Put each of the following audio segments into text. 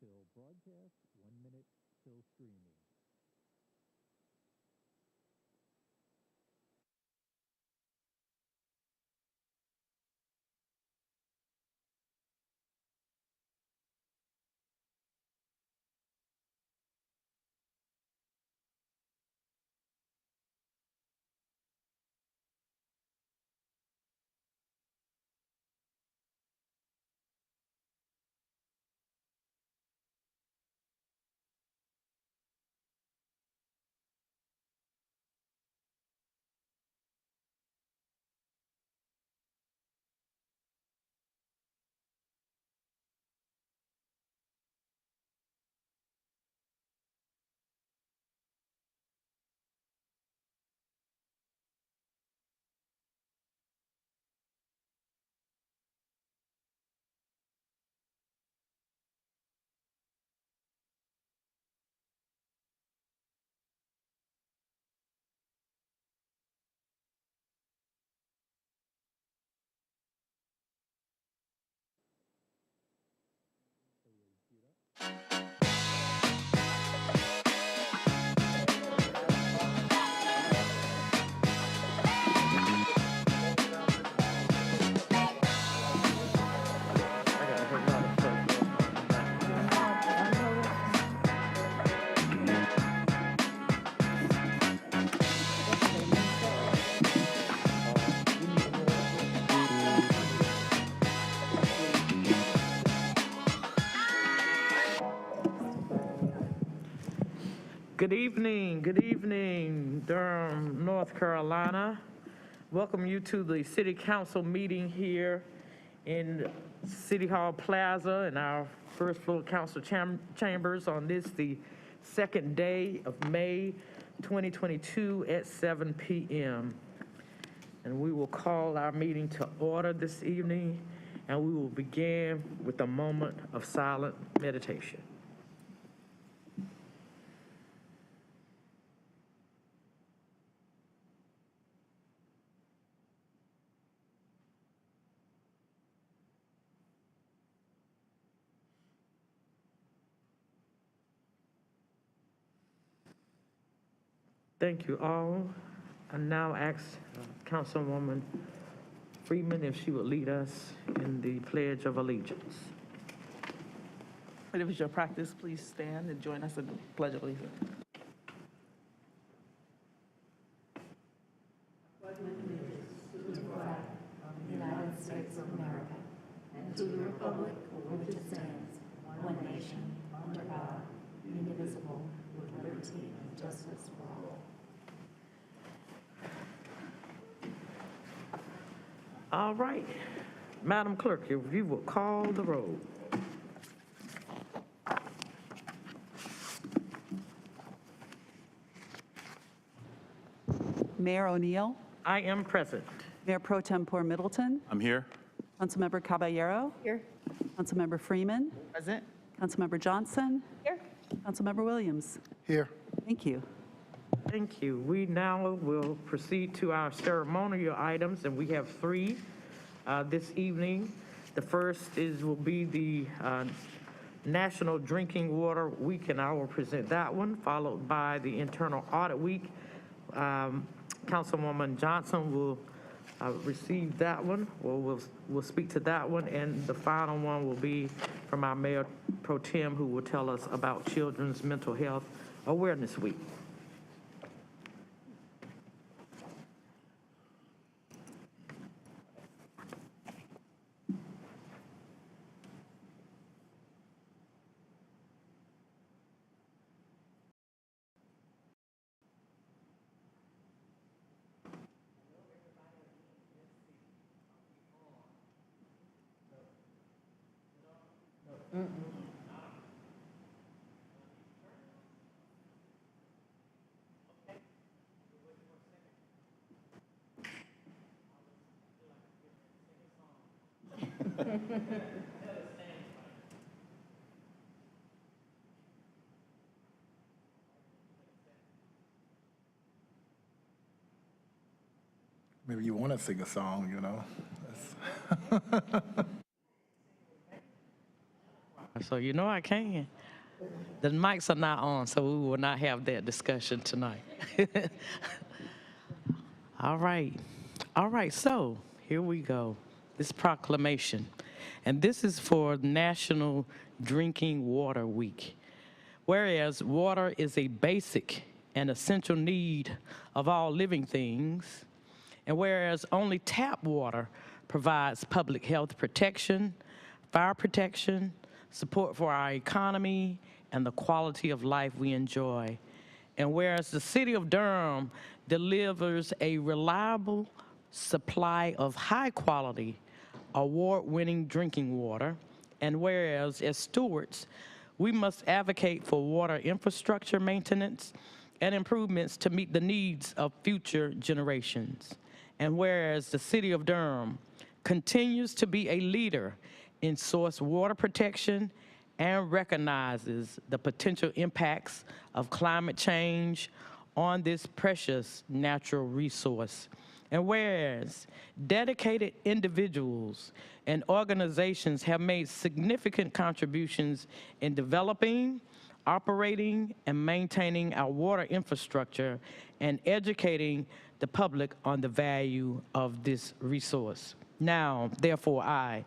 till broadcast, 1 minute till streaming. Good evening, Durham, North Carolina. Welcome you to the City Council meeting here in City Hall Plaza in our first floor council chambers on the second day of May 2022 at 7 p.m. And we will call our meeting to order this evening, and we will begin with a moment of silent meditation. Thank you all. I now ask Councilwoman Freeman if she would lead us in the Pledge of Allegiance. And if it's your practice, please stand and join us in the Pledge of Allegiance. United States of America, and to the republic for which it stands, one nation, under God, indivisible, with liberty and justice for all. All right. Madam Clerk, if you will call the roll. Mayor O'Neill, I am present. Mayor Pro Tempore Middleton, I'm here. Councilmember Caballero, Here. Councilmember Freeman, Present. Councilmember Johnson, Here. Councilmember Williams. Here. Thank you. Thank you. We now will proceed to our ceremonial items, and we have three this evening. The first will be the National Drinking Water Week, and I will present that one, followed by the Internal Audit Week. Councilwoman Johnson will receive that one. We'll speak to that one, and the final one will be from our Mayor Pro Tem, who will tell us about Children's Mental Health Awareness Week. Maybe you want to sing a song, you know. so you know I can. The mics are not on, so we will not have that discussion tonight. All right. All right, so here we go. This proclamation. And this is for National Drinking Water Week. Whereas water is a basic and essential need of all living things, and whereas only tap water provides public health protection, fire protection, support for our economy, and the quality of life we enjoy. And whereas the city of Durham delivers a reliable supply of high quality, award-winning drinking water, and whereas as stewards, we must advocate for water infrastructure maintenance and improvements to meet the needs of future generations. And whereas the city of Durham continues to be a leader in source water protection and recognizes the potential impacts of climate change on this precious natural resource. And whereas dedicated individuals and organizations have made significant contributions in developing, operating, and maintaining our water infrastructure and educating the public on the value of this resource. Now, therefore, I,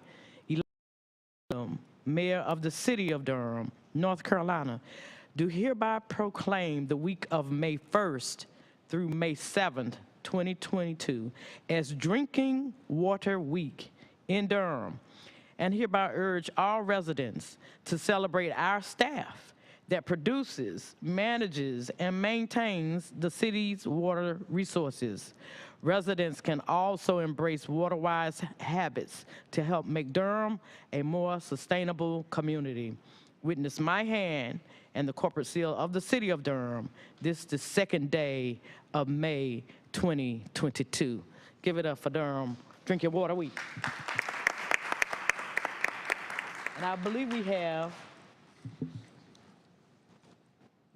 Mayor of the City of Durham, North Carolina, do hereby proclaim the week of May 1st through May 7th, 2022 as Drinking Water Week in Durham, and hereby urge all residents to celebrate our staff that produces, manages, and maintains the city's water resources. Residents can also embrace water-wise habits to help make Durham a more sustainable community. Witness my hand and the corporate seal of the City of Durham. This is the second day of May 2022. Give it up for Durham Drink Your Water Week. And I believe we have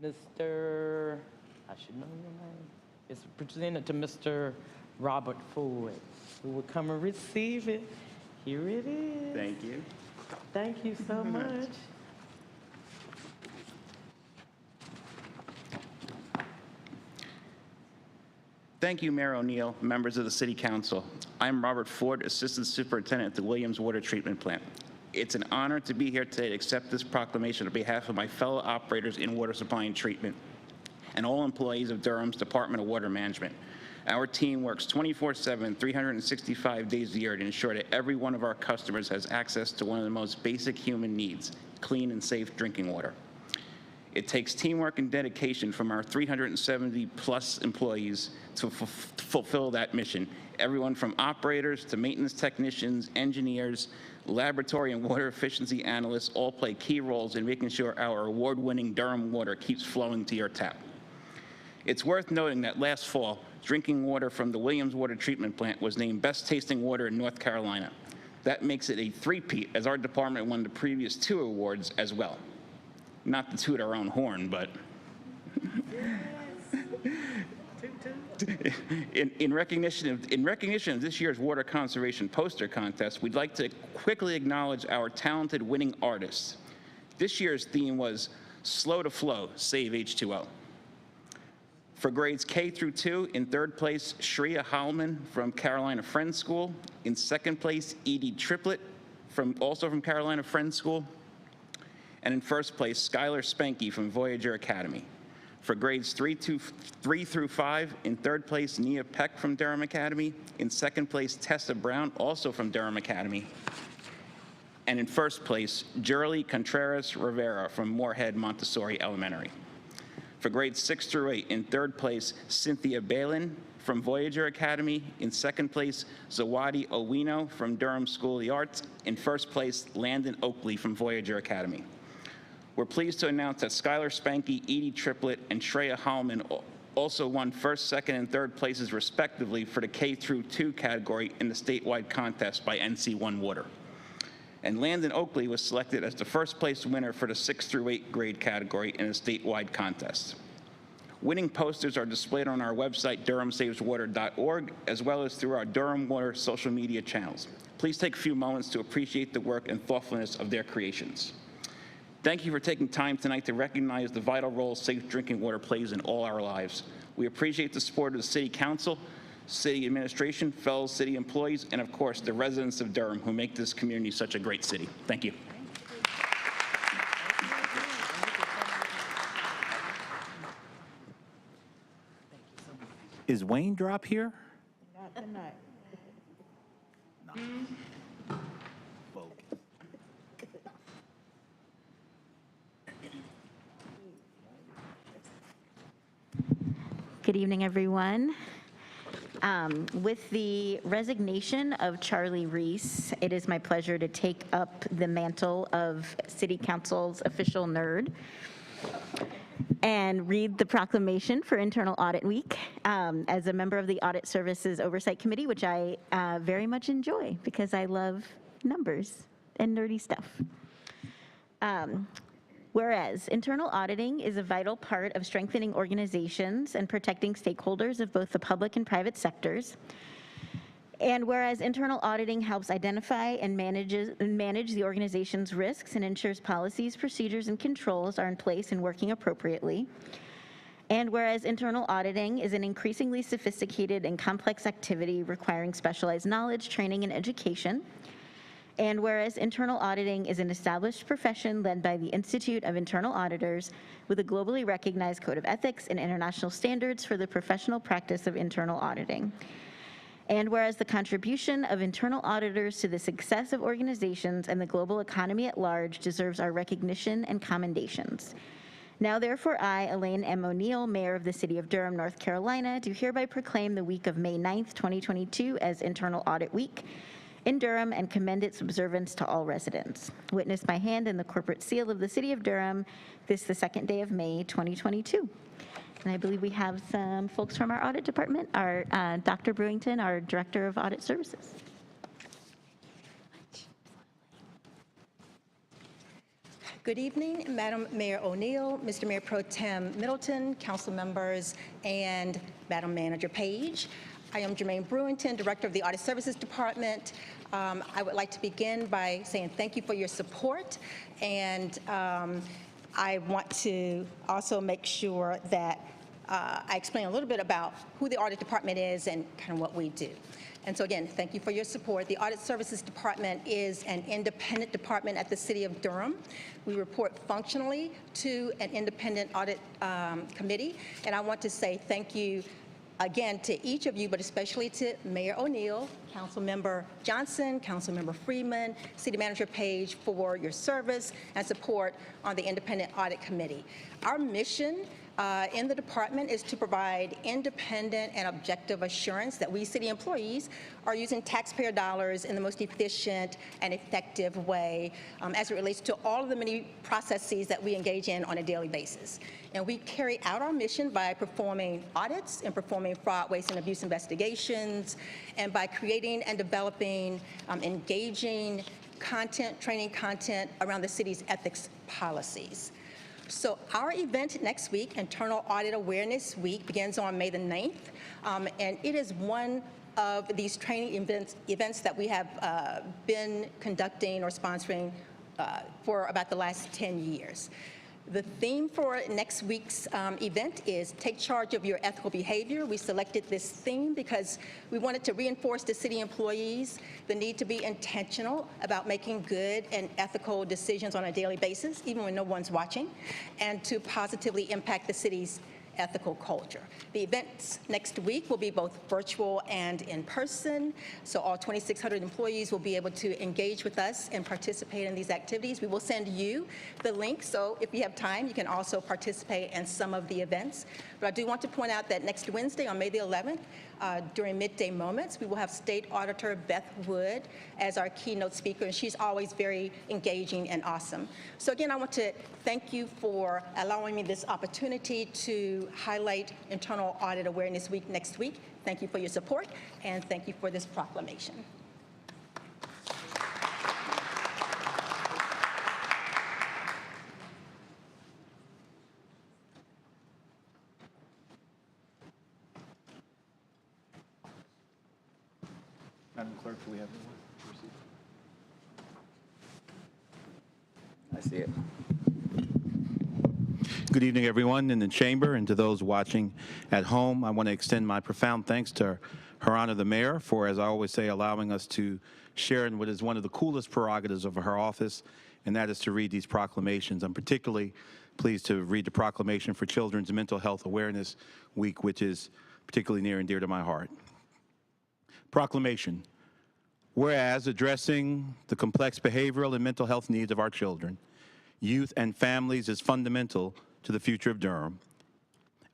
Mr., I should know your name. It's presented to Mr. Robert Ford, who will come and receive it. Here it is. Thank you. Thank you so much. Thank you, Mayor O'Neill, members of the City Council. I'm Robert Ford, Assistant Superintendent at the Williams Water Treatment Plant. It's an honor to be here today to accept this proclamation on behalf of my fellow operators in water supply and treatment and all employees of Durham's Department of Water Management. Our team works 24/7, 365 days a year to ensure that every one of our customers has access to one of the most basic human needs, clean and safe drinking water. It takes teamwork and dedication from our 370-plus employees to fulfill that mission. Everyone from operators to maintenance technicians, engineers, laboratory and water efficiency analysts all play key roles in making sure our award-winning Durham water keeps flowing to your tap. It's worth noting that last fall, drinking water from the Williams Water Treatment Plant was named Best Tasting Water in North Carolina. That makes it a three-peat, as our department won the previous 2 awards as well. Not to toot our own horn, but in recognition of this year's water conservation poster contest, we'd like to quickly acknowledge our talented winning artists. This year's theme was Slow to Flow, Save H2O. For grades K through 2, in 3rd place, Shreya Hallman from Carolina Friends School. In 2nd place, Edie Triplett, also from Carolina Friends School. And in 1st place, Skylar Spanky from Voyager Academy. For grades 3 through 5, in 3rd place, Nia Peck from Durham Academy. In 2nd place, Tessa Brown, also from Durham Academy. And in 1st place, Jurley Contreras Rivera from Moorhead Montessori Elementary. For grades 6 through 8, in 3rd place, Cynthia Balin from Voyager Academy. In 2nd place, Zawadi Owino from Durham School of the Arts. In 1st place, Landon Oakley from Voyager Academy. We're pleased to announce that Skylar Spanky, Edie Triplett, and Shreya Hallman also won 1st, 2nd, and 3rd places respectively for the K through 2 category in the statewide contest by NC1 Water. And Landon Oakley was selected as the 1st place winner for the 6th through 8th grade category in a statewide contest. Winning posters are displayed on our website, durhamsaveswater.org, as well as through our Durham Water social media channels. Please take a few moments to appreciate the work and thoughtfulness of their creations. Thank you for taking time tonight to recognize the vital role safe drinking water plays in all our lives. We appreciate the support of the City Council, City Administration, fellow city employees, and of course, the residents of Durham who make this community such a great city. Thank you. Is Wayne Drop here? Not tonight. Good evening, everyone. With the resignation of Charlie Reese, it is my pleasure to take up the mantle of City Council's official nerd and read the proclamation for Internal Audit Week as a member of the Audit Services Oversight Committee, which I very much enjoy because I love numbers and nerdy stuff. Whereas internal auditing is a vital part of strengthening organizations and protecting stakeholders of both the public and private sectors. And whereas internal auditing helps identify and manage the organization's risks and ensures policies, procedures, and controls are in place and working appropriately. And whereas internal auditing is an increasingly sophisticated and complex activity requiring specialized knowledge, training, and education. And whereas internal auditing is an established profession led by the Institute of Internal Auditors with a globally recognized code of ethics and international standards for the professional practice of internal auditing. And whereas the contribution of internal auditors to the success of organizations and the global economy at large deserves our recognition and commendations. Now therefore I, Elaine M. O'Neill, Mayor of the City of Durham, North Carolina, do hereby proclaim the week of May 9th, 2022 as Internal Audit Week in Durham and commend its observance to all residents. Witness my hand and the corporate seal of the City of Durham, this the second day of May 2022. And I believe we have some folks from our audit department, our Dr. Brewington, our Director of Audit Services. Good evening, Madam Mayor O'Neill, Mr. Mayor Pro Tem Middleton, council members, and Madam Manager Page. I am Jermaine Brewington, Director of the Audit Services Department. I would like to begin by saying thank you for your support, and I want to also make sure that I explain a little bit about who the Audit Department is and kind of what we do. And so again, thank you for your support. The Audit Services Department is an independent department at the City of Durham. We report functionally to an independent audit committee, and I want to say thank you again to each of you, but especially to Mayor O'Neill, Councilmember Johnson, Councilmember Freeman, City Manager Page for your service and support on the Independent Audit Committee. Our mission in the department is to provide independent and objective assurance that we city employees are using taxpayer dollars in the most efficient and effective way as it relates to all of the many processes that we engage in on a daily basis. And we carry out our mission by performing audits and performing fraud, waste, and abuse investigations, and by creating and developing engaging content, training content around the city's ethics policies. So our event next week, Internal Audit Awareness Week, begins on May the 9th, and it is one of these training events that we have been conducting or sponsoring for about the last 10 years. The theme for next week's event is Take Charge of Your Ethical Behavior. We selected this theme because we wanted to reinforce to city employees the need to be intentional about making good and ethical decisions on a daily basis, even when no one's watching, and to positively impact the city's ethical culture. The events next week will be both virtual and in person, so all 2,600 employees will be able to engage with us and participate in these activities. We will send you the link, so if you have time, you can also participate in some of the events. But I do want to point out that next Wednesday, on May the 11th, during midday moments, we will have State Auditor Beth Wood as our keynote speaker, and she's always very engaging and awesome. So again, I want to thank you for allowing me this opportunity to highlight Internal Audit Awareness Week next week. Thank you for your support, and thank you for this proclamation. Madam Clerk, do we have anyone? I see it. Good evening, everyone in the chamber, and to those watching at home. I want to extend my profound thanks to Her Honor the Mayor for, as I always say, allowing us to share in what is one of the coolest prerogatives of her office, and that is to read these proclamations. I'm particularly pleased to read the proclamation for Children's Mental Health Awareness Week, which is particularly near and dear to my heart. Proclamation. Whereas addressing the complex behavioral and mental health needs of our children, youth, and families is fundamental to the future of Durham.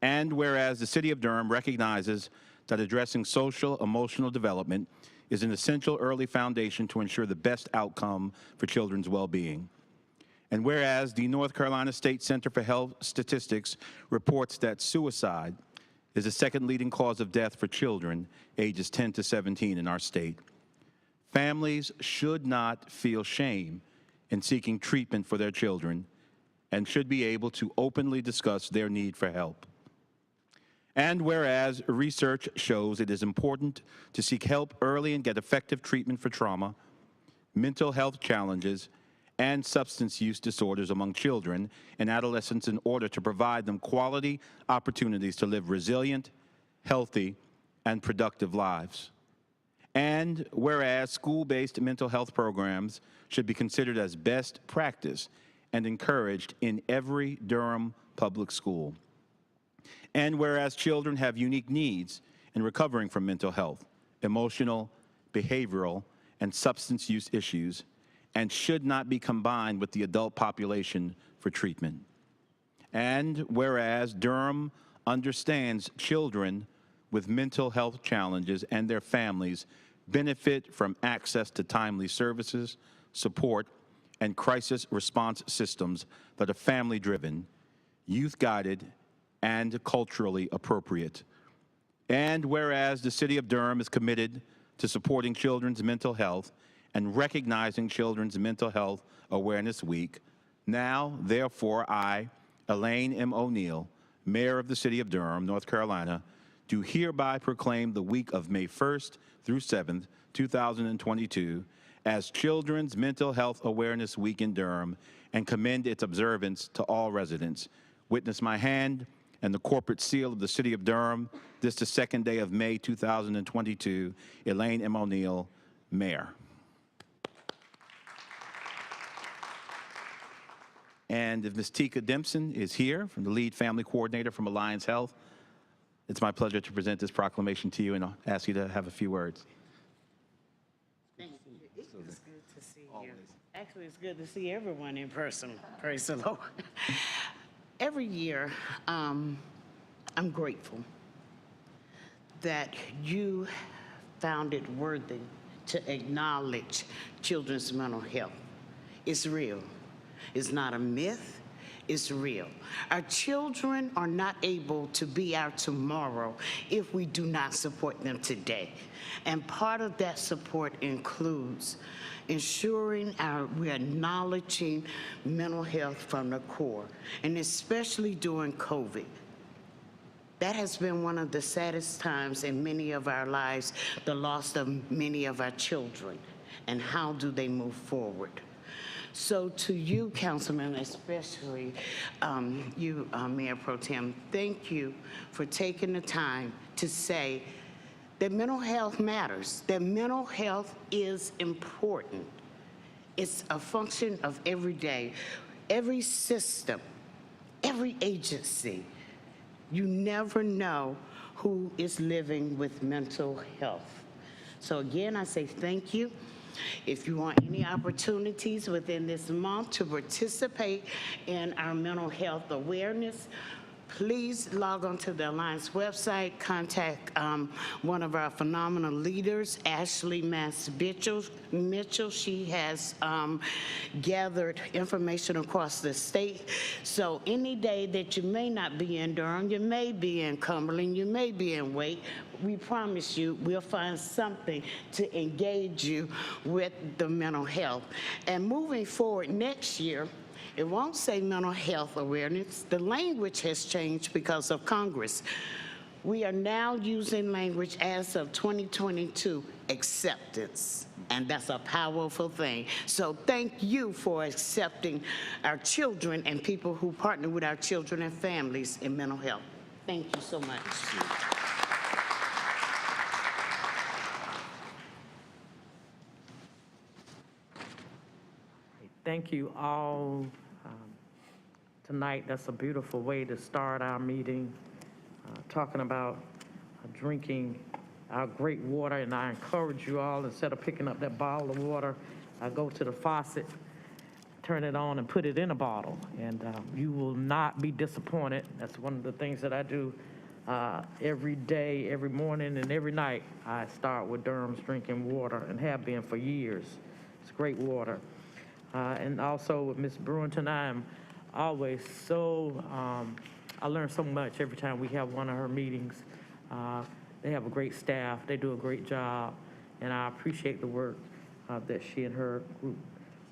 And whereas the City of Durham recognizes that addressing social, emotional development is an essential early foundation to ensure the best outcome for children's well-being. And whereas the North Carolina State Center for Health Statistics reports that suicide is the second leading cause of death for children ages 10 to 17 in our state, families should not feel shame in seeking treatment for their children and should be able to openly discuss their need for help. And whereas research shows it is important to seek help early and get effective treatment for trauma, mental health challenges, and substance use disorders among children and adolescents in order to provide them quality opportunities to live resilient, healthy, and productive lives. And whereas school-based mental health programs should be considered as best practice and encouraged in every Durham public school. And whereas children have unique needs in recovering from mental health, emotional, behavioral, and substance use issues, and should not be combined with the adult population for treatment. And whereas Durham understands children with mental health challenges and their families benefit from access to timely services, support, and crisis response systems that are family-driven, youth-guided, and culturally appropriate. And whereas the City of Durham is committed to supporting children's mental health and recognizing Children's Mental Health Awareness Week, now, therefore, I, Elaine M. O'Neill, Mayor of the City of Durham, North Carolina, do hereby proclaim the week of May 1st through 7th, 2022, as Children's Mental Health Awareness Week in Durham and commend its observance to all residents. Witness my hand and the corporate seal of the City of Durham, this the second day of May 2022, Elaine M. O'Neill, Mayor. And if Ms. Tika Dempson is here, from the lead family coordinator from Alliance Health, it's my pleasure to present this proclamation to you and I'll ask you to have a few words. Thank you. It's good to see you. Actually, it's good to see everyone in person. Praise the Lord. Every year, I'm grateful that you found it worthy to acknowledge children's mental health. It's real. It's not a myth. It's real. Our children are not able to be our tomorrow if we do not support them today. And part of that support includes ensuring we're acknowledging mental health from the core, and especially during COVID. That has been one of the saddest times in many of our lives, the loss of many of our children, and how do they move forward. So to you, Councilman, especially you, Mayor Pro Tem, thank you for taking the time to say that mental health matters, that mental health is important. It's a function of every day, every system, every agency. You never know who is living with mental health. So again, I say thank you. If you want any opportunities within this month to participate in our mental health awareness, please log on to the Alliance website, contact one of our phenomenal leaders, Ashley Mitchell. She has gathered information across the state. So any day that you may not be in Durham, you may be in Cumberland, you may be in Wake, we promise you we'll find something to engage you with the mental health. And moving forward next year, it won't say mental health awareness. The language has changed because of Congress. We are now using language as of 2022, acceptance, and that's a powerful thing. So thank you for accepting our children and people who partner with our children and families in mental health. Thank you so much. Thank you all tonight. That's a beautiful way to start our meeting, talking about drinking our great water. And I encourage you all, instead of picking up that bottle of water, go to the faucet, turn it on, and put it in a bottle. And you will not be disappointed. That's one of the things that I do every day, every morning, and every night. I start with Durham's drinking water and have been for years. It's great water. And also with Ms. Brewington, I am always so, I learn so much every time we have one of her meetings. They have a great staff, they do a great job, and I appreciate the work that she and her group,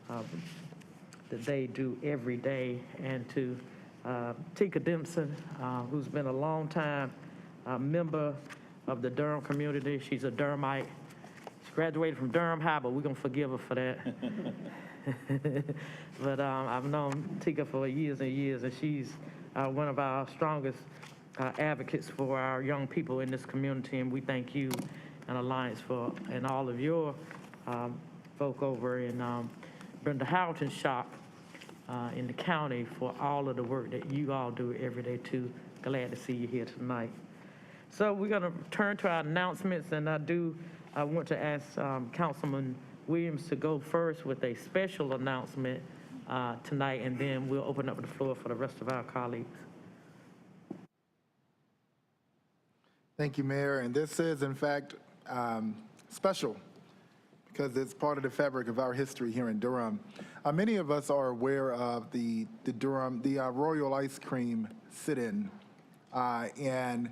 that they do every day. And to Tika Dempson, who's been a long time member of the Durham community. She's a Durhamite. She graduated from Durham High, but we're gonna forgive her for that. But I've known Tika for years and years, and she's one of our strongest advocates for our young people in this community, and we thank you and Alliance for, and all of your folk over in Brenda Houghton's shop in the county for all of the work that you all do every day too. Glad to see you here tonight. So we're gonna turn to our announcements, and I want to ask Councilman Williams to go first with a special announcement tonight, and then we'll open up the floor for the rest of our colleagues. Thank you, Mayor. And this is, in fact, special because it's part of the fabric of our history here in Durham. Many of us are aware of the Royal Ice Cream sit-in, and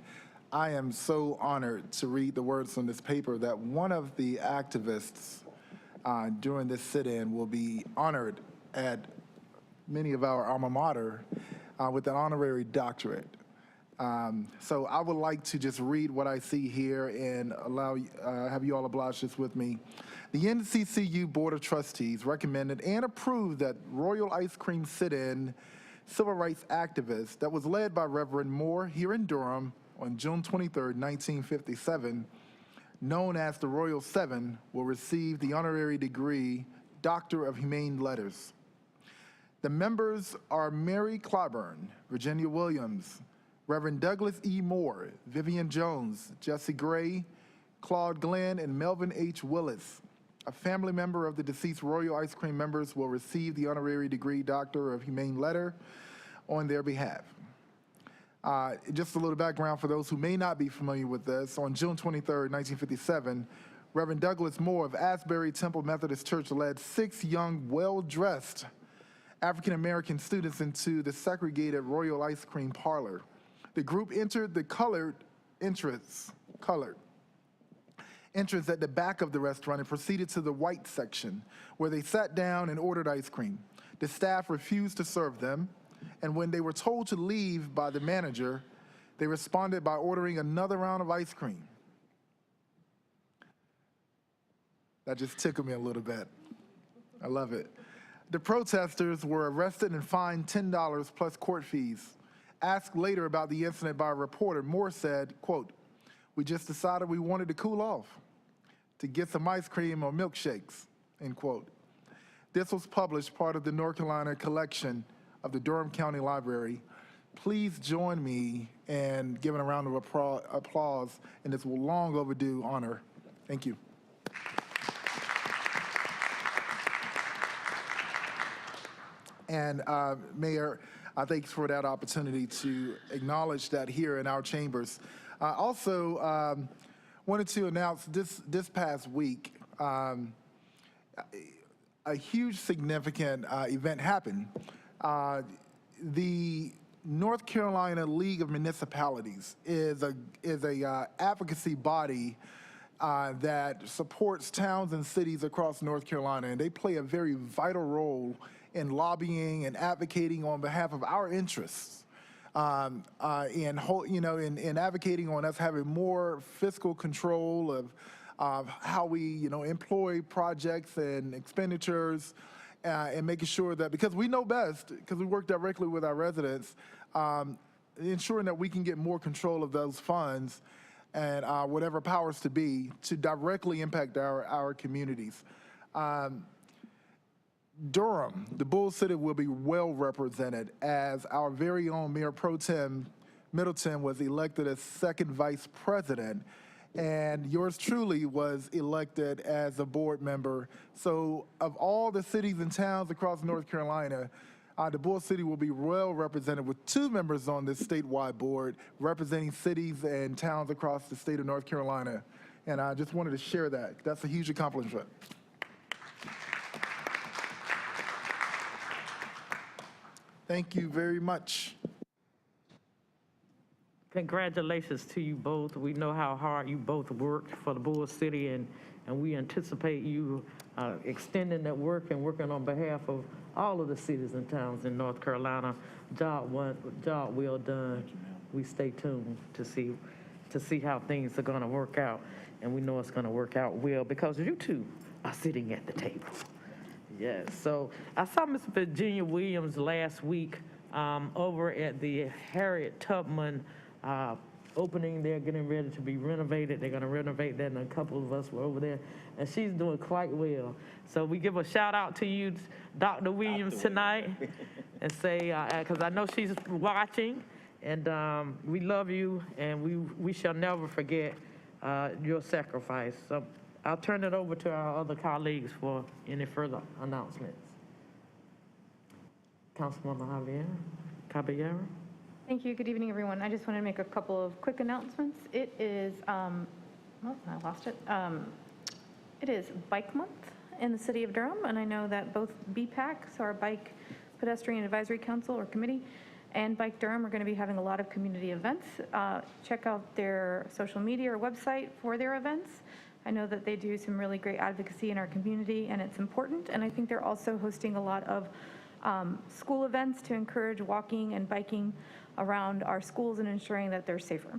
I am so honored to read the words on this paper that one of the activists during this sit-in will be honored at many of our alma mater with an honorary doctorate. So I would like to just read what I see here and have you all oblige this with me. The NCCU Board of Trustees recommended and approved that Royal Ice Cream sit-in civil rights activist that was led by Reverend Moore here in Durham on June 23rd, 1957, known as the Royal Seven, will receive the honorary degree Doctor of Humane Letters. The members are Mary Clyburn, Virginia Williams, Reverend Douglas E. Moore, Vivian Jones, Jesse Gray, Claude Glenn, and Melvin H. Willis. A family member of the deceased Royal Ice Cream members will receive the honorary degree Doctor of Humane Letter on their behalf. Just a little background for those who may not be familiar with this. On June 23rd, 1957, Reverend Douglas Moore of Asbury Temple Methodist Church led 6 young, well-dressed African-American students into the segregated Royal Ice Cream parlor. The group entered the colored entrance at the back of the restaurant and proceeded to the white section, where they sat down and ordered ice cream. The staff refused to serve them, and when they were told to leave by the manager, they responded by ordering another round of ice cream. That just tickled me a little bit. I love it. The protesters were arrested and fined $10 plus court fees. Asked later about the incident by a reporter, Moore said, quote, "We just decided we wanted to cool off, to get some ice cream or milkshakes," end quote. This was published part of the North Carolina collection of the Durham County Library. Please join me in giving a round of applause in this long overdue honor. Thank you. And Mayor, thanks for that opportunity to acknowledge that here in our chambers. I also wanted to announce this past week, a huge significant event happened. The North Carolina League of Municipalities is a advocacy body that supports towns and cities across North Carolina, and they play a very vital role in lobbying and advocating on behalf of our interests. in advocating on us having more fiscal control of how we, employ projects and expenditures, and making sure that, because we know best, because we work directly with our residents, ensuring that we can get more control of those funds and whatever powers to be to directly impact our communities. Durham, the Bull City, will be well represented as our very own Mayor Pro Tem Middleton was elected as second vice president, and yours truly was elected as a board member. So of all the cities and towns across North Carolina, the Bull City will be well represented with 2 members on this statewide board representing cities and towns across the state of North Carolina. And I just wanted to share that. That's a huge accomplishment. Thank you very much. Congratulations to you both. We know how hard you both worked for the Bull City, and we anticipate you extending that work and working on behalf of all of the cities and towns in North Carolina. Job well done. We stay tuned to see how things are going to work out, and we know it's going to work out well because you two are sitting at the table. Yes, so I saw Miss Virginia Williams last week over at the Harriet Tubman opening. They're getting ready to be renovated. They're going to renovate that, and a couple of us were over there, and she's doing quite well. So we give a shout out to you, Dr. Williams, tonight, and say, because I know she's watching, and we love you, and we shall never forget your sacrifice. So I'll turn it over to our other colleagues for any further announcements. Councilwoman Caballero. Thank you. Good evening, everyone. I just want to make a couple of quick announcements. It is, I lost it. It is Bike Month in the city of Durham, and I know that both BPAC, so our Bike Pedestrian Advisory Council or Committee, and Bike Durham are going to be having a lot of community events. Check out their social media or website for their events. I know that they do some really great advocacy in our community, and it's important. And I think they're also hosting a lot of school events to encourage walking and biking around our schools and ensuring that they're safer.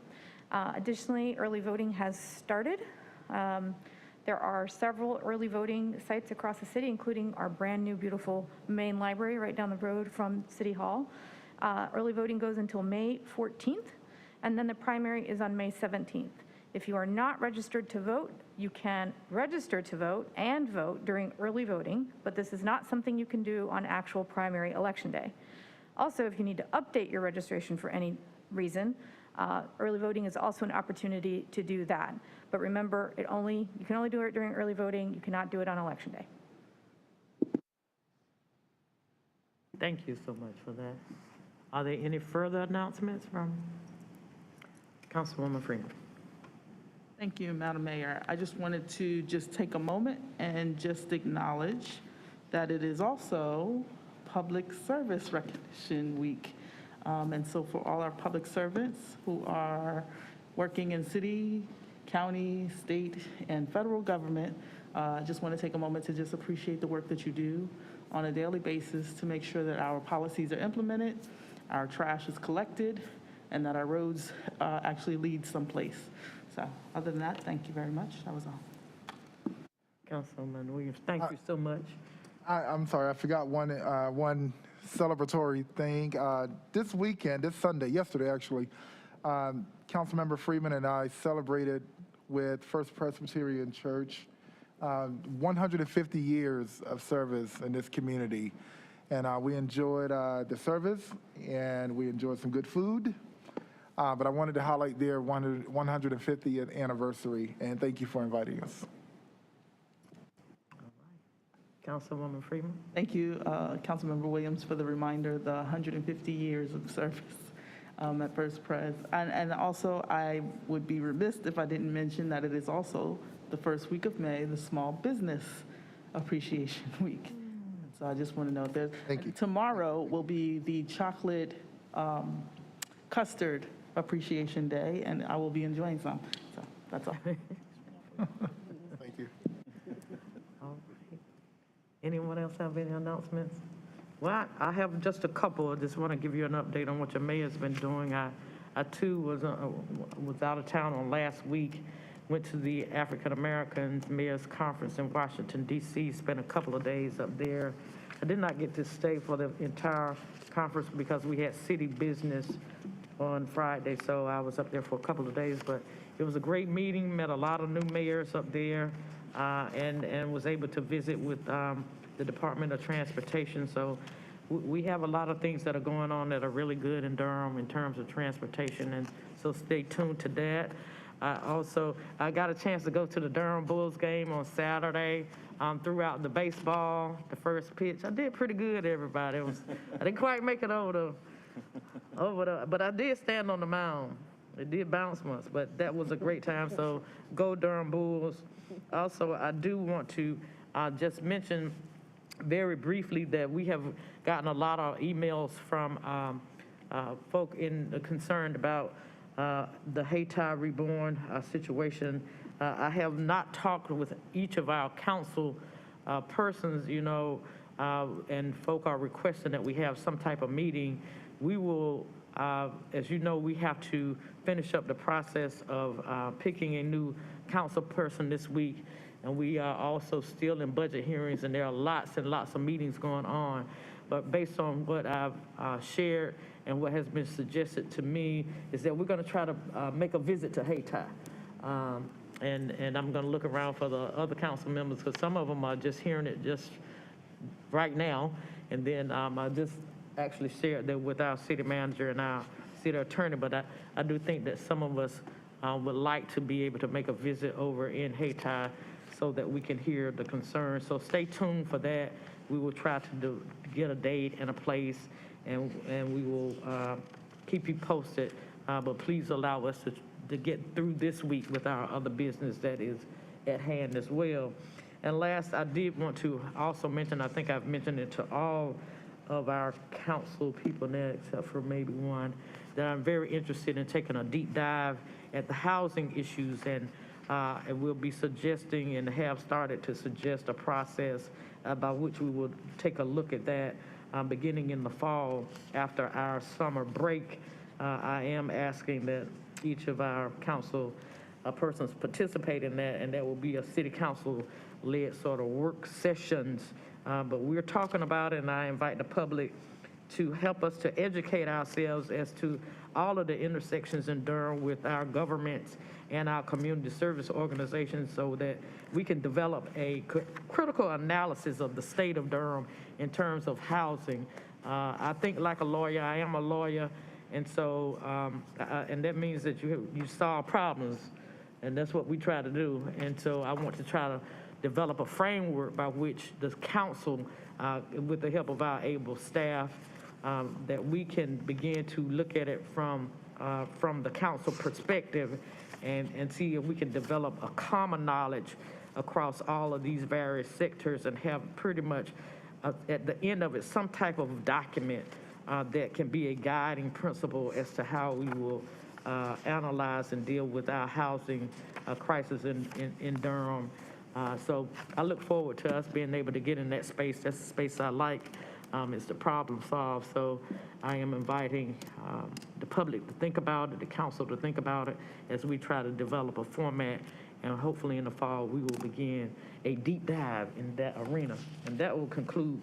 Additionally, early voting has started. There are several early voting sites across the city, including our brand new beautiful main library right down the road from City Hall. Early voting goes until May 14th, and then the primary is on May 17th. If you are not registered to vote, you can register to vote and vote during early voting, but this is not something you can do on actual primary election day. Also, if you need to update your registration for any reason, early voting is also an opportunity to do that. But remember, you can only do it during early voting. You cannot do it on election day. Thank you so much for that. Are there any further announcements from Councilwoman Freeman? Thank you, Madam Mayor. I just wanted to take a moment and just acknowledge that it is also Public Service Recognition Week. And so for all our public servants who are working in city, county, state, and federal government, I just want to take a moment to just appreciate the work that you do on a daily basis to make sure that our policies are implemented, our trash is collected, and that our roads actually lead someplace. So other than that, thank you very much. That was all. Councilman Williams, thank you so much. I'm sorry, I forgot one celebratory thing. This weekend, this Sunday, yesterday actually, Councilmember Freeman and I celebrated with First Presbyterian Church 150 years of service in this community. And we enjoyed the service, and we enjoyed some good food. But I wanted to highlight their 150th anniversary, and thank you for inviting us. Councilwoman Freeman. Thank you, Councilmember Williams, for the reminder, the 150 years of service at First Pres. And also, I would be remiss if I didn't mention that it is also the first week of May, the Small Business Appreciation Week. So I just want to note that tomorrow will be the chocolate custard appreciation day, and I will be enjoying some. So that's all. Thank you. All right. Anyone else have any announcements? Well, I have just a couple. I just want to give you an update on what your mayor's been doing. I too was out of town on last week. Went to the African Americans Mayor's Conference in Washington, D.C., spent a couple of days up there. I did not get to stay for the entire conference because we had city business on Friday, so I was up there for a couple of days, but it was a great meeting, met a lot of new mayors up there, and was able to visit with the Department of Transportation. So we have a lot of things that are going on that are really good in Durham in terms of transportation, and so stay tuned to that. I got a chance to go to the Durham Bulls game on Saturday. Throughout the baseball, the first pitch, I did pretty good, everybody. I didn't quite make it over but I did stand on the mound. It did bounce once, but that was a great time, so go Durham Bulls. Also, I do want to just mention very briefly that we have gotten a lot of emails from folk concerned about the Haiti Reborn situation. I have not talked with each of our council persons, and folk are requesting that we have some type of meeting. We will, as you know, we have to finish up the process of picking a new council person this week, and we are also still in budget hearings, and there are lots and lots of meetings going on. But based on what I've shared and what has been suggested to me is that we're going to try to make a visit to Haiti. And I'm going to look around for the other council members because some of them are just hearing it just right now. And then I just actually shared that with our city manager and our city attorney. But I do think that some of us would like to be able to make a visit over in Haiti so that we can hear the concerns. So stay tuned for that. We will try to get a date and a place, and we will keep you posted. But please allow us to get through this week with our other business that is at hand as well. And last, I did want to also mention, I think I've mentioned it to all of our council people now, except for maybe one, that I'm very interested in taking a deep dive at the housing issues, and we'll be suggesting and have started to suggest a process by which we will take a look at that beginning in the fall after our summer break. I am asking that each of our council persons participate in that, and that will be a city council-led sort of work sessions. But we're talking about it, and I invite the public to help us to educate ourselves as to all of the intersections in Durham with our governments and our community service organizations so that we can develop a critical analysis of the state of Durham in terms of housing. I think like a lawyer, I am a lawyer, and so, and that means that you solve problems, and that's what we try to do. And so I want to try to develop a framework by which the council, with the help of our able staff, that we can begin to look at it from the council perspective and see if we can develop a common knowledge across all of these various sectors and have pretty much at the end of it some type of document that can be a guiding principle as to how we will analyze and deal with our housing crisis in Durham. So I look forward to us being able to get in that space. That's the space I like. It's the problem solved. So I am inviting the public to think about it, the council to think about it as we try to develop a format. And hopefully in the fall, we will begin a deep dive in that arena. And that will conclude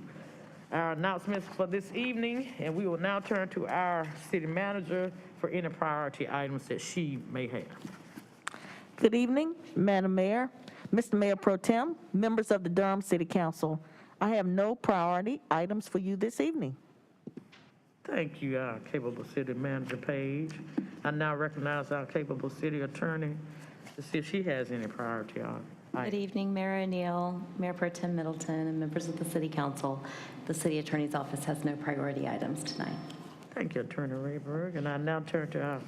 our announcements for this evening. And we will now turn to our city manager for any priority items that she may have. Good evening, Madam Mayor, Mr. Mayor Pro Tem, members of the Durham City Council. I have no priority items for you this evening. Thank you, our capable city manager, Paige. I now recognize our capable city attorney to see if she has any priority on. Good evening, Mayor O'Neill, Mayor Pro Tem Middleton, and members of the City Council. The City Attorney's Office has no priority items tonight. Thank you, Attorney Rayberg. And I now turn to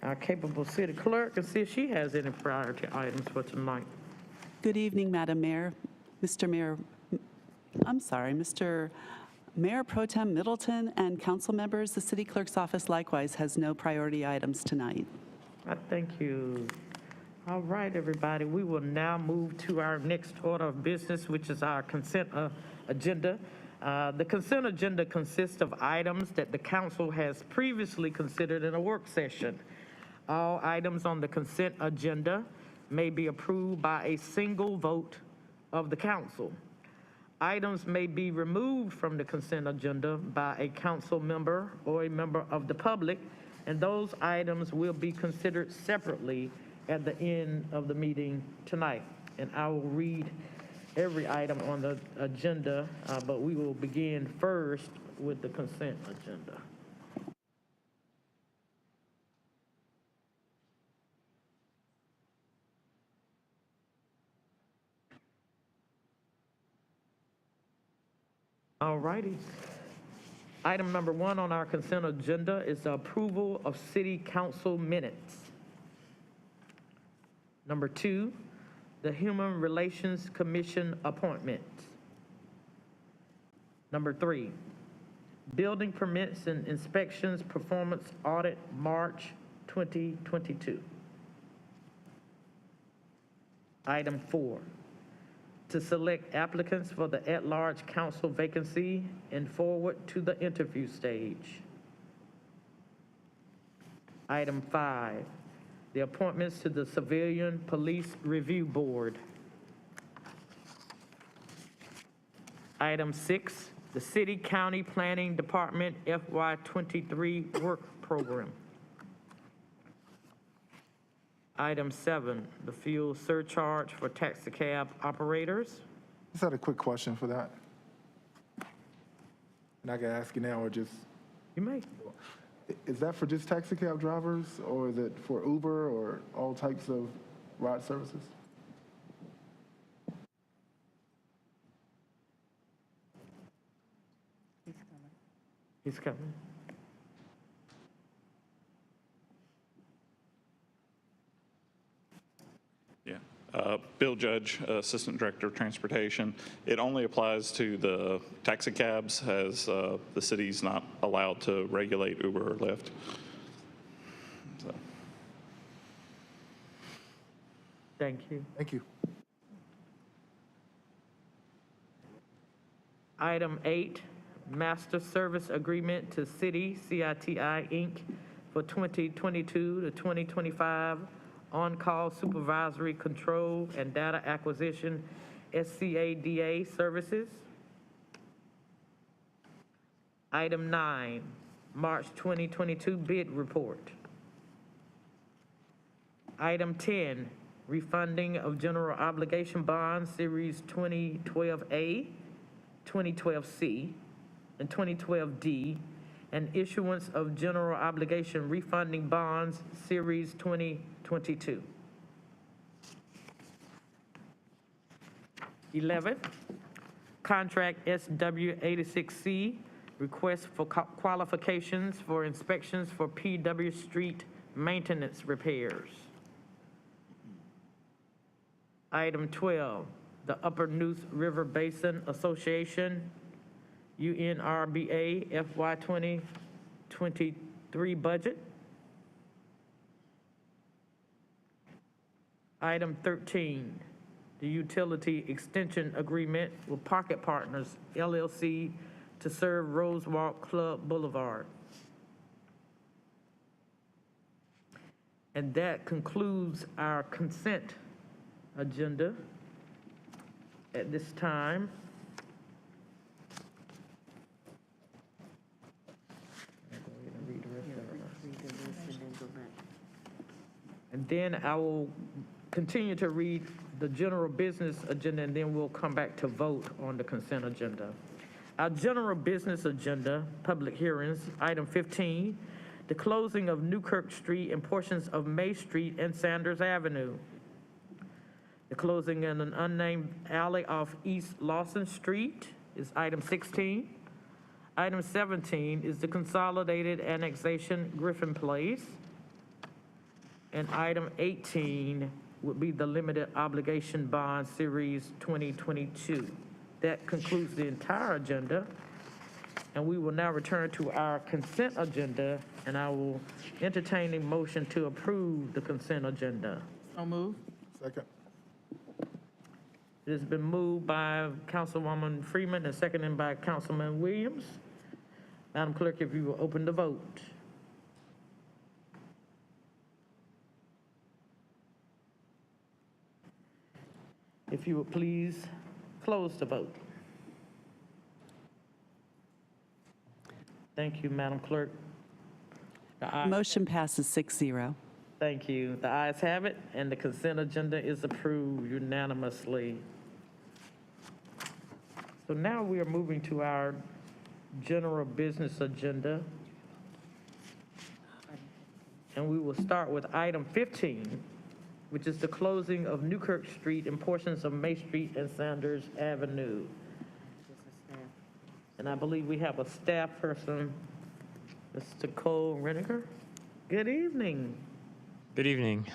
our capable city clerk and see if she has any priority items for tonight. Good evening, Madam Mayor, Mr. Mayor Pro Tem Middleton and council members. The City Clerk's Office likewise has no priority items tonight. Thank you. All right, everybody, we will now move to our next order of business, which is our consent agenda. The consent agenda consists of items that the council has previously considered in a work session. All items on the consent agenda may be approved by a single vote of the council. Items may be removed from the consent agenda by a council member or a member of the public, and those items will be considered separately at the end of the meeting tonight. And I will read every item on the agenda, but we will begin first with the consent agenda. All righty. Item number 1 on our consent agenda is the approval of city council minutes. Number 2, the Human Relations Commission appointments. Number 3, building permits and inspections performance audit, March 2022. Item 4, to select applicants for the at-large council vacancy and forward to the interview stage. Item 5, the appointments to the Civilian Police Review Board. Item 6, the City County Planning Department FY23 Work Program. Item 7, the fuel surcharge for taxicab operators. Just had a quick question for that. And I can ask you now or just, You may. is that for just taxi cab drivers or is it for Uber or all types of ride services? He's coming. Yeah. Bill Judge, Assistant Director of Transportation. It only applies to the taxi cabs as the city's not allowed to regulate Uber or Lyft. So. Thank you. Thank you. Item 8, Master Service Agreement to City CITI Inc. for 2022 to 2025 on-call supervisory control and data acquisition SCADA services. Item 9, March 2022 bid report. Item 10, refunding of general obligation bonds series 2012A, 2012C, and 2012D, and issuance of general obligation refunding bonds series 2022. 11, contract SW86C, request for qualifications for inspections for PW Street maintenance repairs. Item 12, the Upper Neuse River Basin Association, UNRBA FY 2023 budget. Item 13, the utility extension agreement with Pocket Partners LLC to serve Rosewalk Club Boulevard. And that concludes our consent agenda at this time. And then I will continue to read the general business agenda, and then we'll come back to vote on the consent agenda. Our general business agenda, public hearings, item 15, the closing of Newkirk Street and portions of May Street and Sanders Avenue. The closing in an unnamed alley off East Lawson Street is item 16. Item 17 is the consolidated annexation Griffin Place. And item 18 would be the limited obligation bond series 2022. That concludes the entire agenda. And we will now return to our consent agenda, and I will entertain a motion to approve the consent agenda. So moved. Second. It has been moved by Councilwoman Freeman and seconded by Councilman Williams. Madam Clerk, if you will open the vote. If you would please close the vote. Thank you, Madam Clerk. Motion passes 6-0. Thank you. The ayes have it, and the consent agenda is approved unanimously. So now we are moving to our general business agenda. And we will start with item 15, which is the closing of Newkirk Street and portions of May Street and Sanders Avenue. And I believe we have a staff person, Mr. Cole Reniger. Good evening. Good evening.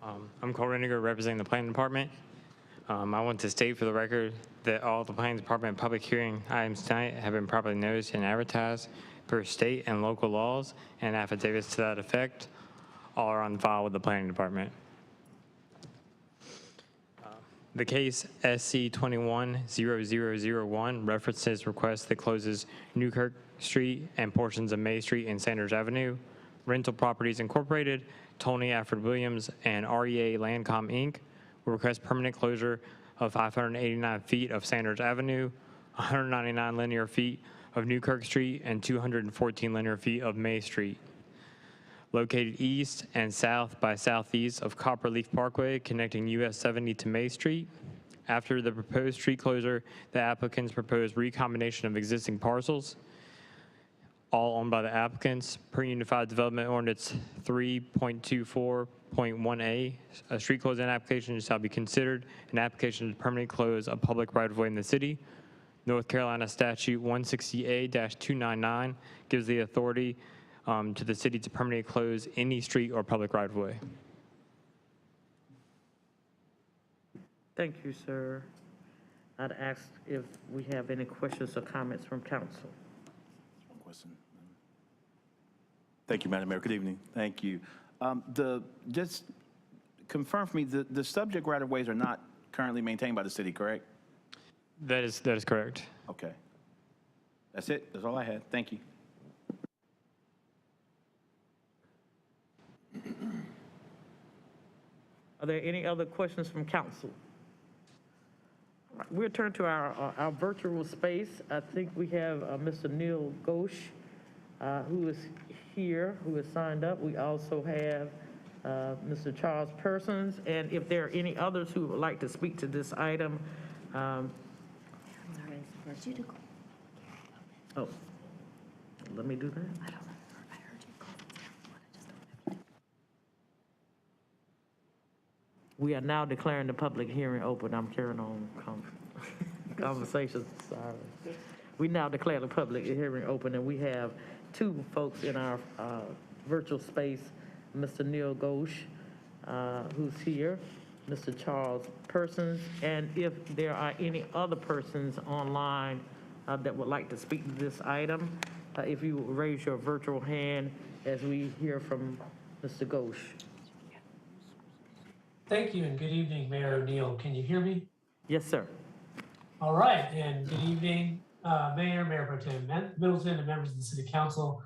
I'm Cole Reniger, representing the Planning Department. I want to state for the record that all the Planning Department public hearing items tonight have been properly noticed and advertised per state and local laws, and affidavits to that effect all are on file with the Planning Department. The case SC 21-0001 references request that closes Newkirk Street and portions of May Street and Sanders Avenue. Rental Properties Incorporated, Tony Alfred Williams, and REA Landcom Inc. will request permanent closure of 589 feet of Sanders Avenue, 199 linear feet of Newkirk Street, and 214 linear feet of May Street. Located east and south by southeast of Copperleaf Parkway, connecting US 70 to May Street. After the proposed street closure, the applicants propose recombination of existing parcels, all owned by the applicants, per Unified Development Ordinance 3.24.1A. A street closing application shall be considered an application to permanently close a public right-of-way in the city. North Carolina Statute 160A-299 gives the authority to the city to permanently close any street or public right-of-way. Thank you, sir. I'd ask if we have any questions or comments from council. One question. Thank you, Madam Mayor. Good evening. Thank you. Just confirm for me, the subject right-of-ways are not currently maintained by the city, correct? That is correct. Okay. That's it. That's all I had. Thank you. Are there any other questions from council? All right, we'll turn to our virtual space. I think we have Mr. Neil Ghosh, who is here, who has signed up. We also have Mr. Charles Persons, and if there are any others who would like to speak to this item. Oh, let me do that. We are now declaring the public hearing open. I'm carrying on conversations, sorry. We now declare the public hearing open, and we have two folks in our virtual space, Mr. Neil Ghosh, who's here, Mr. Charles Persons, and if there are any other persons online that would like to speak to this item, if you will raise your virtual hand as we hear from Mr. Ghosh. Thank you and good evening, Mayor O'Neill. Can you hear me? Yes, sir. All right, and good evening, Mayor Pro Tem Middleton, and members of the City Council.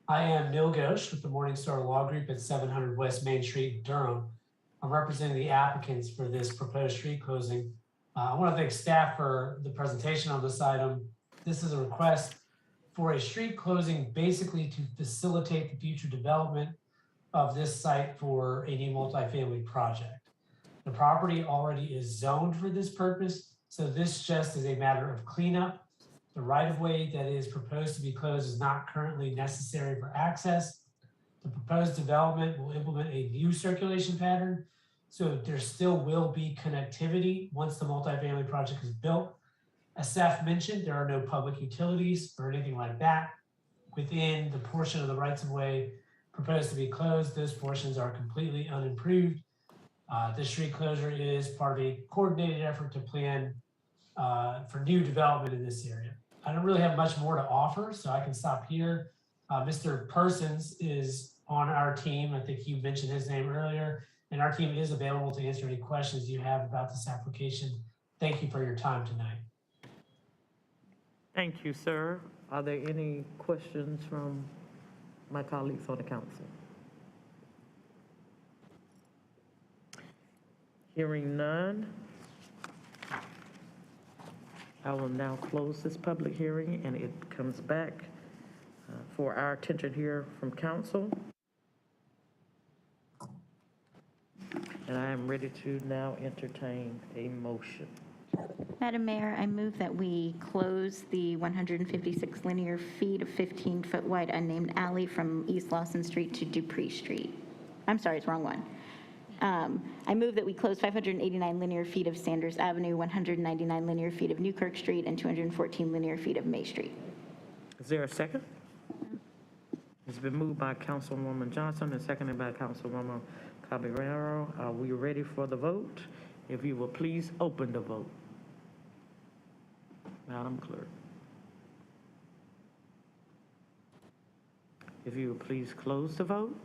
I am Neil Ghosh with the Morningstar Law Group at 700 West Main Street in Durham. I'm representing the applicants for this proposed street closing. I want to thank staff for the presentation on this item. This is a request for a street closing basically to facilitate the future development of this site for a new multifamily project. The property already is zoned for this purpose, so this just is a matter of cleanup. The right-of-way that is proposed to be closed is not currently necessary for access. The proposed development will implement a new circulation pattern, so there still will be connectivity once the multifamily project is built. As staff mentioned, there are no public utilities or anything like that within the portion of the rights-of-way proposed to be closed. Those portions are completely unimproved. This street closure is part of a coordinated effort to plan for new development in this area. I don't really have much more to offer, so I can stop here. Mr. Persons is on our team. I think you mentioned his name earlier, and our team is available to answer any questions you have about this application Thank you for your time tonight. Thank you, sir. Are there any questions from my colleagues on the council? Hearing none, I will now close this public hearing, and it comes back for our attention here from council. And I am ready to now entertain a motion. Madam Mayor, I move that we close the 156 linear feet of 15-foot wide unnamed alley from East Lawson Street to Dupree Street. I'm sorry, it's the wrong one. I move that we close 589 linear feet of Sanders Avenue, 199 linear feet of Newkirk Street, and 214 linear feet of May Street. Is there a second? It's been moved by Councilwoman Johnson and seconded by Councilwoman Caballero. Are we ready for the vote? If you will please open the vote. Madam Clerk. If you will please close the vote.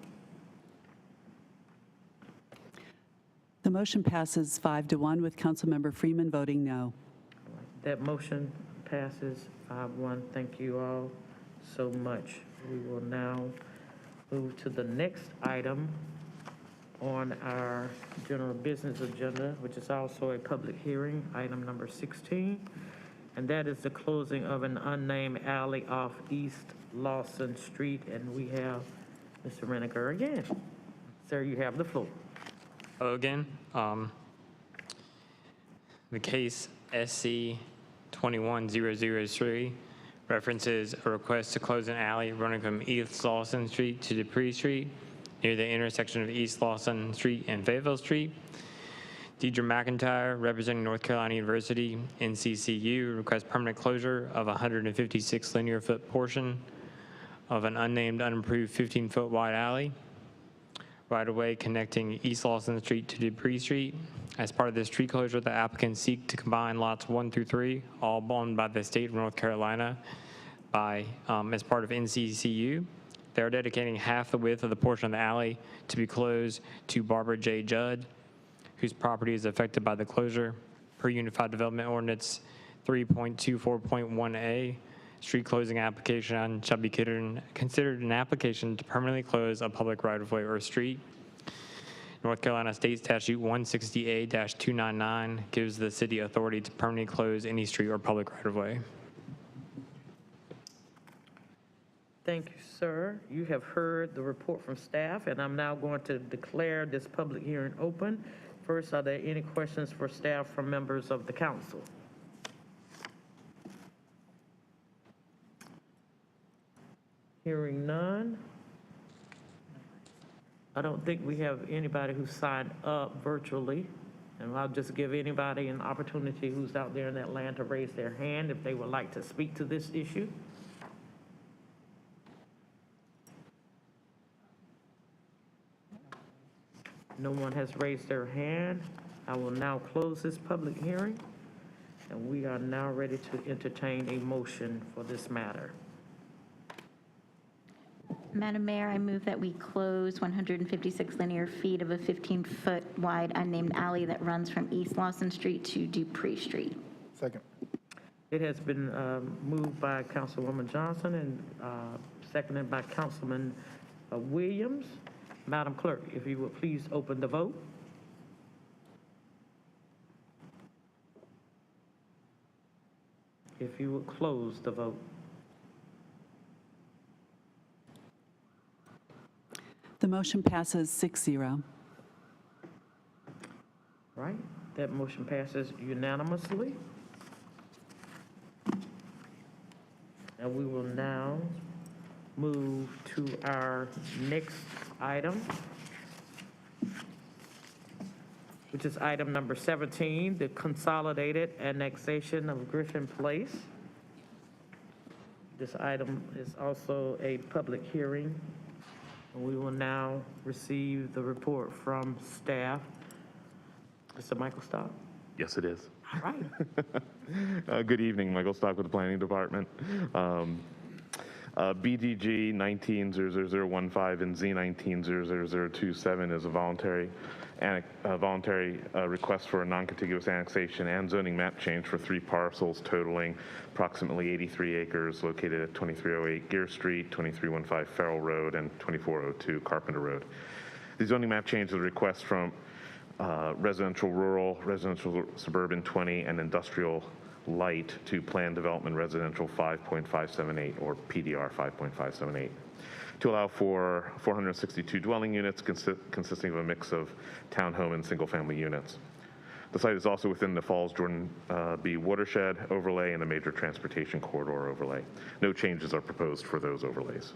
The motion passes 5-1 with Councilmember Freeman voting no. That motion passes 5-1. Thank you all so much. We will now move to the next item on our general business agenda, which is also a public hearing, item number 16, and that is the closing of an unnamed alley off East Lawson Street, and we have Mr. Reniger again. Sir, you have the floor. Hello again. The case SC 21003 references a request to close an alley running from East Lawson Street to Dupree Street near the intersection of East Lawson Street and Fayetteville Street. Deidre McIntyre, representing North Carolina University, NCCU, requests permanent closure of a 156 linear foot portion of an unnamed, unimproved 15-foot wide alley right-of-way connecting East Lawson Street to Dupree Street. As part of this street closure, the applicants seek to combine lots 1 through 3, all owned by the state of North Carolina, as part of NCCU. They're dedicating half the width of the portion of the alley to be closed to Barbara J. Judd, whose property is affected by the closure. Per Unified Development Ordinance 3.24.1A, street closing application shall be considered an application to permanently close a public right-of-way or street. North Carolina State Statute 160A-299 gives the city authority to permanently close any street or public right-of-way. Thank you, sir. You have heard the report from staff, and I'm now going to declare this public hearing open. First, are there any questions for staff from members of the council? Hearing none. I don't think we have anybody who signed up virtually, and I'll just give anybody an opportunity who's out there in that land to raise their hand if they would like to speak to this issue. No one has raised their hand. I will now close this public hearing, and we are now ready to entertain a motion for this matter. Madam Mayor, I move that we close 156 linear feet of a 15-foot wide unnamed alley that runs from East Lawson Street to Dupree Street. Second. It has been moved by Councilwoman Johnson and seconded by Councilman Williams. Madam Clerk, if you would please open the vote. If you would close the vote. The motion passes 6-0. Right, that motion passes unanimously. And we will now move to our next item, which is item number 17, the Consolidated Annexation of Griffin Place. This item is also a public hearing. We will now receive the report from staff. Mr. Michael Stock. Yes, it is. All right. Good evening, Michael Stock with the Planning Department. BDG 19-00015 and Z 19-00027 is a voluntary voluntary request for a non-contiguous annexation and zoning map change for 3 parcels totaling approximately 83 acres located at 2308 Gear Street, 2315 Farrell Road, and 2402 Carpenter Road. The zoning map change is a request from residential rural, residential suburban 20, and industrial light to planned development residential 5.578 or PDR 5.578 to allow for 462 dwelling units consisting of a mix of townhome and single-family units. The site is also within the Falls Jordan B watershed overlay and a major transportation corridor overlay. No changes are proposed for those overlays.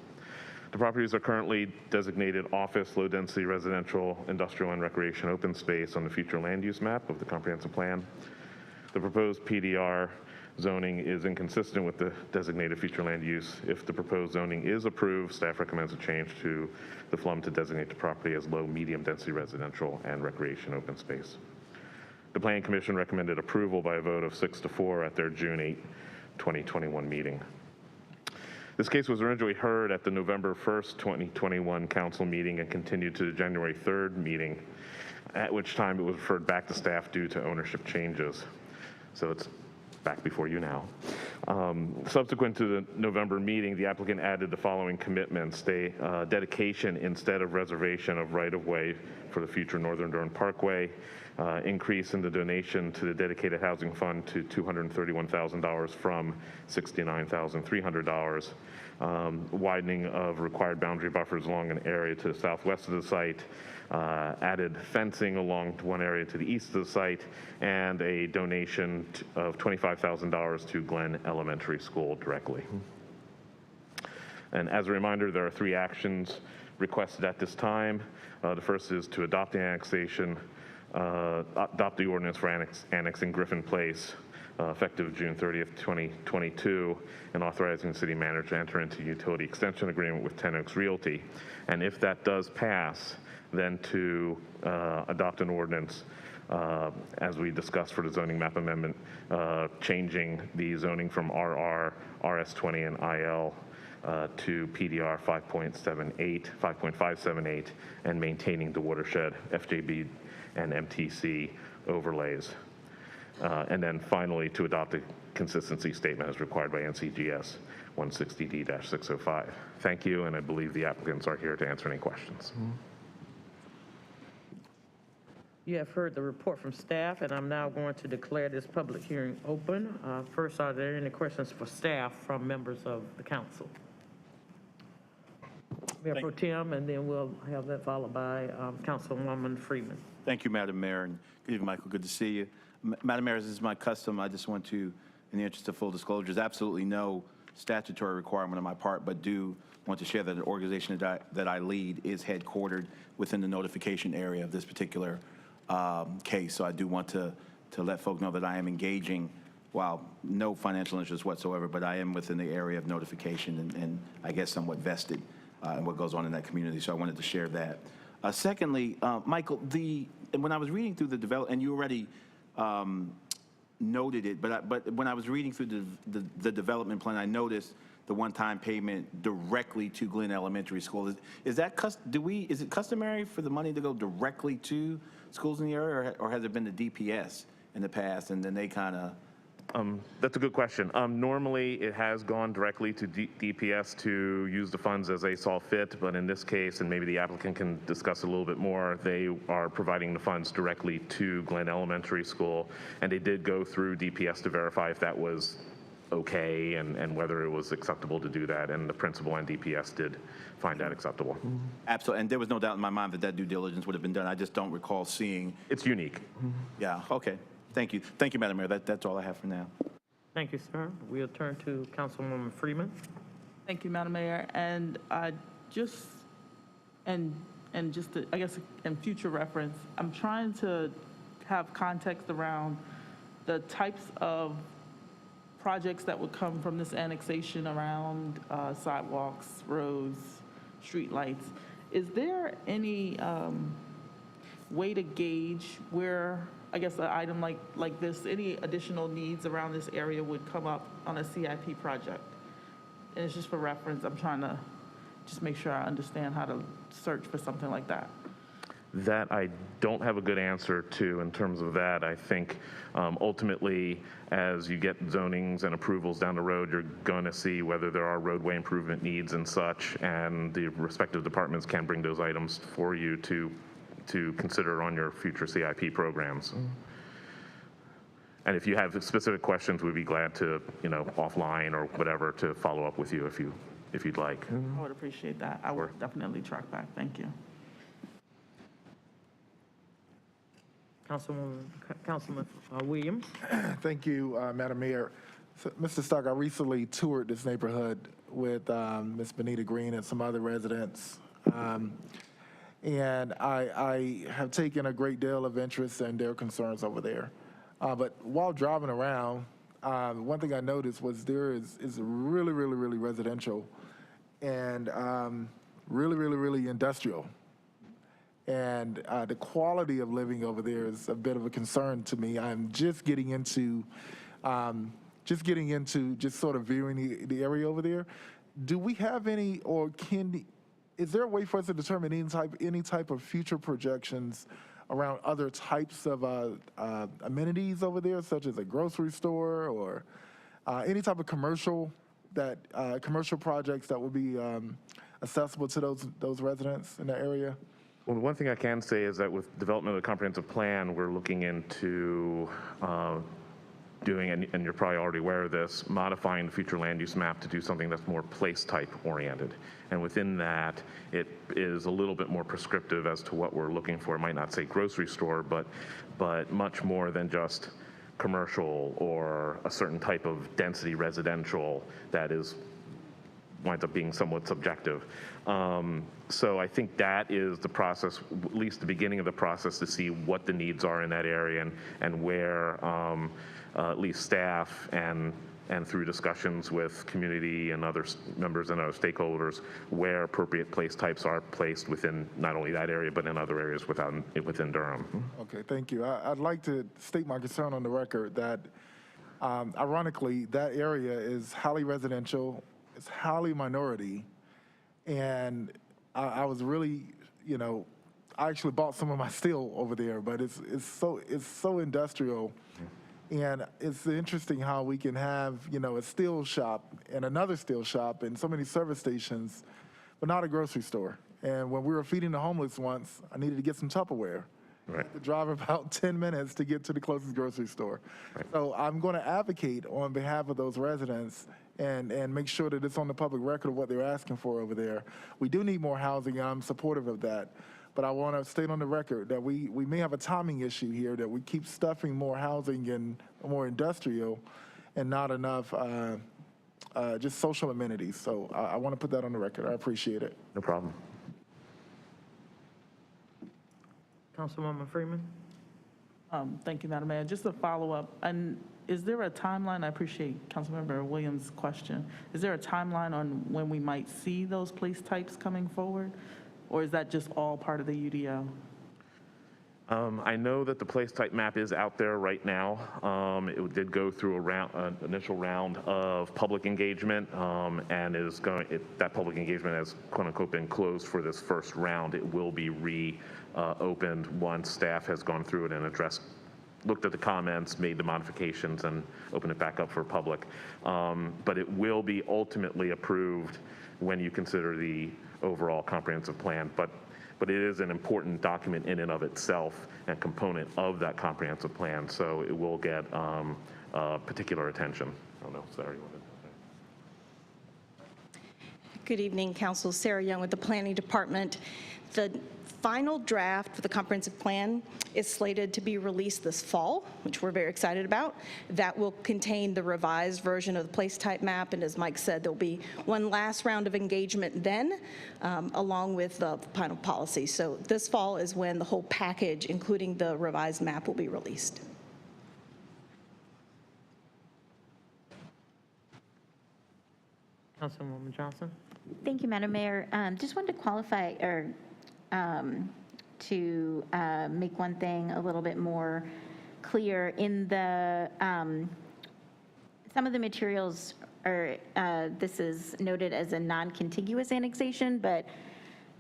The properties are currently designated office, low-density residential, industrial, and recreation open space on the future land use map of the comprehensive plan. The proposed PDR zoning is inconsistent with the designated future land use. If the proposed zoning is approved, staff recommends a change to the FLUM to designate the property as low, medium density residential and recreation open space. The Planning Commission recommended approval by a vote of 6-4 at their June 8, 2021 meeting. This case was originally heard at the November 1st, 2021 council meeting and continued to the January 3rd meeting, at which time it was referred back to staff due to ownership changes. So it's back before you now. Subsequent to the November meeting, the applicant added the following commitments: dedication instead of reservation of right-of-way for the future Northern Durham Parkway, increase in the donation to the dedicated housing fund to $231,000 from $69,300, widening of required boundary buffers along an area to the southwest of the site, added fencing along one area to the east of the site, and a donation of $25,000 to Glen Elementary School directly. And as a reminder, there are 3 actions requested at this time. The first is to adopt the annexation, adopt the ordinance for annexing Griffin Place, effective June 30th, 2022, and authorizing the city manager to enter into utility extension agreement with 10 Oaks Realty. And if that does pass, then to adopt an ordinance, as we discussed for the zoning map amendment, changing the zoning from RR, RS20, and IL to PDR 5.578, and maintaining the watershed, FJB, and MTC overlays. And then finally, to adopt a consistency statement as required by NCGS 160D-605. Thank you, and I believe the applicants are here to answer any questions. You have heard the report from staff, and I'm now going to declare this public hearing open. First, are there any questions for staff from members of the council? Mayor Pro Tem, and then we'll have that followed by Councilwoman Freeman. Thank you, Madam Mayor, and good evening, Michael. Good to see you. Madam Mayor, as is my custom, I just want to, in the interest of full disclosure, there's absolutely no statutory requirement on my part, but do want to share that the organization that I lead is headquartered within the notification area of this particular case. So I do want to let folk know that I am engaging, while no financial interest whatsoever, but I am within the area of notification and I guess somewhat vested in what goes on in that community. So I wanted to share that. Secondly, Michael, when I was reading through the development, and you already noted it, but when I was reading through the development plan, I noticed the one-time payment directly to Glen Elementary School. Is it customary for the money to go directly to schools in the area, or has it been the DPS in the past, and then they kind of? That's a good question. Normally, it has gone directly to DPS to use the funds as they saw fit, but in this case, and maybe the applicant can discuss a little bit more, they are providing the funds directly to Glen Elementary School, and they did go through DPS to verify if that was okay and whether it was acceptable to do that, and the principal and DPS did find that acceptable. Absolutely, and there was no doubt in my mind that due diligence would have been done. I just don't recall seeing. It's unique. Yeah, okay. Thank you. Thank you, Madam Mayor. That's all I have for now. Thank you, sir. We'll turn to Councilwoman Freeman. Thank you, Madam Mayor. And just in future reference, I'm trying to have context around the types of projects that would come from this annexation around sidewalks, roads, streetlights. Is there any way to gauge where, I guess, an item like this, any additional needs around this area would come up on a CIP project? And it's just for reference. I'm trying to just make sure I understand how to search for something like that. That I don't have a good answer to in terms of that. I think ultimately, as you get zonings and approvals down the road, you're going to see whether there are roadway improvement needs and such, and the respective departments can bring those items for you to consider on your future CIP programs. And if you have specific questions, we'd be glad to, offline or whatever, to follow up with you if you'd like. I would appreciate that. I will definitely track back. Thank you. Councilman Williams. Thank you, Madam Mayor. So, Mr. Stark, I recently toured this neighborhood with Ms. Benita Green and some other residents. And I have taken a great deal of interest in their concerns over there. But while driving around, one thing I noticed was there is really residential and really industrial. And the quality of living over there is a bit of a concern to me. I'm just getting into sort of viewing the area over there. Do we have any, or is there a way for us to determine any type of future projections around other types of amenities over there, such as a grocery store or any type of commercial projects that would be accessible to those residents in that area? Well, one thing I can say is that with development of the comprehensive plan, we're looking into doing, and you're probably already aware of this, modifying the future land use map to do something that's more place type oriented. And within that, it is a little bit more prescriptive as to what we're looking for. It might not say grocery store, but much more than just commercial or a certain type of density residential that winds up being somewhat subjective. So I think that is the process, at least the beginning of the process, to see what the needs are in that area and where at least staff and through discussions with community and other members and other stakeholders, where appropriate place types are placed within not only that area, but in other areas within Durham. Okay, thank you. I'd like to state my concern on the record that, ironically, that area is highly residential, it's highly minority, and I was really, I actually bought some of my steel over there, but it's so industrial. And it's interesting how we can have, a steel shop and another steel shop and so many service stations, but not a grocery store. And when we were feeding the homeless once, I needed to get some Tupperware. Right. I had to drive about 10 minutes to get to the closest grocery store. Right. So I'm going to advocate on behalf of those residents and make sure that it's on the public record of what they're asking for over there. We do need more housing, and I'm supportive of that. But I want to state on the record that we may have a timing issue here, that we keep stuffing more housing and more industrial and not enough just social amenities. So I want to put that on the record. I appreciate it. No problem. Councilwoman Freeman. Thank you, Madam Mayor. Just a follow-up. And is there a timeline? I appreciate Councilmember Williams' question. Is there a timeline on when we might see those place types coming forward? Or is that just all part of the UDO? I know that the place type map is out there right now. It did go through an initial round of public engagement, and that public engagement has quote unquote been closed for this first round. It will be reopened once staff has gone through it and looked at the comments, made the modifications, and opened it back up for public. But it will be ultimately approved when you consider the overall comprehensive plan. But it is an important document in and of itself and component of that comprehensive plan, so it will get particular attention. I don't know, Sarah, you wanted to say? Good evening, Council. Sarah Young with the Planning Department. The final draft for the comprehensive plan is slated to be released this fall, which we're very excited about. That will contain the revised version of the place type map, and as Mike said, there'll be one last round of engagement then, along with the final policy. So this fall is when the whole package, including the revised map, will be released. Councilwoman Johnson. Thank you, Madam Mayor. Just wanted to qualify or to make one thing a little bit more clear. In the some of the materials are this is noted as a non-contiguous annexation, but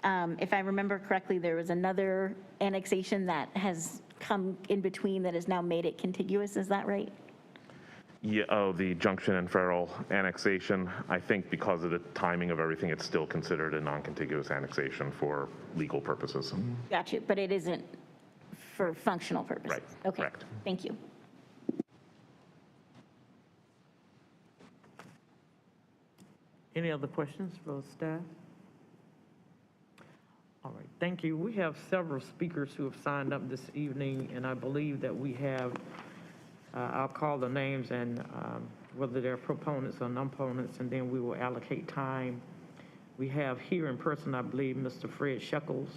If I remember correctly, there was another annexation that has come in between that has now made it contiguous, is that right? Yeah, oh, the Junction and Farrell annexation, I think because of the timing of everything, it's still considered a non-contiguous annexation for legal purposes. Gotcha, but it isn't for functional purposes? Right, Okay, correct. thank you. Any other questions for staff? All right, thank you. We have several speakers who have signed up this evening, and I believe that we have, I'll call the names and whether they're proponents or non-proponents, and then we will allocate time. We have here in person, I believe, Mr. Fred Shekels,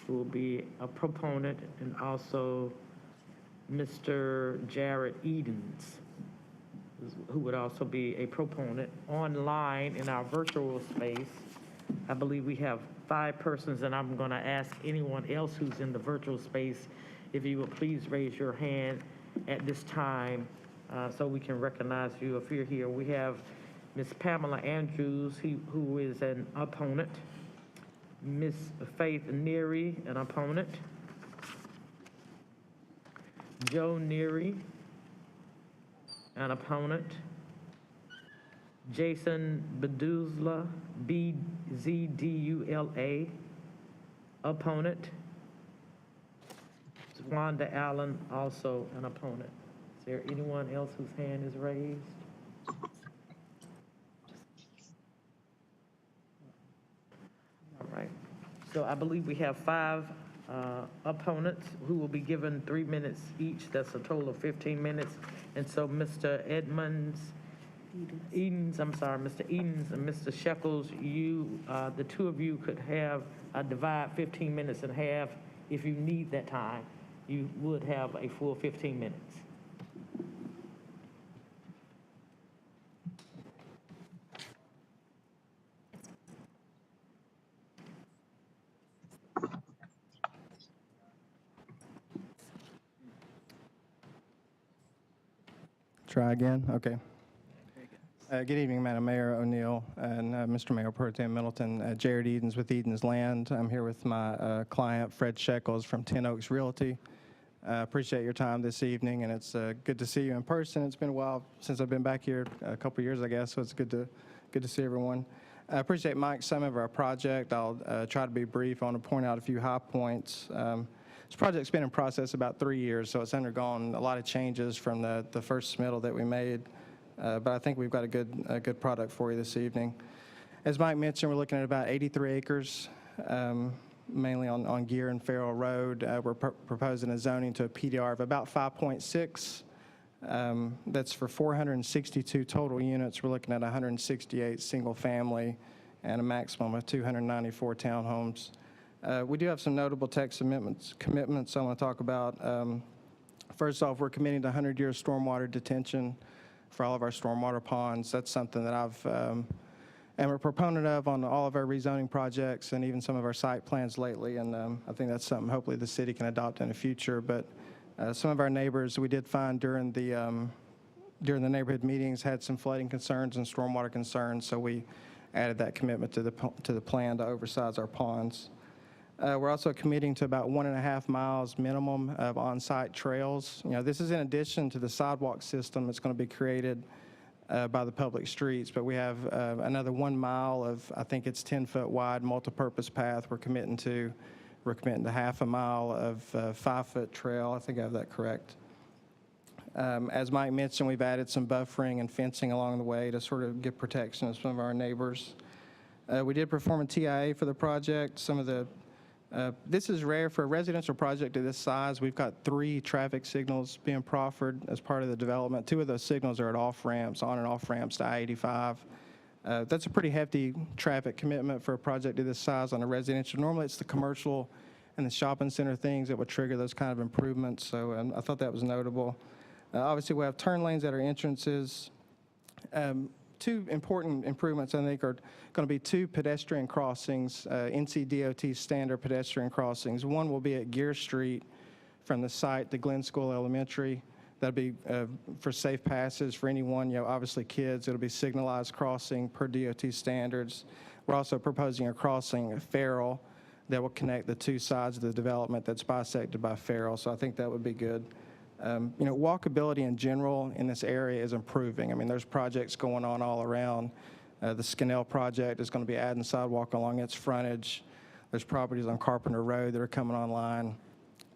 who will be a proponent, and also Mr. Jared Edens, who would also be a proponent. Online in our virtual space, I believe we have 5 persons, and I'm going to ask anyone else who's in the virtual space if you would please raise your hand at this time so we can recognize you if you're here. We have Ms. Pamela Andrews, who is an opponent, Ms. Faith Neary, an opponent, Joe Neary, an opponent, Jason Beduzla, BZDULA, opponent, Wanda Allen, also an opponent. Is there anyone else whose hand is raised? All right, so I believe we have 5 opponents who will be given 3 minutes each. That's a total of 15 minutes. And so Mr. Edens, I'm sorry, Mr. Edens and Mr. Shekels, you, the 2 of you could have divide 15 minutes in half. If you need that time, you would have a full 15 minutes. Try again? Okay. Good evening, Madam Mayor O'Neill and Mr. Mayor Pro Tem Middleton. Jared Edens with Edens Land. I'm here with my client, Fred Shekels from 10 Oaks Realty. Appreciate your time this evening, and it's good to see you in person. It's been a while since I've been back here, a couple of years, I guess, so it's good to see everyone. I appreciate Mike's summary of our project. I'll try to be brief. I want to point out a few high points. This project's been in process about 3 years, so it's undergone a lot of changes from the first submittal that we made. But I think we've got a good product for you this evening. As Mike mentioned, we're looking at about 83 acres, mainly on Gear and Farrell Road. We're proposing a zoning to a PDR of about 5.6. That's for 462 total units. We're looking at 168 single family and a maximum of 294 townhomes. We do have some notable text commitments I want to talk about. First off, we're committing to 100 years stormwater detention for all of our stormwater ponds. That's something that am a proponent of on all of our rezoning projects and even some of our site plans lately, and I think that's something hopefully the city can adopt in the future. But some of our neighbors we did find during the neighborhood meetings had some flooding concerns and stormwater concerns, so we added that commitment to the plan to oversize our ponds. We're also committing to about 1.5 miles minimum of on-site trails. You know, this is in addition to the sidewalk system that's going to be created by the public streets, but we have another 1 mile of, I think it's 10-foot wide multi-purpose path we're committing to. We're committing to 1/2 mile of 5-foot trail. I think I have that correct. As Mike mentioned, we've added some buffering and fencing along the way to sort of give protection to some of our neighbors. We did perform a TIA for the project. This is rare for a residential project of this size. We've got 3 traffic signals being proffered as part of the development. 2 of those signals are at off-ramps, on and off-ramps to I-85. That's a pretty hefty traffic commitment for a project of this size on a residential. Normally, it's the commercial and the shopping center things that would trigger those kind of improvements, so I thought that was notable. Obviously, we have turn lanes at our entrances. 2 important improvements, I think, are going to be 2 pedestrian crossings, NCDOT standard pedestrian crossings. One will be at Gear Street from the site to Glen School Elementary. That'll be for safe passes for anyone, obviously kids. It'll be signalized crossing per DOT standards. We're also proposing a crossing at Farrell that will connect the two sides of the development that's bisected by Farrell, so I think that would be good. Walkability in general in this area is improving. I mean, there's projects going on all around. The Scannell project is going to be adding sidewalk along its frontage. There's properties on Carpenter Road that are coming online.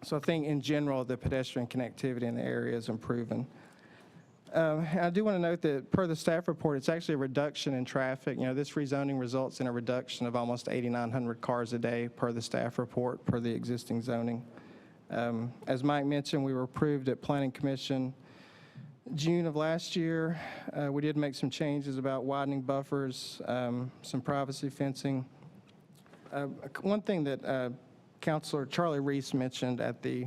So I think in general, the pedestrian connectivity in the area is improving. I do want to note that per the staff report, it's actually a reduction in traffic. This rezoning results in a reduction of almost 8,900 cars a day per the staff report, per the existing zoning. As Mike mentioned, we were approved at Planning Commission June of last year. We did make some changes about widening buffers, some privacy fencing. One thing that Councilor Charlie Reese mentioned at the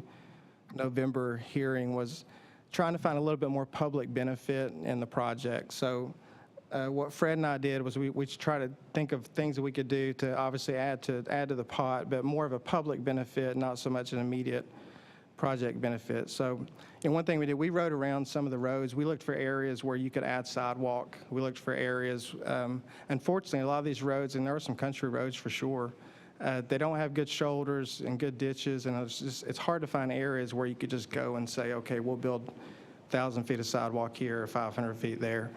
November hearing was trying to find a little bit more public benefit in the project. So what Fred and I did was we tried to think of things that we could do to obviously add to the pot, but more of a public benefit, not so much an immediate project benefit. So one thing we did, we rode around some of the roads. We looked for areas where you could add sidewalk. We looked for areas, unfortunately, a lot of these roads, and there are some country roads for sure, they don't have good shoulders and good ditches, and it's hard to find areas where you could just go and say, okay, we'll build 1,000 feet of sidewalk here or 500 feet there.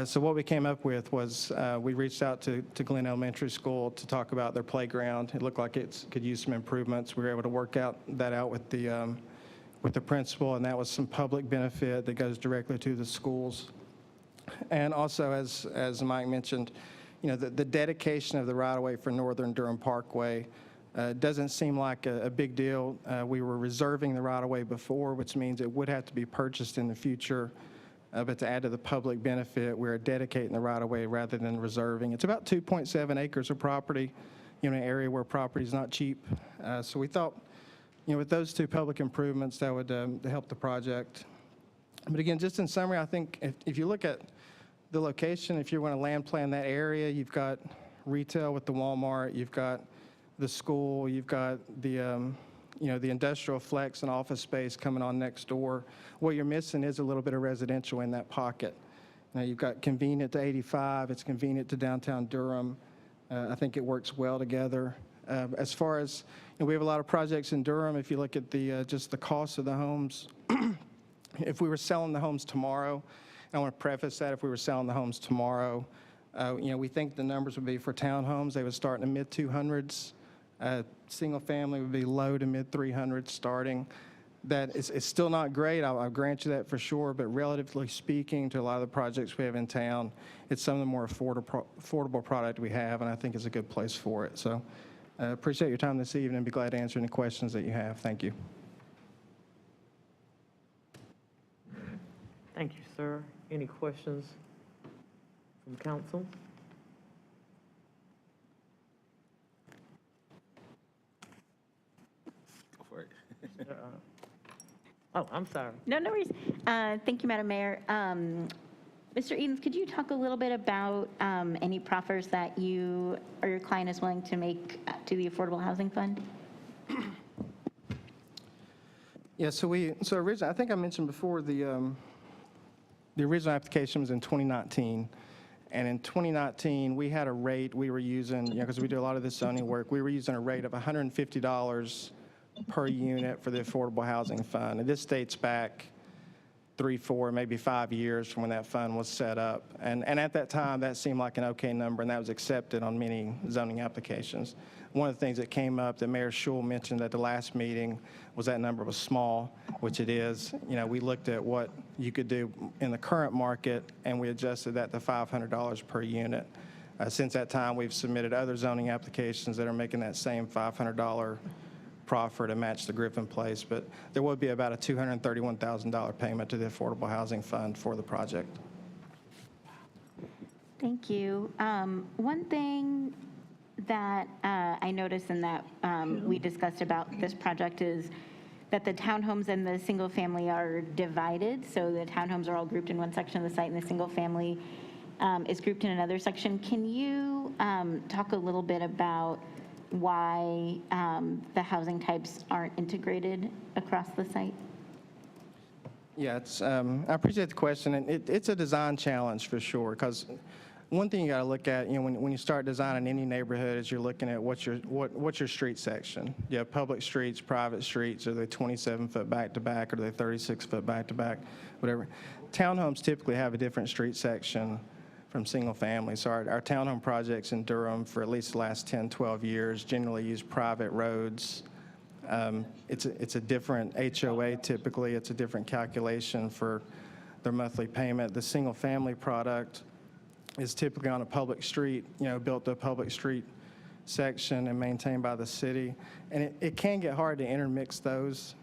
So what we came up with was we reached out to Glen Elementary School to talk about their playground. It looked like it could use some improvements. We were able to work that out with the principal, and that was some public benefit that goes directly to the schools. And also, as Mike mentioned, the dedication of the right-of-way for Northern Durham Parkway doesn't seem like a big deal. We were reserving the right-of-way before, which means it would have to be purchased in the future. But to add to the public benefit, we're dedicating the right-of-way rather than reserving. It's about 2.7 acres of property, in an area where property is not cheap. So we thought, with those two public improvements, that would help the project. But again, just in summary, I think if you look at the location, if you want to land plan that area, you've got retail with the Walmart, you've got the school, you've got the the industrial flex and office space coming on next door. What you're missing is a little bit of residential in that pocket. Now you've got convenient to 85, it's convenient to downtown Durham. I think it works well together. As far as, we have a lot of projects in Durham. If you look at the just the cost of the homes, if we were selling the homes tomorrow, I want to preface that if we were selling the homes tomorrow, we think the numbers would be for townhomes, they would start in the mid-200s. Single family would be low to mid-300s starting. That is still not great, I'll grant you that for sure, but relatively speaking to a lot of the projects we have in town, it's some of the more affordable product we have, and I think it's a good place for it. So appreciate your time this evening and be glad to answer any questions that you have. Thank you. Thank you, sir. Any questions from council? Go for it. Oh, I'm sorry. No worries. Thank you, Madam Mayor. Mr. Edens, could you talk a little bit about any proffers that you or your client is willing to make to the Affordable Housing Fund? Yeah, so originally, I think I mentioned before, the original application was in 2019. And in 2019, we had a rate we were using, because we do a lot of this zoning work, we were using a rate of $150 per unit for the Affordable Housing Fund. And this dates back 3, 4, maybe 5 years from when that fund was set up. And at that time, that seemed like an okay number, and that was accepted on many zoning applications. One of the things that came up that Mayor Schul mentioned at the last meeting was that number was small, which it is. We looked at what you could do in the current market, and we adjusted that to $500 per unit. Since that time, we've submitted other zoning applications that are making that same $500 proffer to match the Griffin place, but there would be about a $231,000 payment to the Affordable Housing Fund for the project. Thank you. One thing that I noticed and that we discussed about this project is that the townhomes and the single family are divided. So the townhomes are all grouped in one section of the site and the single family is grouped in another section. Can you talk a little bit about why the housing types aren't integrated across the site? Yeah, I appreciate the question, and it's a design challenge for sure, because one thing you got to look at, when you start designing any neighborhood, is you're looking at what's your street section. You have public streets, private streets. Are they 27-foot back-to-back? Are they 36-foot back-to-back? Whatever. Townhomes typically have a different street section from single family. So our townhome projects in Durham for at least the last 10, 12 years generally use private roads. It's a different HOA typically. It's a different calculation for their monthly payment. The single family product is typically on a public street, built to a public street section and maintained by the city. And it can get hard to intermix those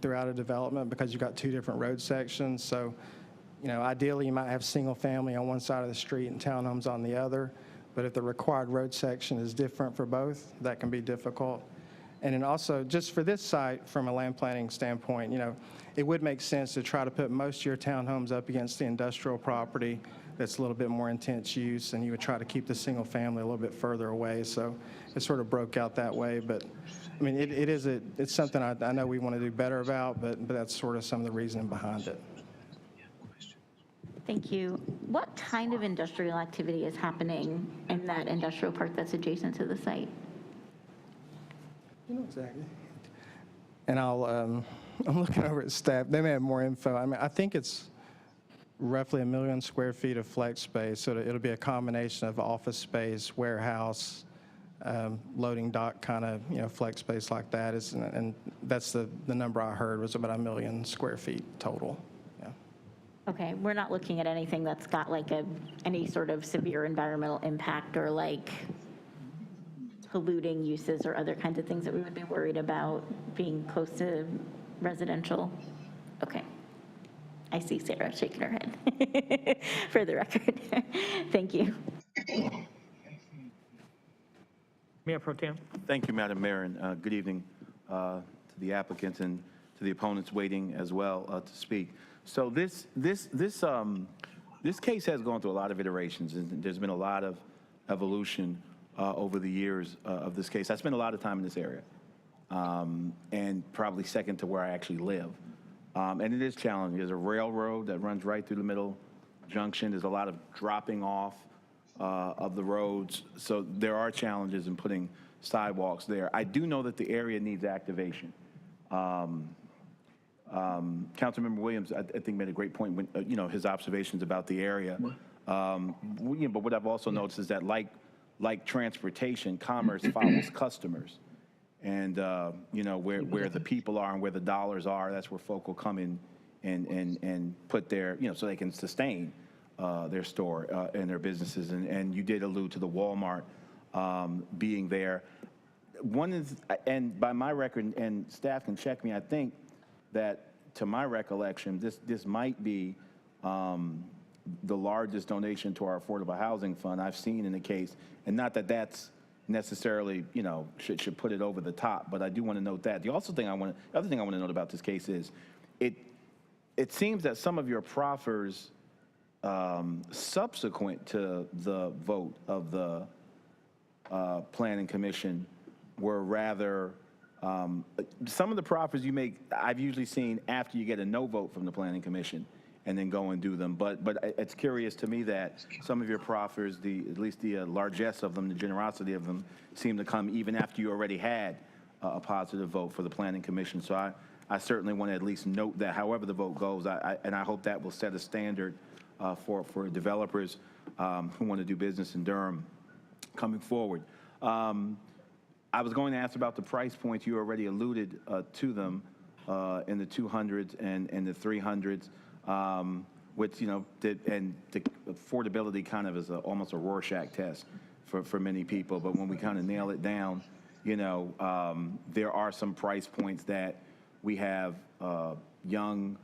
throughout a development because you've got two different road sections. So, ideally you might have single family on one side of the street and townhomes on the other. But if the required road section is different for both, that can be difficult. And then also, just for this site, from a land planning standpoint, it would make sense to try to put most of your townhomes up against the industrial property that's a little bit more intense use, and you would try to keep the single family a little bit further away. So it sort of broke out that way. But I mean, it's something I know we want to do better about, but that's sort of some of the reasoning behind it. Thank you. What kind of industrial activity is happening in that industrial park that's adjacent to the site? Exactly. And I'm looking over at staff. They may have more info. I mean, I think it's roughly 1 million square feet of flex space. So it'll be a combination of office space, warehouse, loading dock kind of, flex space like that. And that's the number I heard was about 1 million square feet total. Yeah. Okay, we're not looking at anything that's got like any sort of severe environmental impact or like polluting uses or other kinds of things that we would be worried about being close to residential? Okay. I see Sarah shaking her head for the record. Thank you. Mayor Pro Tem. Thank you, Madam Mayor, and good evening to the applicants and to the opponents waiting as well to speak. So this case has gone through a lot of iterations, and there's been a lot of evolution over the years of this case. I spent a lot of time in this area, and probably second to where I actually live. And it is challenging. There's a railroad that runs right through the middle junction. There's a lot of dropping off of the roads. So there are challenges in putting sidewalks there. I do know that the area needs activation. Councilmember Williams, I think, made a great point when, his observations about the area. But what I've also noticed is that like transportation, commerce follows customers. And, where the people are and where the dollars are, that's where folk will come in and put their, so they can sustain their store and their businesses. And you did allude to the Walmart being there. One is, and by my record, and staff can check me, I think that, to my recollection, this might be the largest donation to our affordable housing fund I've seen in the case. And not that that's necessarily, should put it over the top, but I do want to note that. The other thing I want to note about this case is it seems that some of your proffers subsequent to the vote of the Planning Commission were rather, some of the proffers you make, I've usually seen after you get a no vote from the Planning Commission and then go and do them. But it's curious to me that some of your proffers, at least the largesse of them, the generosity of them, seem to come even after you already had a positive vote for the Planning Commission. So I certainly want to at least note that however the vote goes, and I hope that will set a standard for developers who want to do business in Durham coming forward. I was going to ask about the price points. You already alluded to them in the 200s and the 300s. Which, and the affordability kind of is almost a Rorschach test for many people. But when we kind of nail it down, there are some price points that we have young,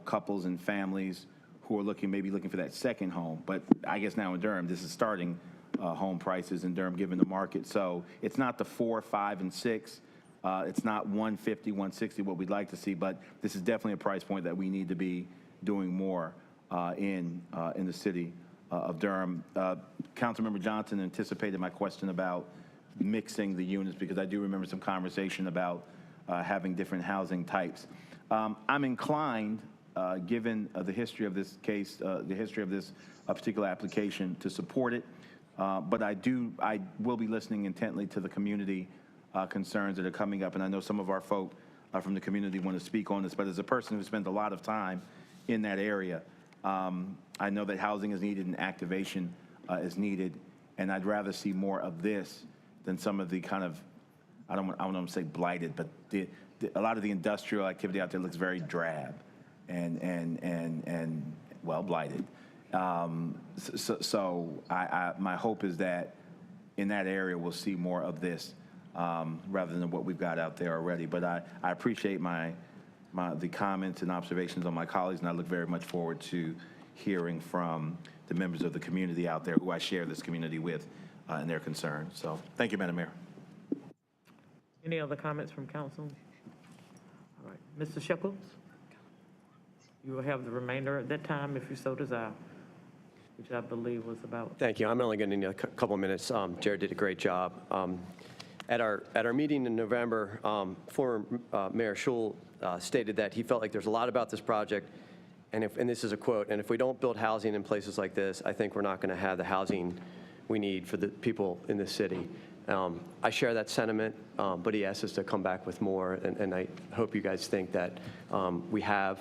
couples and families who are maybe looking for that second home. But I guess now in Durham, this is starting home prices in Durham given the market. So it's not the 4, 5, and 6. It's not 150, 160, what we'd like to see, but this is definitely a price point that we need to be doing more in the city of Durham. Councilmember Johnson anticipated my question about mixing the units, because I do remember some conversation about having different housing types. I'm inclined given the history of this case, the history of this particular application, to support it. But I will be listening intently to the community concerns that are coming up, and I know some of our folk from the community want to speak on this, but as a person who spends a lot of time in that area, I know that housing is needed and activation is needed, and I'd rather see more of this than some of the kind of, I don't want to say blighted, but a lot of the industrial activity out there looks very drab and well, blighted. So my hope is that in that area we'll see more of this rather than what we've got out there already. But I appreciate the comments and observations on my colleagues, and I look very much forward to hearing from the members of the community out there who I share this community with and their concerns. So thank you, Madam Mayor. Any other comments from council? All right, Mr. Shekels, you will have the remainder of that time if you so desire, which I believe was about. Thank you. I'm only going to need a couple of minutes. Jared did a great job. At our meeting in November, former Mayor Schul stated that he felt like there's a lot about this project, and this is a quote, and if we don't build housing in places like this, I think we're not going to have the housing we need for the people in this city. I share that sentiment, but he asked us to come back with more, and I hope you guys think that we have.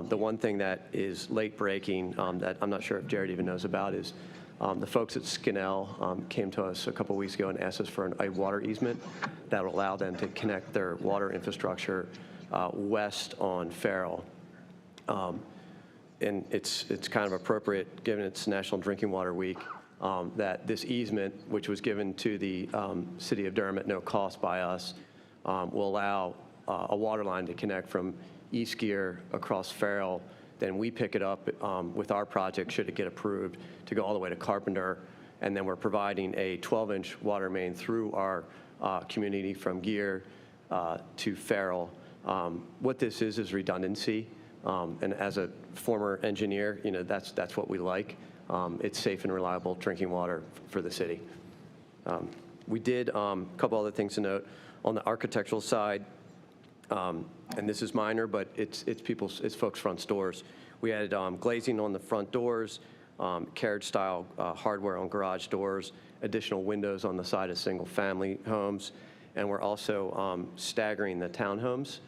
The one thing that is late breaking that I'm not sure if Jared even knows about is the folks at Skinnell came to us a couple weeks ago and asked us for a water easement that will allow them to connect their water infrastructure west on Farrell. And it's kind of appropriate, given it's National Drinking Water Week, that this easement, which was given to the city of Durham at no cost by us, will allow a water line to connect from East Gear across Farrell. Then we pick it up with our project, should it get approved, to go all the way to Carpenter. And then we're providing a 12-inch water main through our community from Gear to Farrell. What this is redundancy. And as a former engineer, that's what we like. It's safe and reliable drinking water for the city. We did a couple other things to note on the architectural side, and this is minor, but it's folks' front doors. We added glazing on the front doors, carriage-style hardware on garage doors, additional windows on the side of single-family homes, and we're also staggering the townhomes,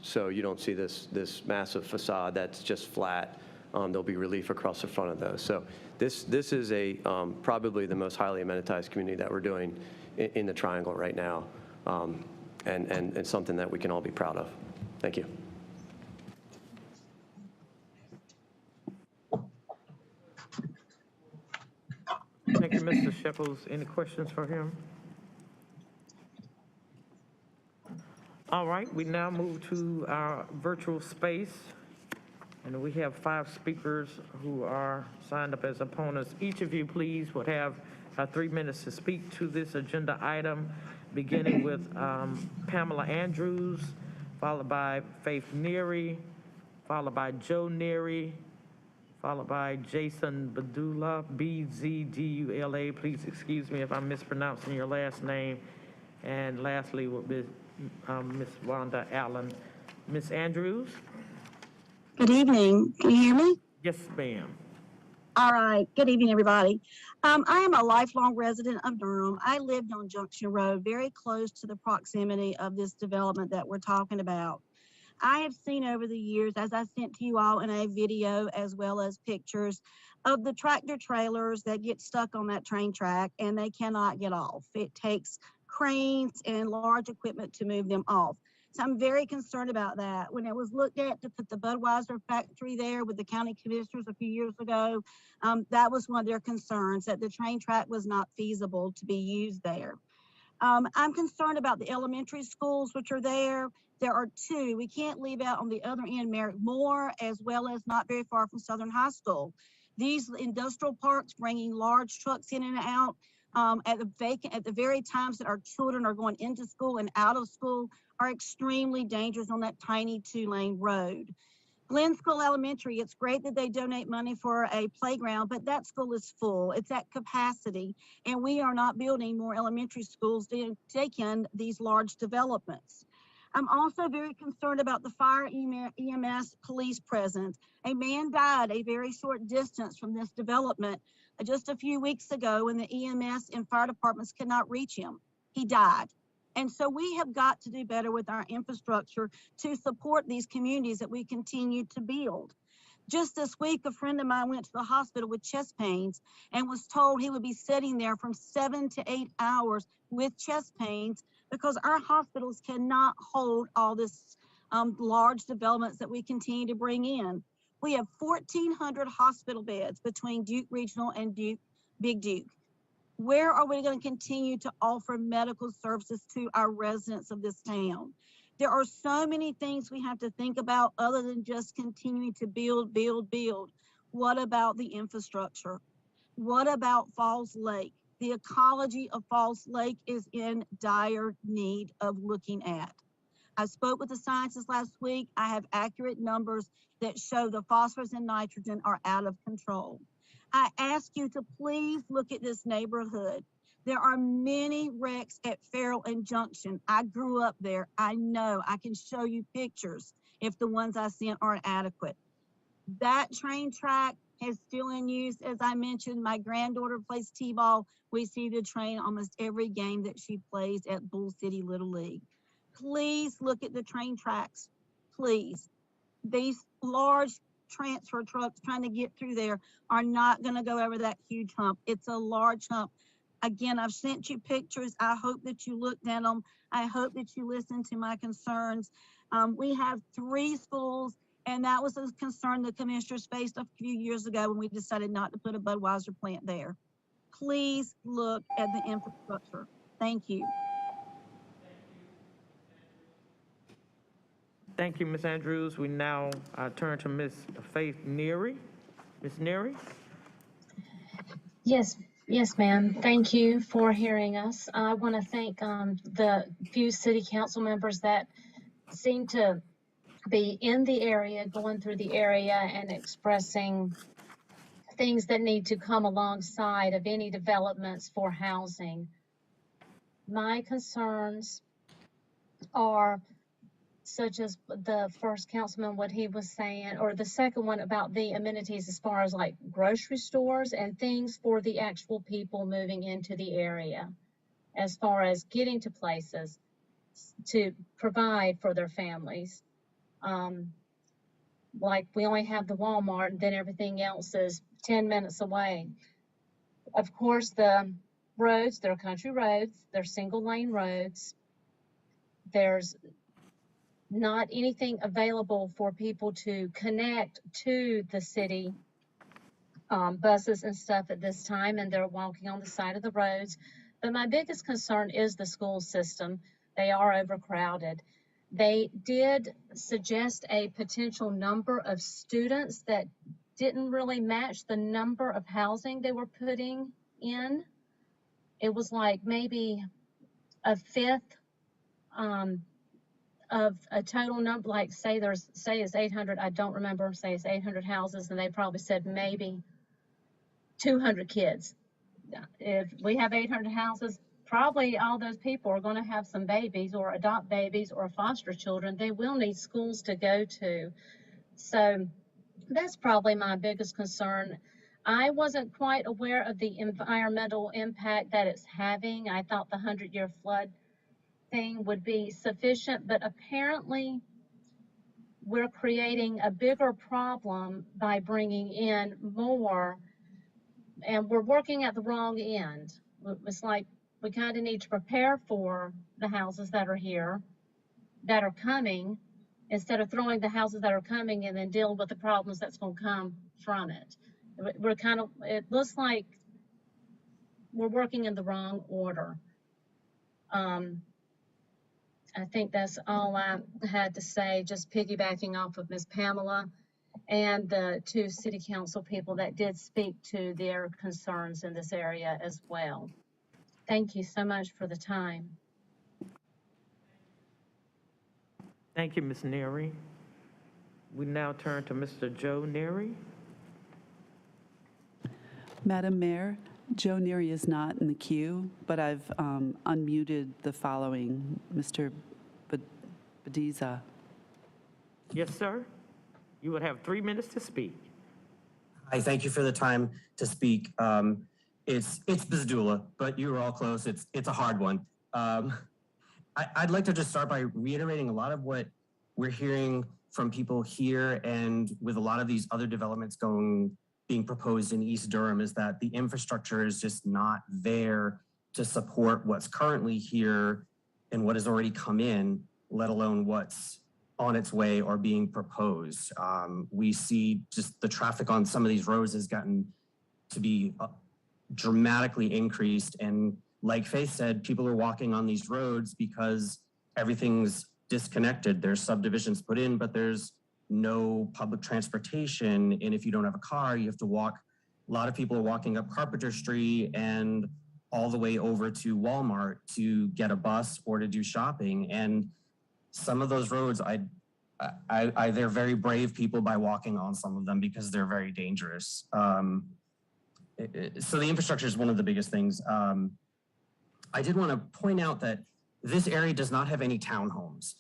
so you don't see this massive facade that's just flat. There'll be relief across the front of those. So this is probably the most highly amenitized community that we're doing in the Triangle right now, and something that we can all be proud of. Thank you. Thank you, Mr. Shekels. Any questions for him? All right, we now move to our virtual space. And we have 5 speakers who are signed up as opponents. Each of you, please, would have 3 minutes to speak to this agenda item, beginning with Pamela Andrews, followed by Faith Neary, followed by Joe Neary, followed by Jason Badula, B-Z-D-U-L-A. Please excuse me if I'm mispronouncing your last name. And lastly, will be Ms. Wanda Allen. Ms. Andrews? Good evening. Can you hear me? Yes, ma'am. All right. Good evening, everybody. I am a lifelong resident of Durham. I lived on Junction Road, very close to the proximity of this development that we're talking about. I have seen over the years, as I sent to you all in a video as well as pictures, of the tractor trailers that get stuck on that train track and they cannot get off. It takes cranes and large equipment to move them off. So I'm very concerned about that. When it was looked at to put the Budweiser factory there with the county commissioners a few years ago, that was one of their concerns, that the train track was not feasible to be used there. I'm concerned about the elementary schools which are there. There are 2. We can't leave out on the other end Merrick Moore, as well as not very far from Southern High School. These industrial parks bringing large trucks in and out at the very times that our children are going into school and out of school are extremely dangerous on that tiny 2-lane road. Glen School Elementary, it's great that they donate money for a playground, but that school is full. It's at capacity, and we are not building more elementary schools to take in these large developments. I'm also very concerned about the fire EMS police presence. A man died a very short distance from this development just a few weeks ago when the EMS and fire departments could not reach him. He died. And so we have got to do better with our infrastructure to support these communities that we continue to build. Just this week, a friend of mine went to the hospital with chest pains and was told he would be sitting there from 7 to 8 hours with chest pains because our hospitals cannot hold all this large developments that we continue to bring in. We have 1,400 hospital beds between Duke Regional and Big Duke. Where are we going to continue to offer medical services to our residents of this town? There are so many things we have to think about other than just continuing to build, build, build. What about the infrastructure? What about Falls Lake? The ecology of Falls Lake is in dire need of looking at. I spoke with the scientists last week. I have accurate numbers that show the phosphorus and nitrogen are out of control. I ask you to please look at this neighborhood. There are many wrecks at Farrell and Junction. I grew up there. I know. I can show you pictures if the ones I sent aren't adequate. That train track is still in use. As I mentioned, my granddaughter plays t-ball. We see the train almost every game that she plays at Bull City Little League. Please look at the train tracks, please. These large transfer trucks trying to get through there are not going to go over that huge hump. It's a large hump. Again, I've sent you pictures. I hope that you looked at them. I hope that you listened to my concerns. We have 3 schools, and that was a concern the commissioners faced a few years ago when we decided not to put a Budweiser plant there. Please look at the infrastructure. Thank you. Thank you, Ms. Andrews. We now turn to Ms. Faith Neary. Ms. Neary? Yes, ma'am. Thank you for hearing us. I want to thank the few city council members that seem to be in the area, going through the area and expressing things that need to come alongside of any developments for housing. My concerns are such as the first councilman, what he was saying, or the second one about the amenities as far as like grocery stores and things for the actual people moving into the area, as far as getting to places to provide for their families. Like we only have the Walmart and then everything else is 10 minutes away. Of course, the roads, they're country roads, they're single lane roads. There's not anything available for people to connect to the city buses and stuff at this time, and they're walking on the side of the roads. But my biggest concern is the school system. They are overcrowded. They did suggest a potential number of students that didn't really match the number of housing they were putting in. It was like maybe a fifth of a total number, like say it's 800, I don't remember, say it's 800 houses, and they probably said maybe 200 kids. If we have 800 houses, probably all those people are going to have some babies or adopt babies or foster children. They will need schools to go to. So that's probably my biggest concern. I wasn't quite aware of the environmental impact that it's having. I thought the 100-year flood thing would be sufficient, but apparently we're creating a bigger problem by bringing in more, and we're working at the wrong end. It's like we kind of need to prepare for the houses that are here, that are coming, instead of throwing the houses that are coming and then deal with the problems that's going to come from it. It looks like we're working in the wrong order. I think that's all I had to say, just piggybacking off of Ms. Pamela and the 2 city council people that did speak to their concerns in this area as well. Thank you so much for the time. Thank you, Ms. Neary. We now turn to Mr. Joe Neary. Madam Mayor, Joe Neary is not in the queue, but I've unmuted the following: Mr. Bediza. Yes, sir. You would have 3 minutes to speak. Hi, thank you for the time to speak. It's Bizdula, but you were all close. It's a hard one. I'd like to just start by reiterating a lot of what we're hearing from people here and with a lot of these other developments being proposed in East Durham is that the infrastructure is just not there to support what's currently here and what has already come in, let alone what's on its way or being proposed. We see just the traffic on some of these roads has gotten to be dramatically increased. And like Faith said, people are walking on these roads because everything's disconnected. There's subdivisions put in, but there's no public transportation. And if you don't have a car, you have to walk. A lot of people are walking up Carpenter Street and all the way over to Walmart to get a bus or to do shopping. And some of those roads, they're very brave people by walking on some of them because they're very dangerous. So the infrastructure is one of the biggest things. I did want to point out that this area does not have any townhomes.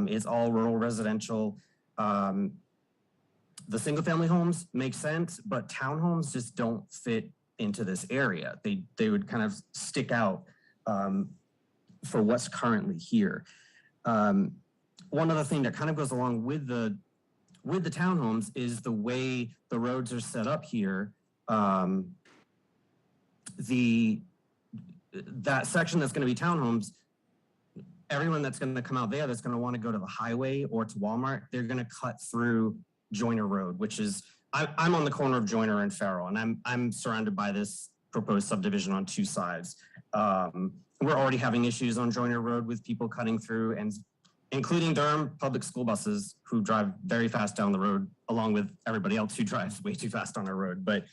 It's all rural residential. The single family homes make sense, but townhomes just don't fit into this area. They would kind of stick out for what's currently here. One other thing that kind of goes along with the townhomes is the way the roads are set up here. That section that's going to be townhomes, everyone that's going to come out there that's going to want to go to the highway or to Walmart, they're going to cut through Joyner Road, which is, I'm on the corner of Joyner and Farrell, and I'm surrounded by this proposed subdivision on 2 sides. We're already having issues on Joyner Road with people cutting through, and including Durham public school buses who drive very fast down the road, along with everybody else who drives way too fast on our road. But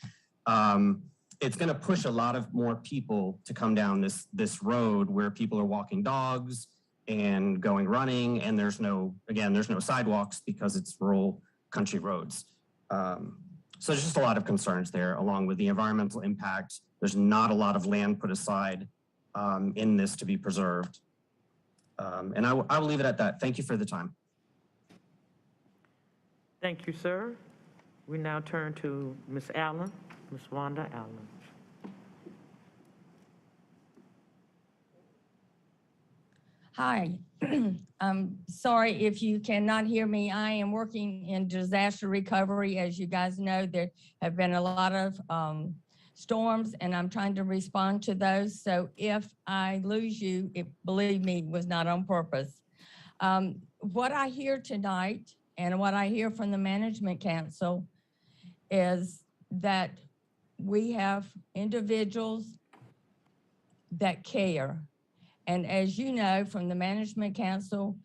it's going to push a lot of more people to come down this road where people are walking dogs and going running, and there's no sidewalks because it's rural country roads. So there's just a lot of concerns there, along with the environmental impact. There's not a lot of land put aside in this to be preserved. And I will leave it at that. Thank you for the time. Thank you, sir. We now turn to Ms. Allen, Ms. Wanda Allen. Hi, I'm sorry if you cannot hear me. I am working in disaster recovery. As you guys know, there have been a lot of storms and I'm trying to respond to those. So if I lose you, believe me, it was not on purpose. What I hear tonight and what I hear from the Management Council is that we have individuals that care. And as you know, from the Management Council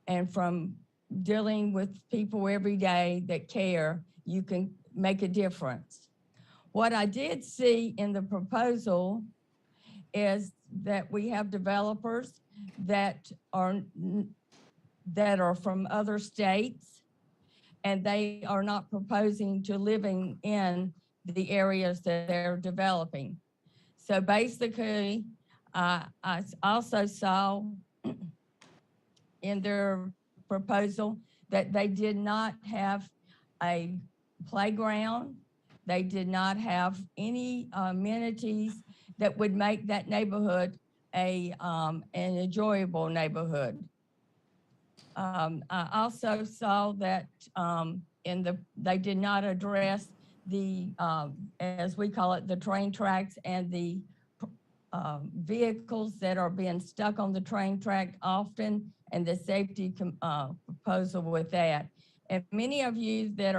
and from dealing with people every day that care, you can make a difference. What I did see in the proposal is that we have developers that are from other states, and they are not proposing to living in the areas that they're developing. So basically, I also saw in their proposal that they did not have a playground. They did not have any amenities that would make that neighborhood an enjoyable neighborhood. I also saw that they did not address the, as we call it, the train tracks and the vehicles that are being stuck on the train track often, and the safety proposal with that. And many of you that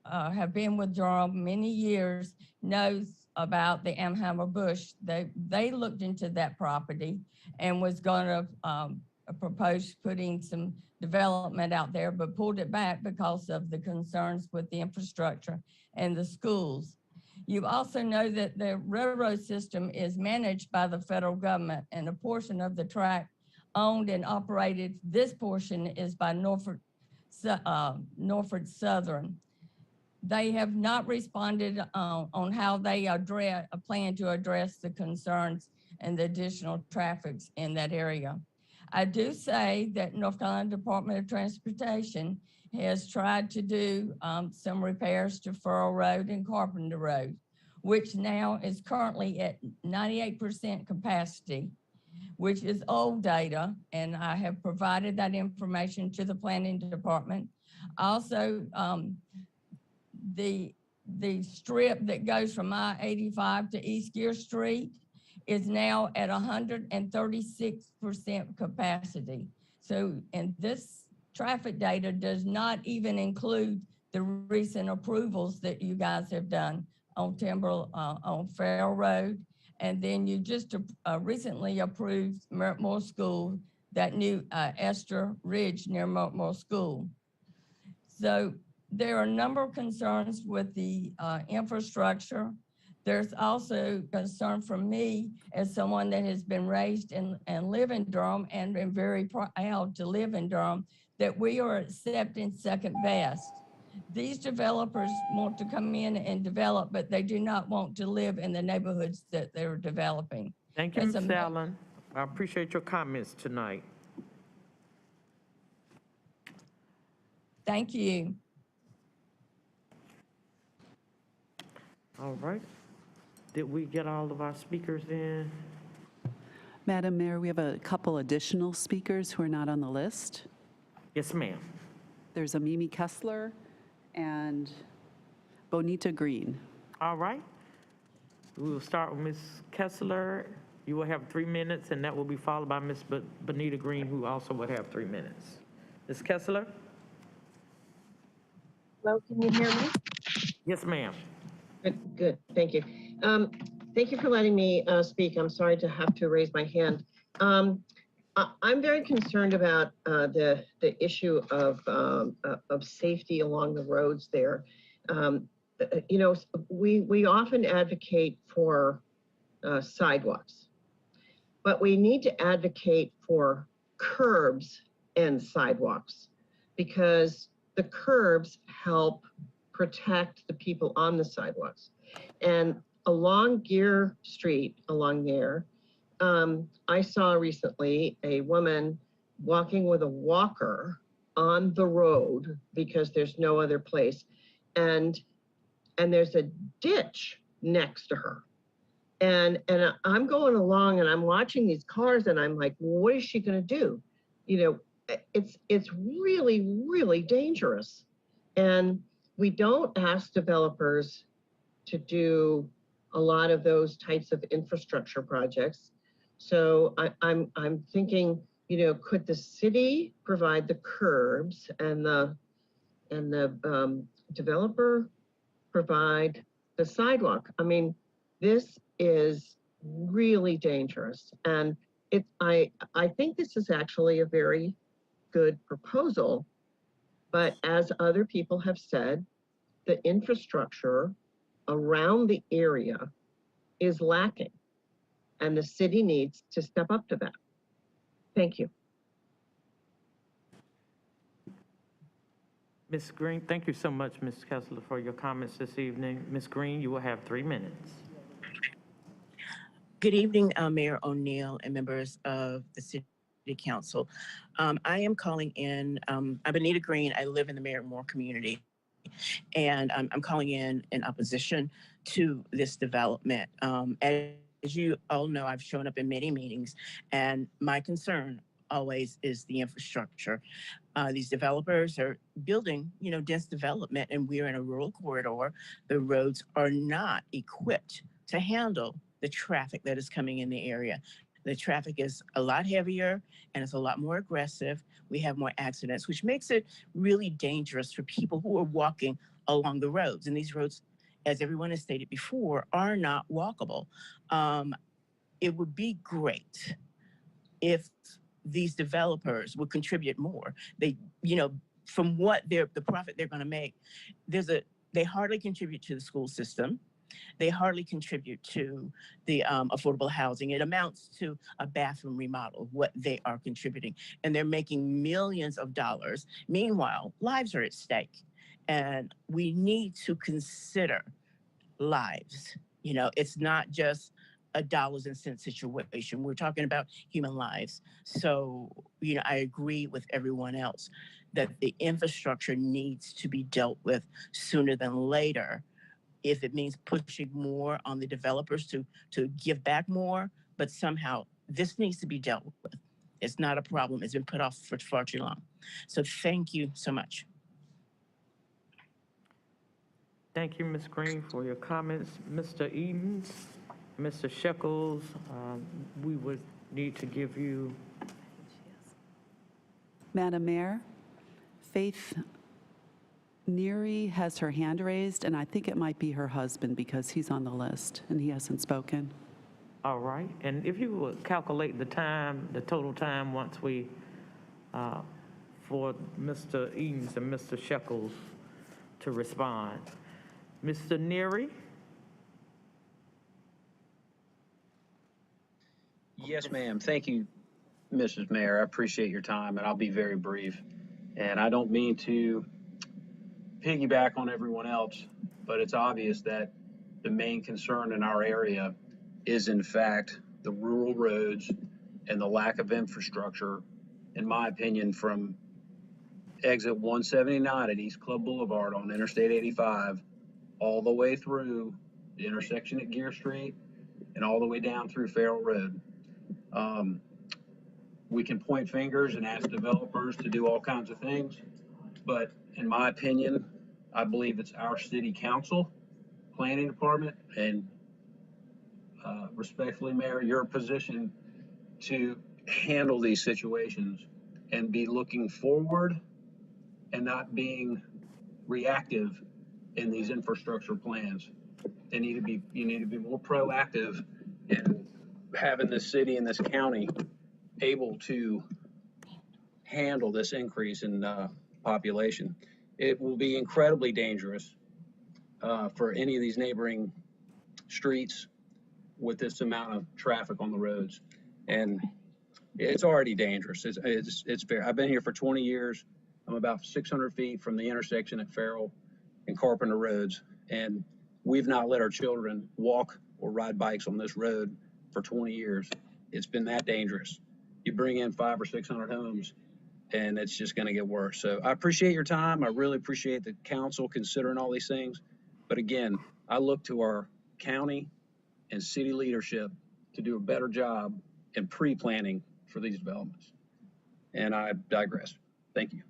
have been with Durham many years knows about the Amherst-Busch. They looked into that property and was going to propose putting some development out there, but pulled it back because of the concerns with the infrastructure and the schools. You also know that the railroad system is managed by the federal government, and a portion of the track owned and operated, this portion is by Norfolk Southern. They have not responded on how they plan to address the concerns and the additional traffic in that area. I do say that North Carolina Department of Transportation has tried to do some repairs to Furrow Road and Carpenter Road, which now is currently at 98% capacity, which is old data, and I have provided that information to the planning department. Also, the strip that goes from I-85 to East Gear Street is now at 136% capacity. So, and this traffic data does not even include the recent approvals that you guys have done on on Farrell Road. And then you just recently approved Merrittmore School, that new Esther Ridge near Merrittmore School. So there are a number of concerns with the infrastructure. There's also concern from me as someone that has been raised and live in Durham and been very proud to live in Durham, that we are accepting second best. These developers want to come in and develop, but they do not want to live in the neighborhoods that they're developing. Thank you, Ms. Allen. I appreciate your comments tonight. Thank you. All right. Did we get all of our speakers in? Madam Mayor, we have a couple additional speakers who are not on the list. Yes, ma'am. There's a Mimi Kessler and Bonita Green. All right. We will start with Ms. Kessler. You will have 3 minutes, and that will be followed by Ms. Bonita Green, who also would have 3 minutes. Ms. Kessler? Hello, can you hear me? Yes, ma'am. Good, thank you. Thank you for letting me speak. I'm sorry to have to raise my hand. I'm very concerned about the issue of safety along the roads there. You know, we often advocate for sidewalks, but we need to advocate for curbs and sidewalks, because the curbs help protect the people on the sidewalks. And along Gear Street, along there, I saw recently a woman walking with a walker on the road because there's no other place. And there's a ditch next to her. And I'm going along and I'm watching these cars and I'm like, well, what is she gonna do? You know, it's really, really dangerous. And we don't ask developers to do a lot of those types of infrastructure projects. So I'm thinking, you know, could the city provide the curbs and the developer provide the sidewalk? I mean, this is really dangerous. And I think this is actually a very good proposal. But as other people have said, the infrastructure around the area is lacking, and the city needs to step up to that. Thank you. Ms. Green, thank you so much, Ms. Kessler, for your comments this evening. Ms. Green, you will have 3 minutes. Good evening, Mayor O'Neill and members of the City Council. I am calling in, I'm Anita Green. I live in the Merrittmore community, and I'm calling in opposition to this development. As you all know, I've shown up in many meetings, and my concern always is the infrastructure. These developers are building, you know, dense development, and we're in a rural corridor. The roads are not equipped to handle the traffic that is coming in the area. The traffic is a lot heavier and it's a lot more aggressive. We have more accidents, which makes it really dangerous for people who are walking along the roads. And these roads, as everyone has stated before, are not walkable. It would be great if these developers would contribute more. They, you know, from what the profit they're going to make, they hardly contribute to the school system. They hardly contribute to the affordable housing. It amounts to a bathroom remodel, what they are contributing. And they're making millions of dollars. Meanwhile, lives are at stake. And we need to consider lives. You know, it's not just a dollars and cents situation. We're talking about human lives. So, I agree with everyone else that the infrastructure needs to be dealt with sooner than later. If it means pushing more on the developers to give back more, but somehow this needs to be dealt with. It's not a problem. It's been put off for far too long. So thank you so much. Thank you, Ms. Green, for your comments. Mr. Edens, Mr. Shekels, we would need to give you. Madam Mayor, Faith Neary has her hand raised, and I think it might be her husband because he's on the list and he hasn't spoken. All right, and if you would calculate the time, the total time once we, for Mr. Edens and Mr. Shekels to respond. Mr. Neary? Yes, ma'am. Thank you, Mrs. Mayor. I appreciate your time, and I'll be very brief. And I don't mean to piggyback on everyone else, but it's obvious that the main concern in our area is, in fact, the rural roads and the lack of infrastructure, in my opinion, from exit 179 at East Club Boulevard on Interstate 85 all the way through the intersection at Gear Street and all the way down through Farrell Road. We can point fingers and ask developers to do all kinds of things, but in my opinion, I believe it's our city council, planning department, and respectfully, Mayor, your position to handle these situations and be looking forward and not being reactive in these infrastructure plans. You need to be more proactive in having this city and this county able to handle this increase in population. It will be incredibly dangerous for any of these neighboring streets with this amount of traffic on the roads. And it's already dangerous. It's fair. I've been here for 20 years. I'm about 600 feet from the intersection at Farrell and Carpenter Roads. And we've not let our children walk or ride bikes on this road for 20 years. It's been that dangerous. You bring in 500 or 600 homes and it's just going to get worse. So I appreciate your time. I really appreciate the council considering all these things. But again, I look to our county and city leadership to do a better job in pre-planning for these developments. And I digress. Thank you.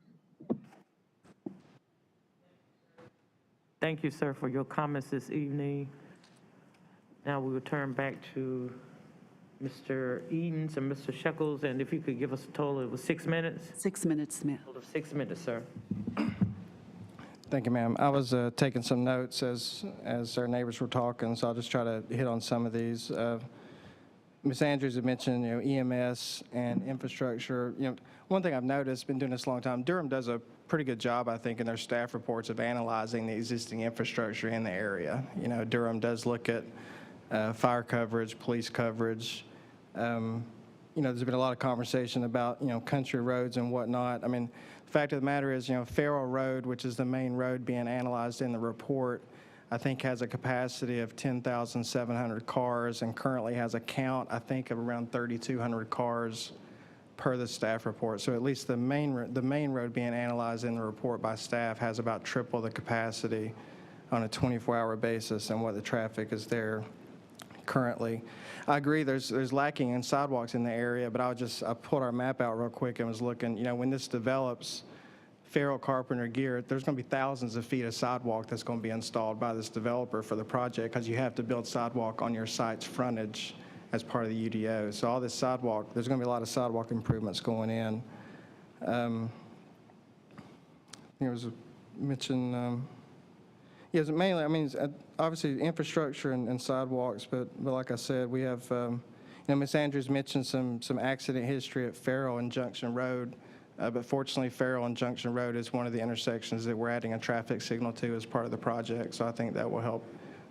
Thank you, sir, for your comments this evening. Now we will turn back to Mr. Edens and Mr. Shekels, and if you could give us a total, it was 6 minutes? 6 minutes, ma'am. Total of 6 minutes, sir. Thank you, ma'am. I was taking some notes as our neighbors were talking, so I'll just try to hit on some of these. Ms. Andrews had mentioned, EMS and infrastructure. One thing I've noticed, been doing this a long time, Durham does a pretty good job, I think, in their staff reports of analyzing the existing infrastructure in the area. Durham does look at fire coverage, police coverage. There's been a lot of conversation about, country roads and whatnot. I mean, the fact of the matter is, Farrell Road, which is the main road being analyzed in the report, I think has a capacity of 10,700 cars and currently has a count, I think, of around 3,200 cars per the staff report. So at least the main road being analyzed in the report by staff has about triple the capacity on a 24-hour basis and what the traffic is there currently. I agree there's lacking in sidewalks in the area, but I pulled our map out real quick and was looking, when this develops, Farrell, Carpenter, Gear, there's going to be thousands of feet of sidewalk that's going to be installed by this developer for the project because you have to build sidewalk on your site's frontage as part of the UDO. So all this sidewalk, there's going to be a lot of sidewalk improvements going in. I think it was mentioned, yes, mainly, obviously infrastructure and sidewalks, but like I said, we have, Ms. Andrews mentioned some accident history at Farrell and Junction Road. But fortunately, Farrell and Junction Road is one of the intersections that we're adding a traffic signal to as part of the project. So I think that will help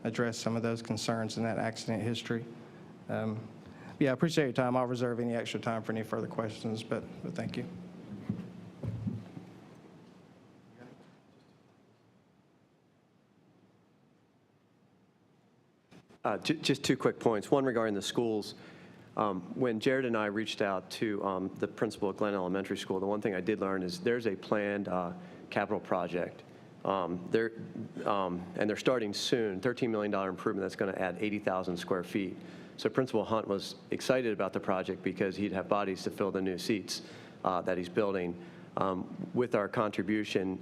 address some of those concerns in that accident history. Yeah, I appreciate your time. I'll reserve any extra time for any further questions, but thank you. Just 2 quick points. One regarding the schools. When Jared and I reached out to the principal at Glen Elementary School, the one thing I did learn is there's a planned capital project. And they're starting soon, $13 million improvement that's going to add 80,000 square feet. So Principal Hunt was excited about the project because he'd have bodies to fill the new seats that he's building. With our contribution,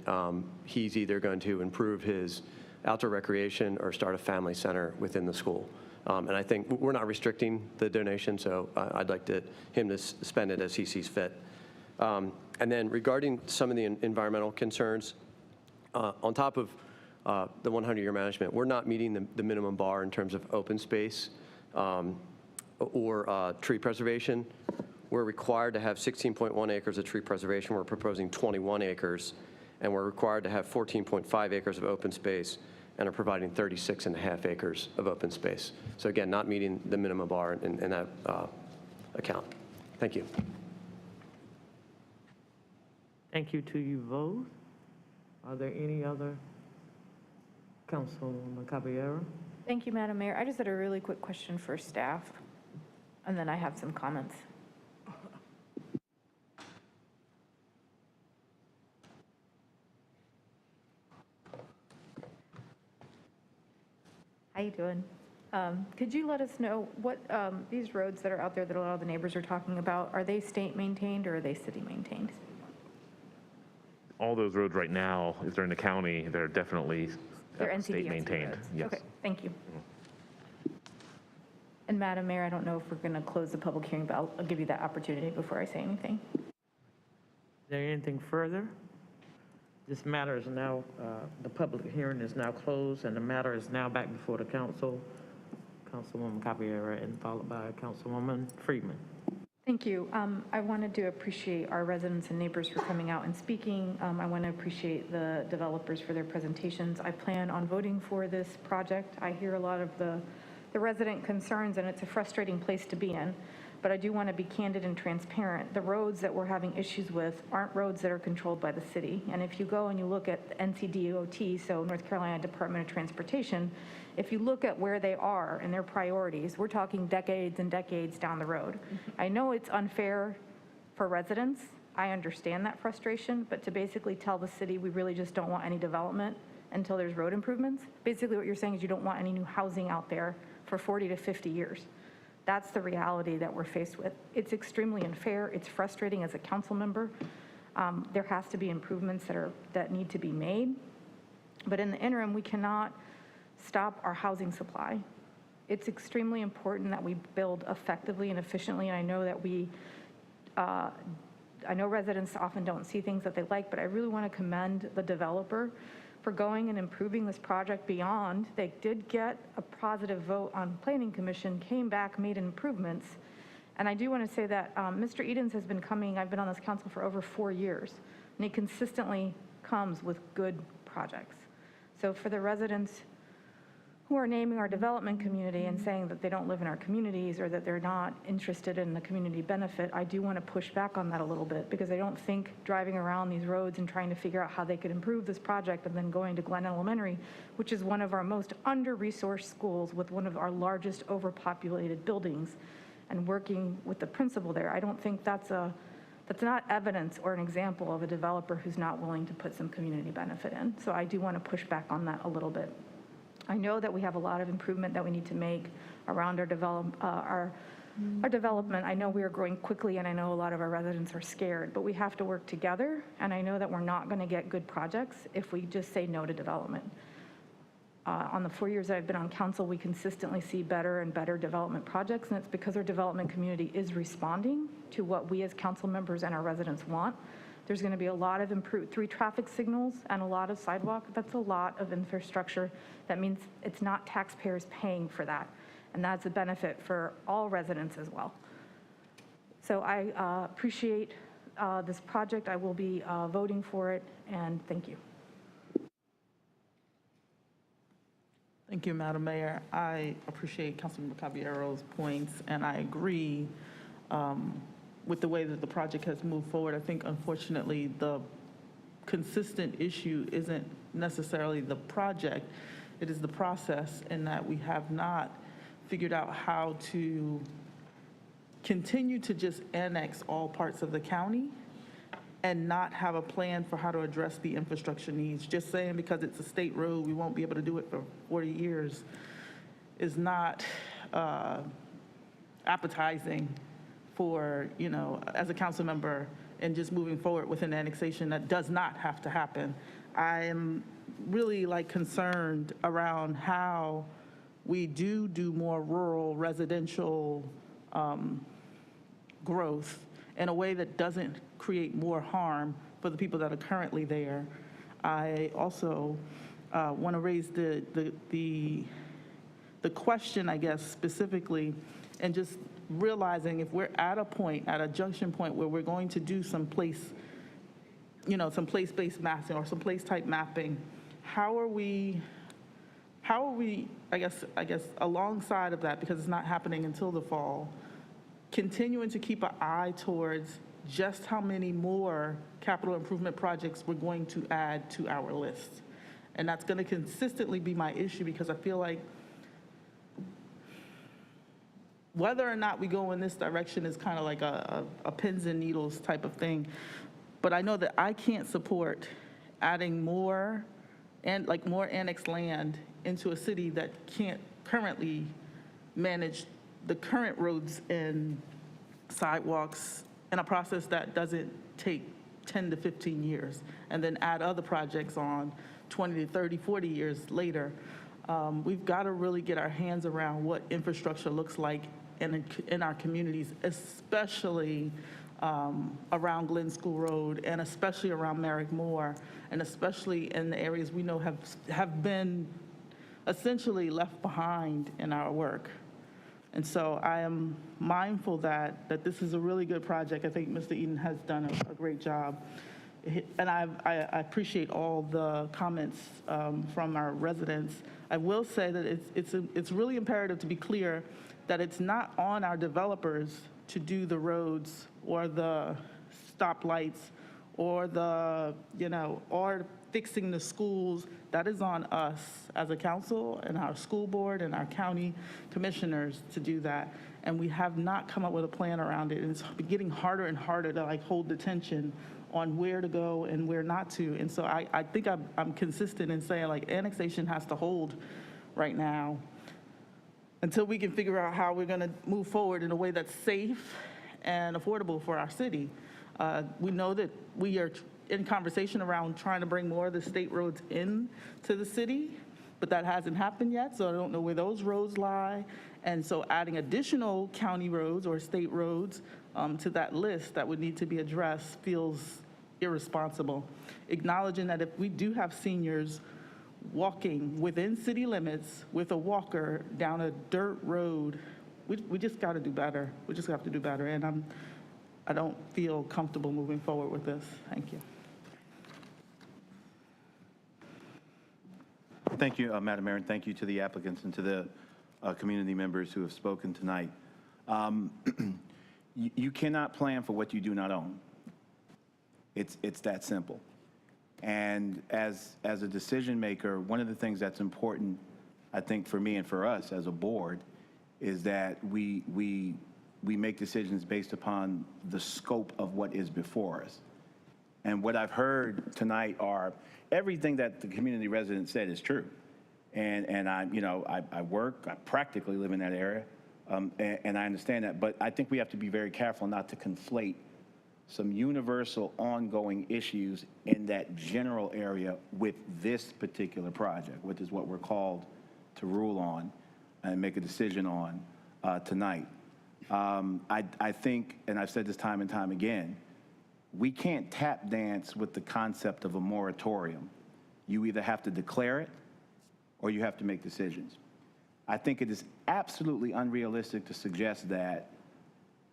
he's either going to improve his outdoor recreation or start a family center within the school. And I think we're not restricting the donation, so I'd like him to spend it as he sees fit. And then regarding some of the environmental concerns, on top of the 100-year management, we're not meeting the minimum bar in terms of open space or tree preservation. We're required to have 16.1 acres of tree preservation. We're proposing 21 acres, and we're required to have 14.5 acres of open space, and are providing 36.5 acres of open space. So again, not meeting the minimum bar in that account. Thank you. Thank you to you both. Are there any other? Councilwoman Caballero? Thank you, Madam Mayor. I just had a really quick question for staff, and then I have some comments. How you doing? Could you let us know what these roads that are out there that a lot of the neighbors are talking about, are they state maintained or are they city maintained? All those roads right now, if they're in the county, they're definitely state maintained. Yes. Okay, thank you. And Madam Mayor, I don't know if we're going to close the public hearing, but I'll give you that opportunity before I say anything. Is there anything further? This matter is now, the public hearing is now closed, and the matter is now back before the council. Councilwoman Caballero, and followed by Councilwoman Freeman. Thank you. I wanted to appreciate our residents and neighbors for coming out and speaking. I want to appreciate the developers for their presentations. I plan on voting for this project. I hear a lot of the resident concerns, and it's a frustrating place to be in. But I do want to be candid and transparent. The roads that we're having issues with aren't roads that are controlled by the city. And if you go and you look at NCDOT, so North Carolina Department of Transportation, if you look at where they are and their priorities, we're talking decades and decades down the road. I know it's unfair for residents. I understand that frustration, but to basically tell the city we really just don't want any development until there's road improvements, basically what you're saying is you don't want any new housing out there for 40 to 50 years. That's the reality that we're faced with. It's extremely unfair. It's frustrating as a council member. There has to be improvements that need to be made. But in the interim, we cannot stop our housing supply. It's extremely important that we build effectively and efficiently. And I know that I know residents often don't see things that they like, but I really want to commend the developer for going and improving this project beyond. They did get a positive vote on Planning Commission, came back, made improvements. And I do want to say that Mr. Edens has been coming, I've been on this council for over 4 years, and he consistently comes with good projects. So for the residents who are naming our development community and saying that they don't live in our communities or that they're not interested in the community benefit, I do want to push back on that a little bit, because I don't think driving around these roads and trying to figure out how they could improve this project and then going to Glen Elementary, which is one of our most under-resourced schools with one of our largest overpopulated buildings, and working with the principal there, I don't think that's not evidence or an example of a developer who's not willing to put some community benefit in. So I do want to push back on that a little bit. I know that we have a lot of improvement that we need to make around our development. I know we are growing quickly, and I know a lot of our residents are scared, but we have to work together. And I know that we're not going to get good projects if we just say no to development. On the 4 years that I've been on council, we consistently see better and better development projects, and it's because our development community is responding to what we as council members and our residents want. There's going to be a lot of improved 3 traffic signals and a lot of sidewalk. That's a lot of infrastructure. That means it's not taxpayers paying for that. And that's a benefit for all residents as well. So I appreciate this project. I will be voting for it, and thank you. Thank you, Madam Mayor. I appreciate Councilmember Caballero's points, and I agree with the way that the project has moved forward. I think, unfortunately, the consistent issue isn't necessarily the project, it is the process, in that we have not figured out how to continue to just annex all parts of the county and not have a plan for how to address the infrastructure needs. Just saying because it's a state road, we won't be able to do it for 40 years is not appetizing for, you know, as a council member and just moving forward with an annexation that does not have to happen. I am really concerned around how we do more rural residential growth in a way that doesn't create more harm for the people that are currently there. I also want to raise the question, I guess, specifically, and just realizing if we're at a junction point where we're going to do some place-based mapping or some place-type mapping, how are we, I guess, alongside of that, because it's not happening until the fall, continuing to keep an eye towards just how many more capital improvement projects we're going to add to our list. And that's going to consistently be my issue, because I feel like whether or not we go in this direction is kind of like a pins and needles type of thing. But I know that I can't support adding more annexed land into a city that can't currently manage the current roads and sidewalks in a process that doesn't take 10 to 15 years, and then add other projects on 20 to 30, 40 years later. We've got to really get our hands around what infrastructure looks like in our communities, especially around Glen School Road, and especially around Merrick Moore, and especially in the areas we know have been essentially left behind in our work. And so I am mindful that this is a really good project. I think Mr. Eden has done a great job. And I appreciate all the comments from our residents. I will say that it's really imperative to be clear that it's not on our developers to do the roads or the stoplights or or fixing the schools. That is on us as a council and our school board and our county commissioners to do that. And we have not come up with a plan around it. And it's getting harder and harder to hold the tension on where to go and where not to. And so I think I'm consistent in saying annexation has to hold right now until we can figure out how we're going to move forward in a way that's safe and affordable for our city. We know that we are in conversation around trying to bring more of the state roads in to the city, but that hasn't happened yet, so I don't know where those roads lie. And so adding additional county roads or state roads to that list that would need to be addressed feels irresponsible. Acknowledging that if we do have seniors walking within city limits with a walker down a dirt road, we just got to do better. We just have to do better. And I don't feel comfortable moving forward with this. Thank you. Thank you, Madam Mayor, and thank you to the applicants and to the community members who have spoken tonight. You cannot plan for what you do not own. It's that simple. And as a decision maker, one of the things that's important, I think, for me and for us as a board, is that we make decisions based upon the scope of what is before us. And what I've heard tonight are everything that the community resident said is true. And I work, I practically live in that area, and I understand that. But I think we have to be very careful not to conflate some universal ongoing issues in that general area with this particular project, which is what we're called to rule on and make a decision on tonight. I think, and I've said this time and time again, we can't tap dance with the concept of a moratorium. You either have to declare it or you have to make decisions. I think it is absolutely unrealistic to suggest that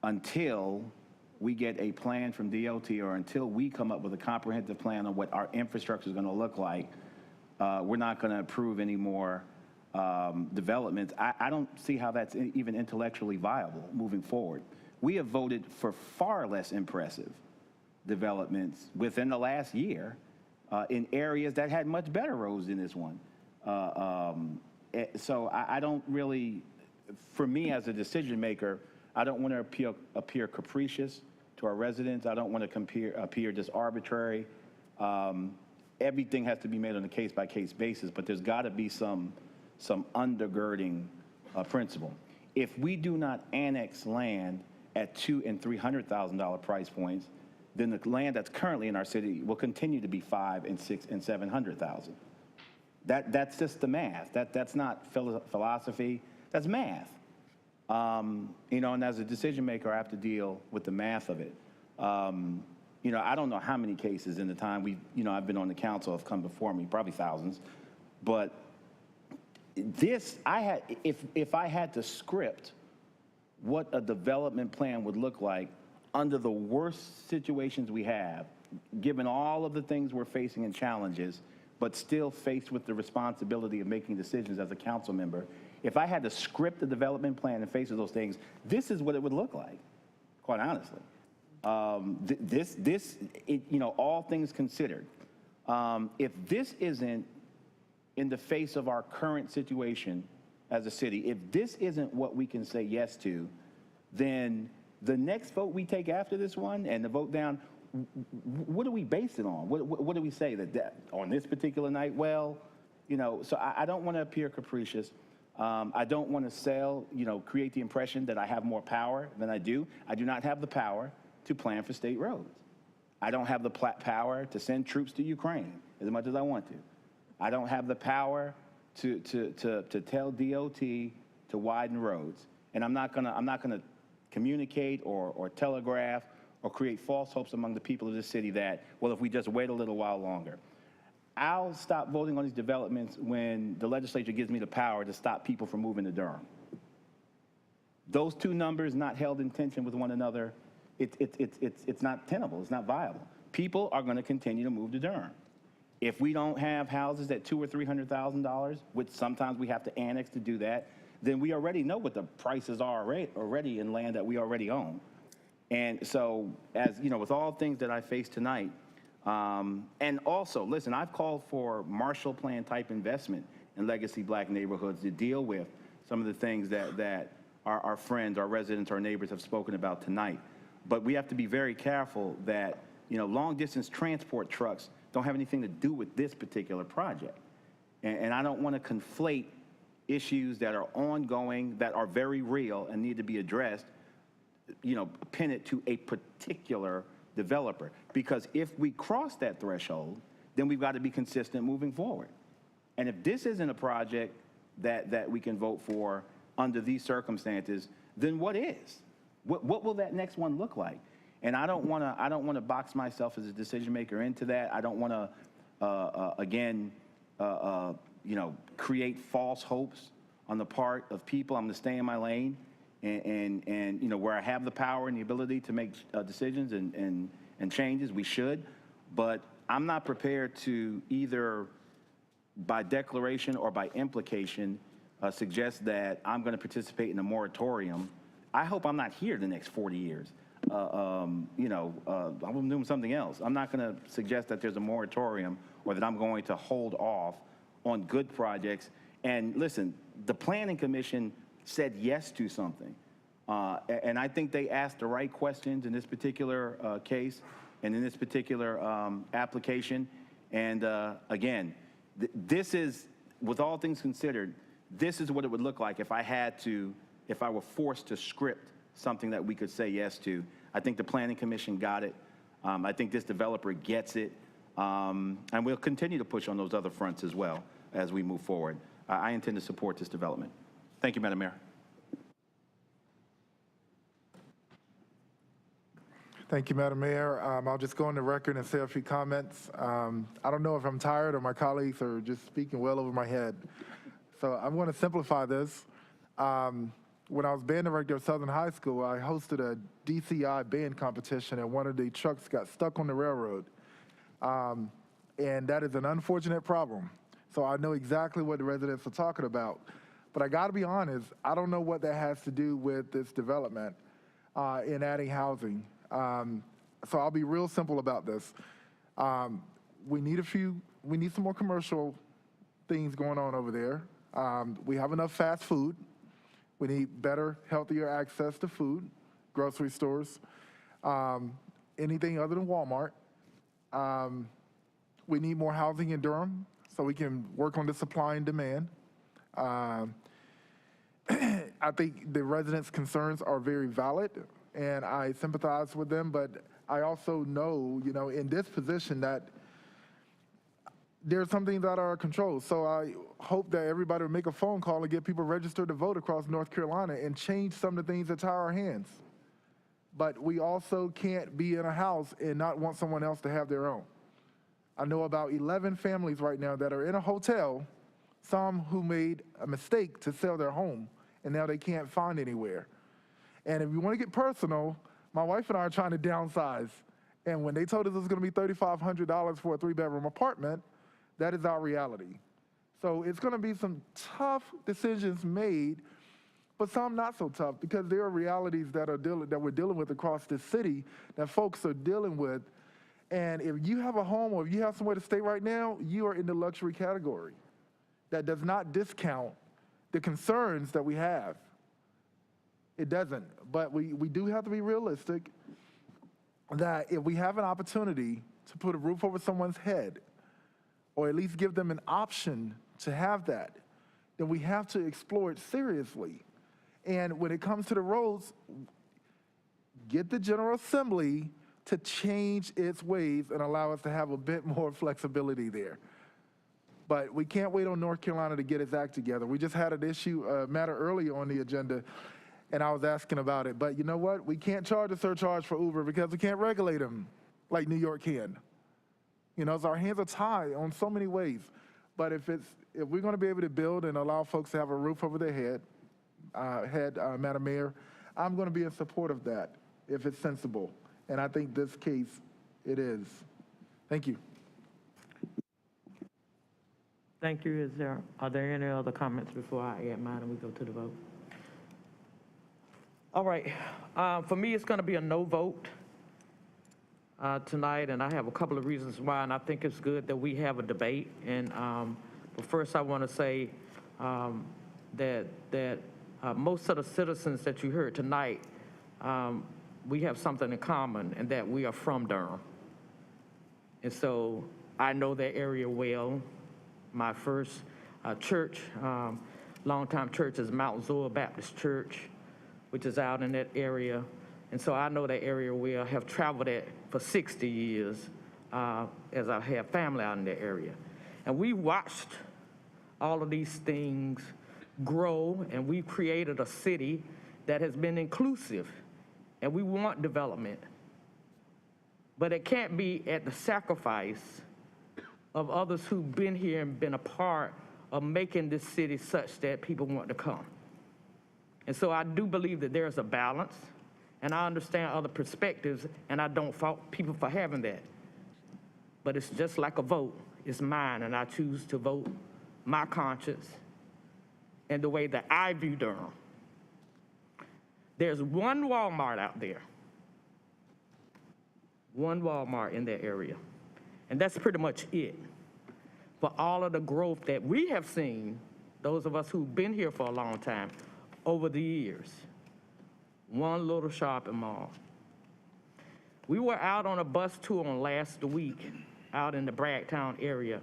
until we get a plan from DOT or until we come up with a comprehensive plan on what our infrastructure is going to look like, we're not going to approve any more developments. I don't see how that's even intellectually viable moving forward. We have voted for far less impressive developments within the last year in areas that had much better roads than this one. So I don't really for me as a decision maker, I don't want to appear capricious to our residents. I don't want to appear just arbitrary. Everything has to be made on a case-by-case basis, but there's got to be some undergirding principle. If we do not annex land at $200,000 and $300,000 price points, then the land that's currently in our city will continue to be $500,000 and $600,000 and $700,000. That's just the math. That's not philosophy. That's math. You know, and as a decision maker, I have to deal with the math of it. You know, I don't know how many cases in the time I've been on the council have come before me, probably thousands, but this, if I had to script what a development plan would look like under the worst situations we have, given all of the things we're facing and challenges, but still faced with the responsibility of making decisions as a council member, if I had to script the development plan and face those things, this is what it would look like, quite honestly. All things considered, if this isn't in the face of our current situation as a city, if this isn't what we can say yes to, then the next vote we take after this one and the vote down, what do we base it on? What do we say that on this particular night? Well, so I don't want to appear capricious. I don't want to create the impression that I have more power than I do. I do not have the power to plan for state roads. I don't have the power to send troops to Ukraine as much as I want to. I don't have the power to tell DOT to widen roads. And I'm not gonna communicate or telegraph or create false hopes among the people of this city that, well, if we just wait a little while longer. I'll stop voting on these developments when the legislature gives me the power to stop people from moving to Durham. Those two numbers not held in tension with one another, it's not tenable, it's not viable. People are gonna continue to move to Durham. If we don't have houses at $200,000 or $300,000, which sometimes we have to annex to do that, then we already know what the prices are already in land that we already own. And so, with all things that I face tonight, and also, listen, I've called for Marshall Plan type investment in legacy Black neighborhoods to deal with some of the things that our friends, our residents, our neighbors have spoken about tonight. But we have to be very careful that, long distance transport trucks don't have anything to do with this particular project. And I don't want to conflate issues that are ongoing, that are very real and need to be addressed, pin it to a particular developer. Because if we cross that threshold, then we've got to be consistent moving forward. And if this isn't a project that we can vote for under these circumstances, then what is? What will that next one look like? And I don't want to box myself as a decision maker into that. I don't want to create false hopes on the part of people. I'm going to stay in my lane, and where I have the power and the ability to make decisions and changes, we should. But I'm not prepared to either by declaration or by implication suggest that I'm going to participate in a moratorium. I hope I'm not here the next 40 years. I'm doing something else. I'm not going to suggest that there's a moratorium or that I'm going to hold off on good projects. And listen, the Planning Commission said yes to something. And I think they asked the right questions in this particular case and in this particular application. And again, this is, with all things considered, this is what it would look like if I were forced to script something that we could say yes to. I think the Planning Commission got it. I think this developer gets it. And we'll continue to push on those other fronts as well as we move forward. I intend to support this development. Thank you, Madam Mayor. Thank you, Madam Mayor. I'll just go on the record and say a few comments. I don't know if I'm tired or my colleagues are just speaking well over my head. So I'm going to simplify this. When I was band director of Southern High School, I hosted a DCI band competition and one of the trucks got stuck on the railroad. And that is an unfortunate problem. So I know exactly what the residents are talking about. But I gotta be honest, I don't know what that has to do with this development in adding housing. So I'll be real simple about this. We need some more commercial things going on over there. We have enough fast food. We need better, healthier access to food, grocery stores, anything other than Walmart. We need more housing in Durham so we can work on the supply and demand. I think the residents' concerns are very valid, and I sympathize with them, but I also know, in this position that there's some things out of our control. So I hope that everybody will make a phone call and get people registered to vote across North Carolina and change some of the things that tie our hands. But we also can't be in a house and not want someone else to have their own. I know about 11 families right now that are in a hotel, some who made a mistake to sell their home, and now they can't find anywhere. And if you want to get personal, my wife and I are trying to downsize. And when they told us it was going to be $3,500 for a 3-bedroom apartment, that is our reality. So it's going to be some tough decisions made, but some not so tough, because there are realities that we're dealing with across this city that folks are dealing with. And if you have a home or if you have somewhere to stay right now, you are in the luxury category. That does not discount the concerns that we have. It doesn't. But we do have to be realistic that if we have an opportunity to put a roof over someone's head, or at least give them an option to have that, then we have to explore it seriously. And when it comes to the roads, get the General Assembly to change its ways and allow us to have a bit more flexibility there. But we can't wait on North Carolina to get its act together. We just had an matter earlier on the agenda, and I was asking about it. But you know what? We can't charge a surcharge for Uber because we can't regulate them like New York can. So our hands are tied on so many ways. But if we're going to be able to build and allow folks to have a roof over their head, Madam Mayor, I'm going to be in support of that if it's sensible. And I think this case, it is. Thank you. Thank you. Are there any other comments before I add mine and we go to the vote? All right. For me, it's going to be a no vote tonight, and I have a couple of reasons why, and I think it's good that we have a debate. And but first, I want to say that most of the citizens that you heard tonight, we have something in common, and that we are from Durham. And so I know that area well. My first church, longtime church, is Mount Zoa Baptist Church, which is out in that area. And so I know that area well. I have traveled it for 60 years as I have family out in that area. And we watched all of these things grow, and we've created a city that has been inclusive, and we want development. But it can't be at the sacrifice of others who've been here and been a part of making this city such that people want to come. And so I do believe that there's a balance, and I understand other perspectives, and I don't fault people for having that. But it's just like a vote. It's mine, and I choose to vote my conscience and the way that I view Durham. There's one Walmart out there, one Walmart in that area, and that's pretty much it. For all of the growth that we have seen, those of us who've been here for a long time, over the years, one little shopping mall. We were out on a bus tour on last week out in the Bragtown area,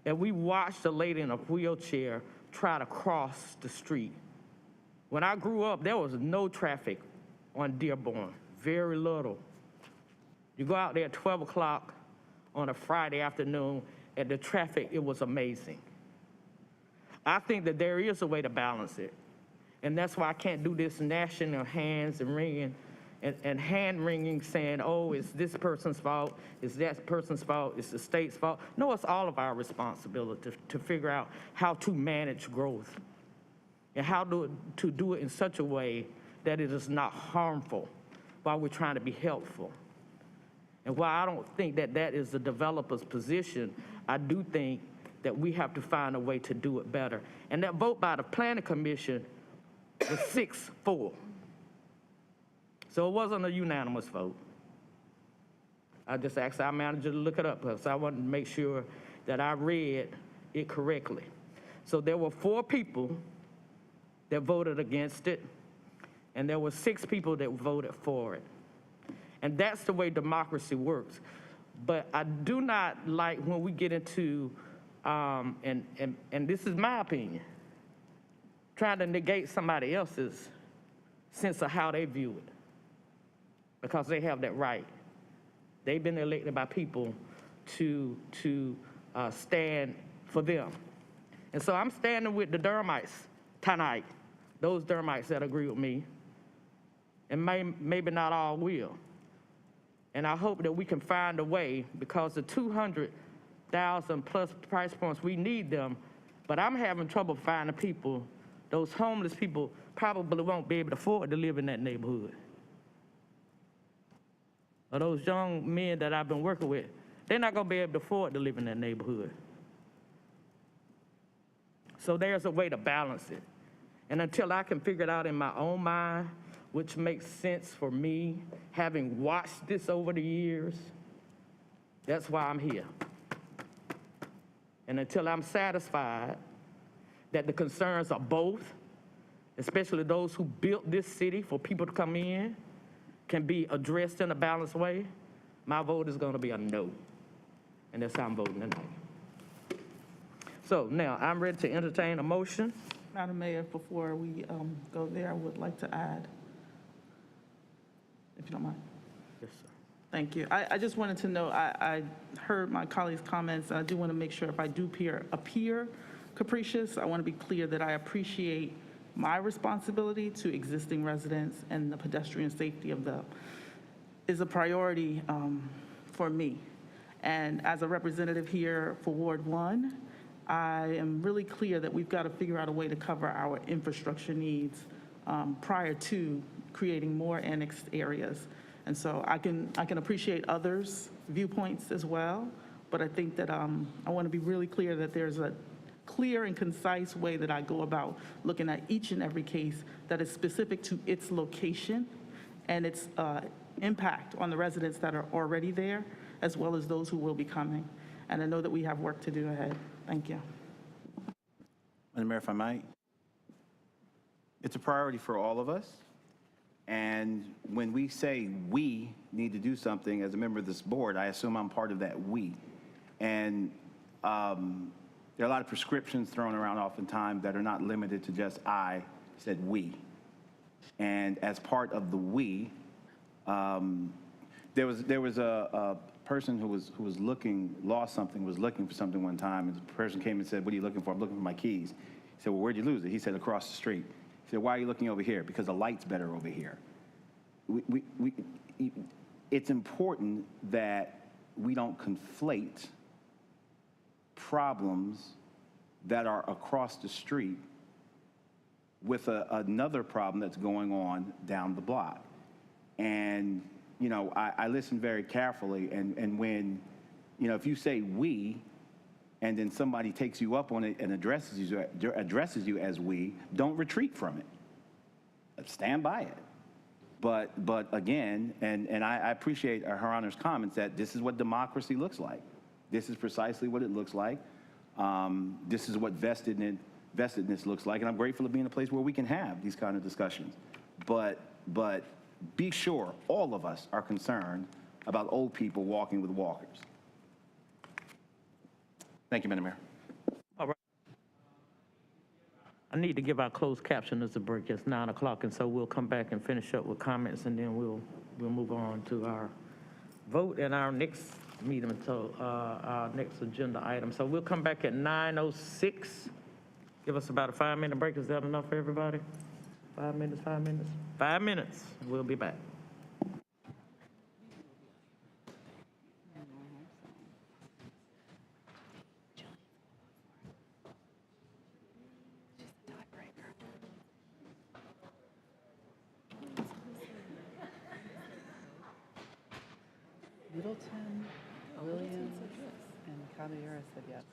and we watched a lady in a wheelchair try to cross the street. When I grew up, there was no traffic on Dearborn, very little. You go out there at 12 o'clock on a Friday afternoon, and the traffic, it was amazing. I think that there is a way to balance it. And that's why I can't do this national hands and wringing and hand wringing saying, oh, it's this person's fault, it's that person's fault, it's the state's fault. No, it's all of our responsibility to figure out how to manage growth and how to do it in such a way that it is not harmful while we're trying to be helpful. And while I don't think that that is the developer's position, I do think that we have to find a way to do it better. And that vote by the Planning Commission was 6-4. So it wasn't a unanimous vote. I just asked our manager to look it up because I wanted to make sure that I read it correctly. So there were 4 people that voted against it, and there were 6 people that voted for it. And that's the way democracy works. But I do not like when we get into, and this is my opinion, trying to negate somebody else's sense of how they view it, because they have that right. They've been elected by people to stand for them. And so I'm standing with the Durhamites tonight, those Durhamites that agree with me, and maybe not all will. And I hope that we can find a way, because the 200,000 plus price points, we need them, but I'm having trouble finding people. Those homeless people probably won't be able to afford to live in that neighborhood. Or those young men that I've been working with, they're not gonna be able to afford to live in that neighborhood. So there's a way to balance it. And until I can figure it out in my own mind, which makes sense for me, having watched this over the years, that's why I'm here. And until I'm satisfied that the concerns are both, especially those who built this city for people to come in, can be addressed in a balanced way, my vote is gonna be a no. And that's how I'm voting tonight. So now I'm ready to entertain a motion. Madam Mayor, before we go there, I would like to add, if you don't mind. Yes, sir. Thank you. I just wanted to know, I heard my colleagues' comments, and I do want to make sure if I do appear capricious, I want to be clear that I appreciate my responsibility to existing residents, and the pedestrian safety of them is a priority for me. And as a representative here for Ward 1, I am really clear that we've got to figure out a way to cover our infrastructure needs prior to creating more annexed areas. And so I can appreciate others' viewpoints as well, but I think that I want to be really clear that there's a clear and concise way that I go about looking at each and every case that is specific to its location and its impact on the residents that are already there, as well as those who will be coming. And I know that we have work to do ahead. Thank you. Madam Mayor, if I might, it's a priority for all of us. And when we say we need to do something as a member of this board, I assume I'm part of that we. And there are a lot of prescriptions thrown around oftentimes that are not limited to just I said we. And as part of the we, there was a person who was looking, lost something, was looking for something one time, and the person came and said, "What are you looking for?" "I'm looking for my keys." He said, "Well, where'd you lose it?" He said, "Across the street." He said, "Why are you looking over here?" "Because the light's better over here." It's important that we don't conflate problems that are across the street with another problem that's going on down the block. And, you know, I listen very carefully, and when, you know, if you say we, and then somebody takes you up on it and addresses you as we, don't retreat from it. Stand by it. But again, and I appreciate Her Honor's comments that this is what democracy looks like. This is precisely what it looks like. This is what vestedness looks like, and I'm grateful to be in a place where we can have these kind of discussions. But be sure all of us are concerned about old people walking with walkers. Thank you, Madam Mayor. All right. I need to give our closed captioners a break. It's 9 o'clock, and so we'll come back and finish up with comments, and then we'll move on to our vote and our next meeting until our next agenda item. So we'll come back at 9:06. Give us about a 5-minute break. Is that enough for everybody? 5 minutes, 5 minutes? 5 minutes. We'll be back. Middleton, Williams, and Caballero said yes.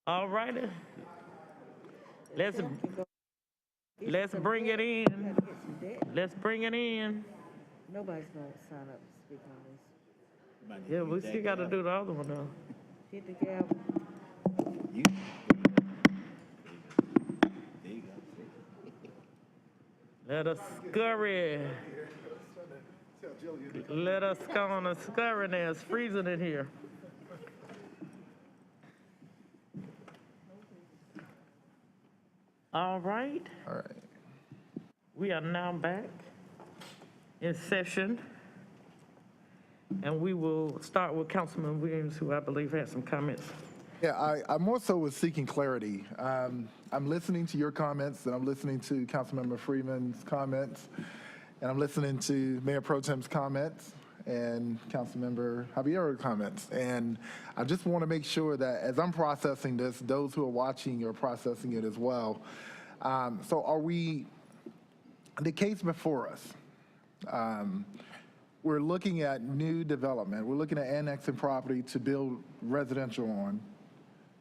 All righty. Let's bring it in. Let's bring it in. Nobody's gonna sign up to speak on this. Yeah, we still got to do the other one though. Hit the gavel. Let us scurry. Let us go on and scurry now. It's freezing in here. All right. All right. We are now back in session. And we will start with Councilman Williams, who I believe had some comments. Yeah, I more so was seeking clarity. I'm listening to your comments, and I'm listening to Councilmember Freeman's comments, and I'm listening to Mayor Pro Tem's comments and Councilmember Javier's comments. And I just want to make sure that as I'm processing this, those who are watching are processing it as well. So are we, the case before us, we're looking at new development. We're looking at annexing property to build residential on.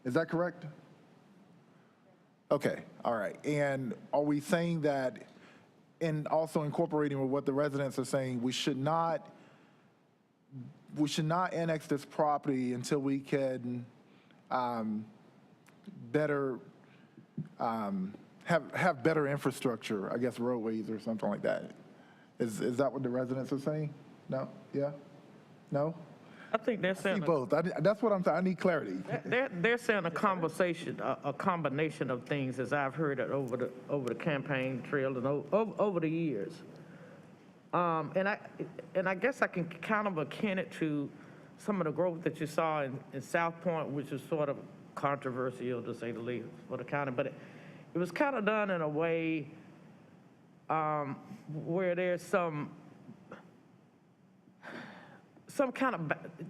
Is that correct? Okay, all right. And are we saying that, and also incorporating with what the residents are saying, we should not annex this property until we can better have better infrastructure, I guess roadways or something like that. Is that what the residents are saying? No? Yeah? No? I think they're saying both. That's what I'm saying. I need clarity. They're saying a combination of things, as I've heard it over the campaign trail and over the years. And I guess I can kind of akin it to some of the growth that you saw in South Point, which is sort of controversial to say the least for the county, but it was kind of done in a way where there's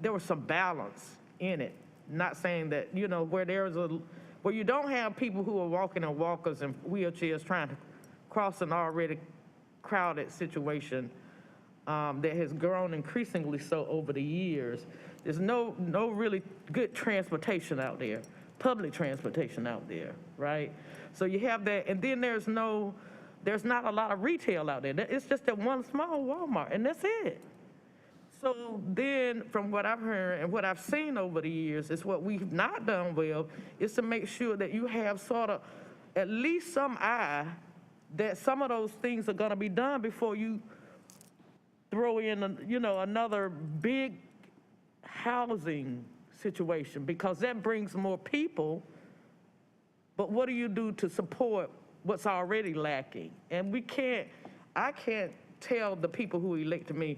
there was some balance in it. Not saying that, where you don't have people who are walking in walkers and wheelchairs trying to cross an already crowded situation that has grown increasingly so over the years. There's no really good transportation out there, public transportation out there, right? So you have that, and then there's not a lot of retail out there. It's just that one small Walmart, and that's it. So then, from what I've heard and what I've seen over the years, is what we've not done well is to make sure that you have sort of at least some eye that some of those things are going to be done before you throw in, another big housing situation, because that brings more people. But what do you do to support what's already lacking? And I can't tell the people who elected me,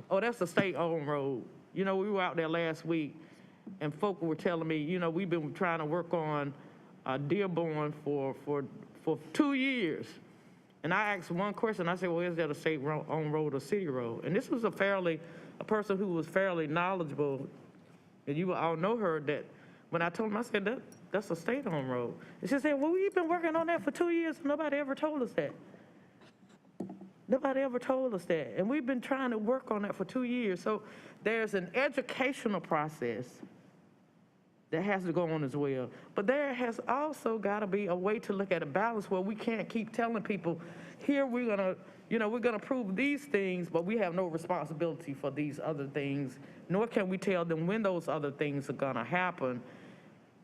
oh, that's a state-owned road. We were out there last week, and folk were telling me, we've been trying to work on Dearborn for 2 years. And I asked one question. I said, well, is that a state-owned road or city road? And this was a person who was fairly knowledgeable, and you all know her, that when I told him, I said, that's a state-owned road. And she said, well, we've been working on that for 2 years, and nobody ever told us that. Nobody ever told us that. And we've been trying to work on that for 2 years. So there's an educational process that has to go on as well. But there has also got to be a way to look at a balance where we can't keep telling people, here we're gonna prove these things, but we have no responsibility for these other things, nor can we tell them when those other things are gonna happen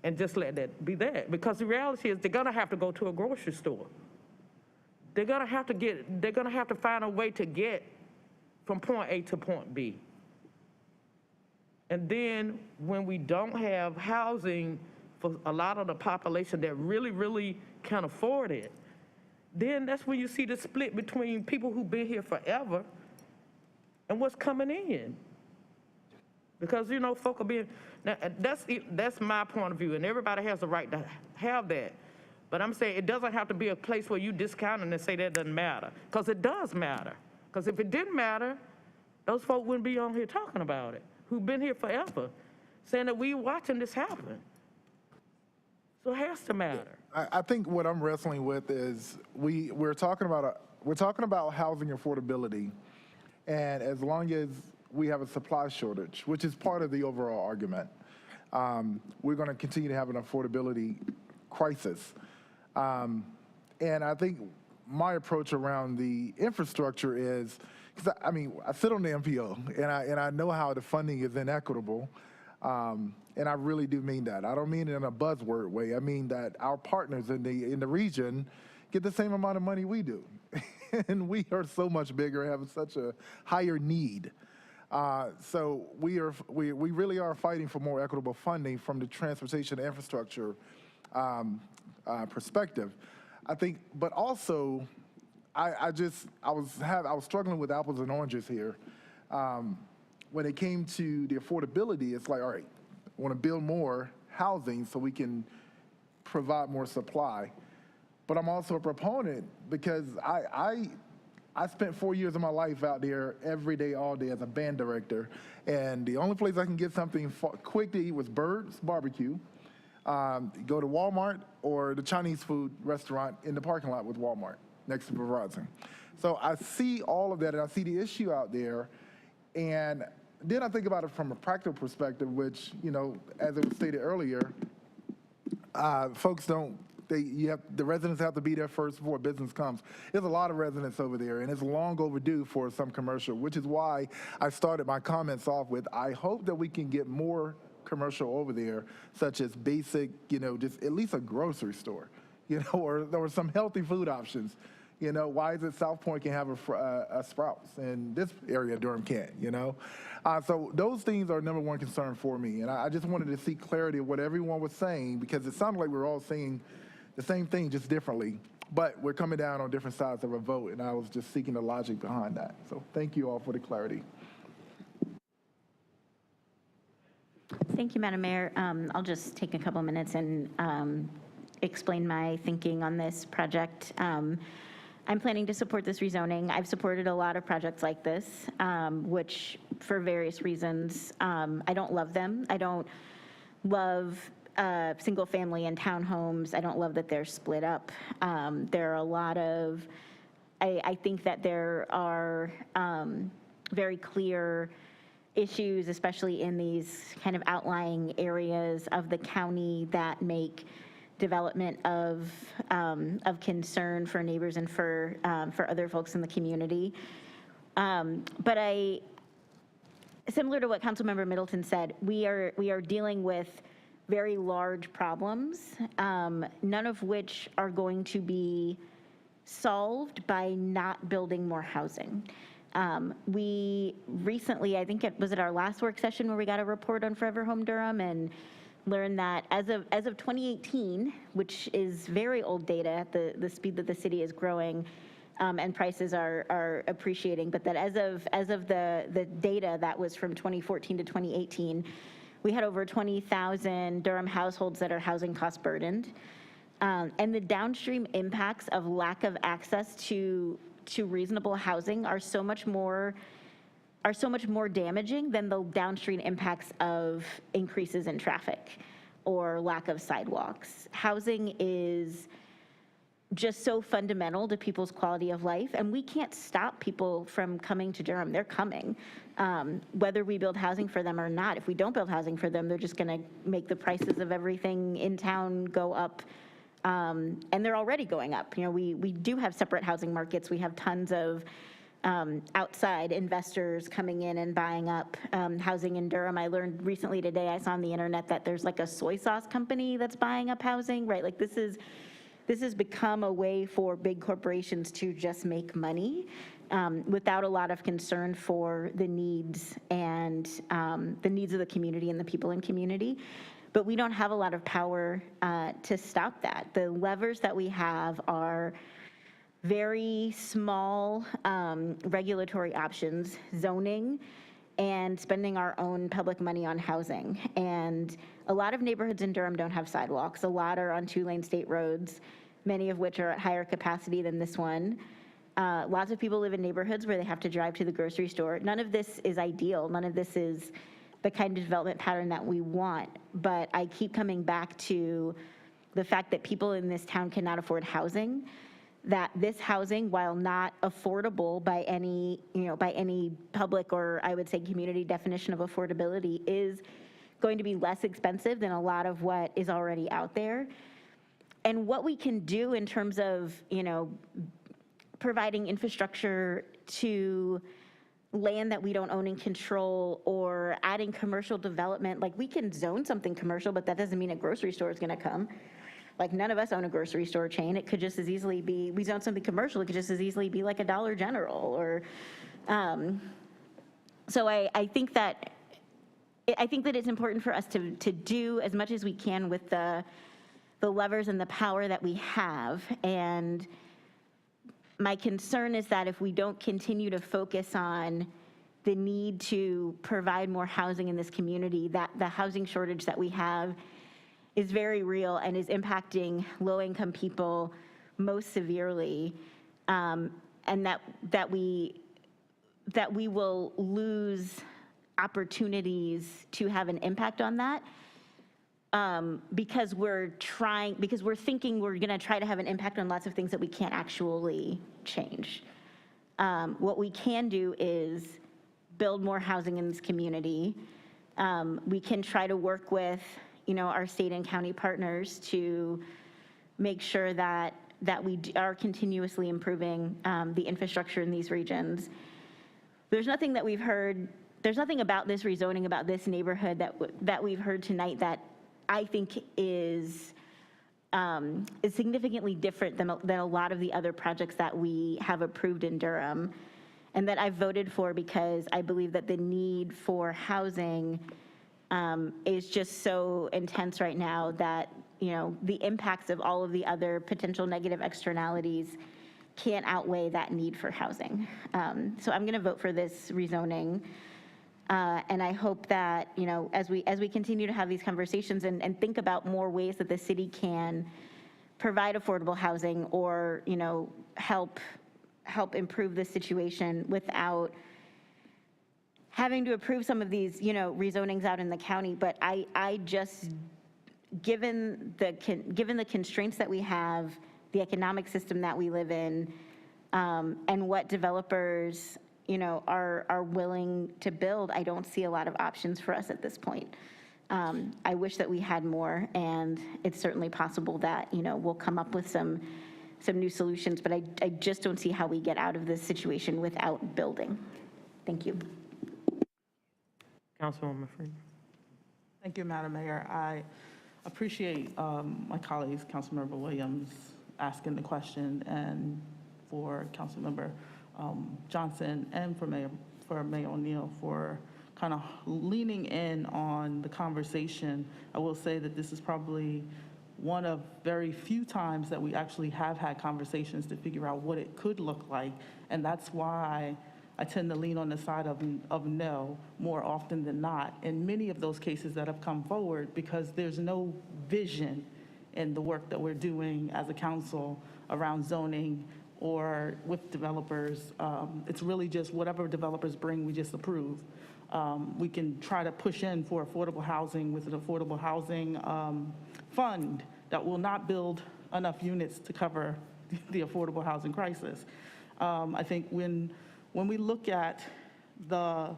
and just let that be that. Because the reality is they're gonna have to go to a grocery store. They're gonna have to find a way to get from point A to point B. And then when we don't have housing for a lot of the population that really, really can afford it, then that's when you see the split between people who've been here forever and what's coming in. Because, folk are being, now that's my point of view, and everybody has the right to have that. But I'm saying it doesn't have to be a place where you discount it and say that doesn't matter, because it does matter. Because if it didn't matter, those folk wouldn't be on here talking about it, who've been here forever, saying that we watching this happen. So it has to matter. I think what I'm wrestling with is we're talking about housing affordability, and as long as we have a supply shortage, which is part of the overall argument, we're going to continue to have an affordability crisis. And I think my approach around the infrastructure is, because I sit on the MPO, and I know how the funding is inequitable, and I really do mean that. I don't mean it in a buzzword way. I mean that our partners in the region get the same amount of money we do, and we are so much bigger, have such a higher need. So we really are fighting for more equitable funding from the transportation infrastructure perspective. I think, but also, I was struggling with apples and oranges here. When it came to the affordability, it's like, all right, I want to build more housing so we can provide more supply. But I'm also a proponent because I spent 4 years of my life out there every day, all day as a band director. And the only place I can get something quick to eat was Bird's Barbecue. Go to Walmart or the Chinese food restaurant in the parking lot with Walmart next to Verizon. So I see all of that, and I see the issue out there. And then I think about it from a practical perspective, which, as it was stated earlier, folks don't, the residents have to be there first before business comes. There's a lot of residents over there, and it's long overdue for some commercial, which is why I started my comments off with, I hope that we can get more commercial over there, such as basic, just at least a grocery store, or some healthy food options. Why is it South Point can have a Sprouts and this area of Durham can't, So those things are number one concern for me. And I just wanted to see clarity of what everyone was saying, because it sounded like we were all saying the same thing, just differently. But we're coming down on different sides of a vote, and I was just seeking the logic behind that. So thank you all for the clarity. Thank you, Madam Mayor. I'll just take a couple minutes and explain my thinking on this project. I'm planning to support this rezoning. I've supported a lot of projects like this, which for various reasons, I don't love them. I don't love single family and townhomes. I don't love that they're split up. There are a lot of, I think that there are very clear issues, especially in these kind of outlying areas of the county, that make development of concern for neighbors and for other folks in the community. But similar to what Councilmember Middleton said, we are dealing with very large problems, none of which are going to be solved by not building more housing. We recently, I think it was at our last work session where we got a report on Forever Home Durham, and learned that as of 2018, which is very old data at the speed that the city is growing, and prices are appreciating, but that as of the data that was from 2014 to 2018, we had over 20,000 Durham households that are housing cost burdened. And the downstream impacts of lack of access to reasonable housing are so much more damaging than the downstream impacts of increases in traffic or lack of sidewalks. Housing is just so fundamental to people's quality of life, and we can't stop people from coming to Durham. They're coming, whether we build housing for them or not. If we don't build housing for them, they're just gonna make the prices of everything in town go up, and they're already going up. We do have separate housing markets. We have tons of outside investors coming in and buying up housing in Durham. I learned recently today, I saw on the internet that there's like a soy sauce company that's buying up housing, right? Like this has become a way for big corporations to just make money without a lot of concern for the needs and the needs of the community and the people in community. But we don't have a lot of power to stop that. The levers that we have are very small regulatory options, zoning, and spending our own public money on housing. And a lot of neighborhoods in Durham don't have sidewalks. A lot are on 2-lane state roads, many of which are at higher capacity than this one. Lots of people live in neighborhoods where they have to drive to the grocery store. None of this is ideal. None of this is the kind of development pattern that we want. But I keep coming back to the fact that people in this town cannot afford housing, that this housing, while not affordable by any, by any public or I would say community definition of affordability, is going to be less expensive than a lot of what is already out there. And what we can do in terms of, providing infrastructure to land that we don't own and control, or adding commercial development. Like, we can zone something commercial, but that doesn't mean a grocery store is gonna come. Like, none of us own a grocery store chain. It could just as easily be, we zone something commercial, it could just as easily be like a Dollar General or, so I think that it's important for us to do as much as we can with the levers and the power that we have. And my concern is that if we don't continue to focus on the need to provide more housing in this community, that the housing shortage that we have is very real and is impacting low-income people most severely, and that we will lose opportunities to have an impact on that, because we're thinking we're going to try to have an impact on lots of things that we can't actually change. What we can do is build more housing in this community. We can try to work with, our state and county partners to make sure that we are continuously improving the infrastructure in these regions. There's nothing that we've heard. There's nothing about this rezoning, about this neighborhood that we've heard tonight that I think is significantly different than a lot of the other projects that we have approved in Durham, and that I voted for because I believe that the need for housing is just so intense right now that, the impacts of all of the other potential negative externalities can't outweigh that need for housing. So I'm going to vote for this rezoning. And I hope that, as we continue to have these conversations and think about more ways that the city can provide affordable housing or, help improve the situation without having to approve some of these, rezonings out in the county. But I just, given the constraints that we have, the economic system that we live in, and what developers are willing to build, I don't see a lot of options for us at this point. I wish that we had more, and it's certainly possible that, we'll come up with some new solutions, but I just don't see how we get out of this situation without building. Thank you. Councilwoman Freeman. Thank you, Madam Mayor. I appreciate my colleagues, Councilmember Williams, asking the question, and for Councilmember Johnson, and for Mayor O'Neill for kind of leaning in on the conversation. I will say that this is probably one of very few times that we actually have had conversations to figure out what it could look like, and that's why I tend to lean on the side of no more often than not in many of those cases that have come forward, because there's no vision in the work that we're doing as a council around zoning or with developers. It's really just whatever developers bring, we just approve. We can try to push in for affordable housing with an affordable housing fund that will not build enough units to cover the affordable housing crisis. I think when we look at the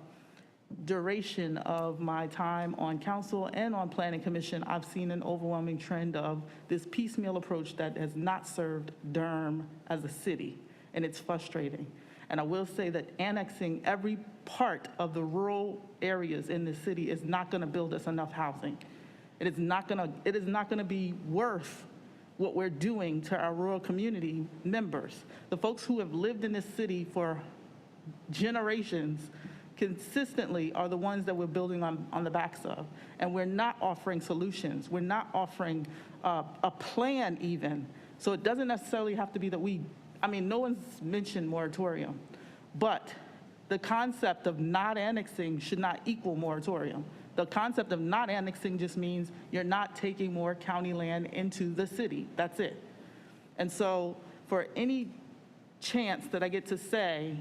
duration of my time on council and on planning commission, I've seen an overwhelming trend of this piecemeal approach that has not served Durham as a city, and it's frustrating. And I will say that annexing every part of the rural areas in the city is not going to build us enough housing. It is not going to be worth what we're doing to our rural community members. The folks who have lived in this city for generations consistently are the ones that we're building on the backs of. And we're not offering solutions. We're not offering a plan even. So it doesn't necessarily have to be that no one's mentioned moratorium, but the concept of not annexing should not equal moratorium. The concept of not annexing just means you're not taking more county land into the city. That's it. And so for any chance that I get to say,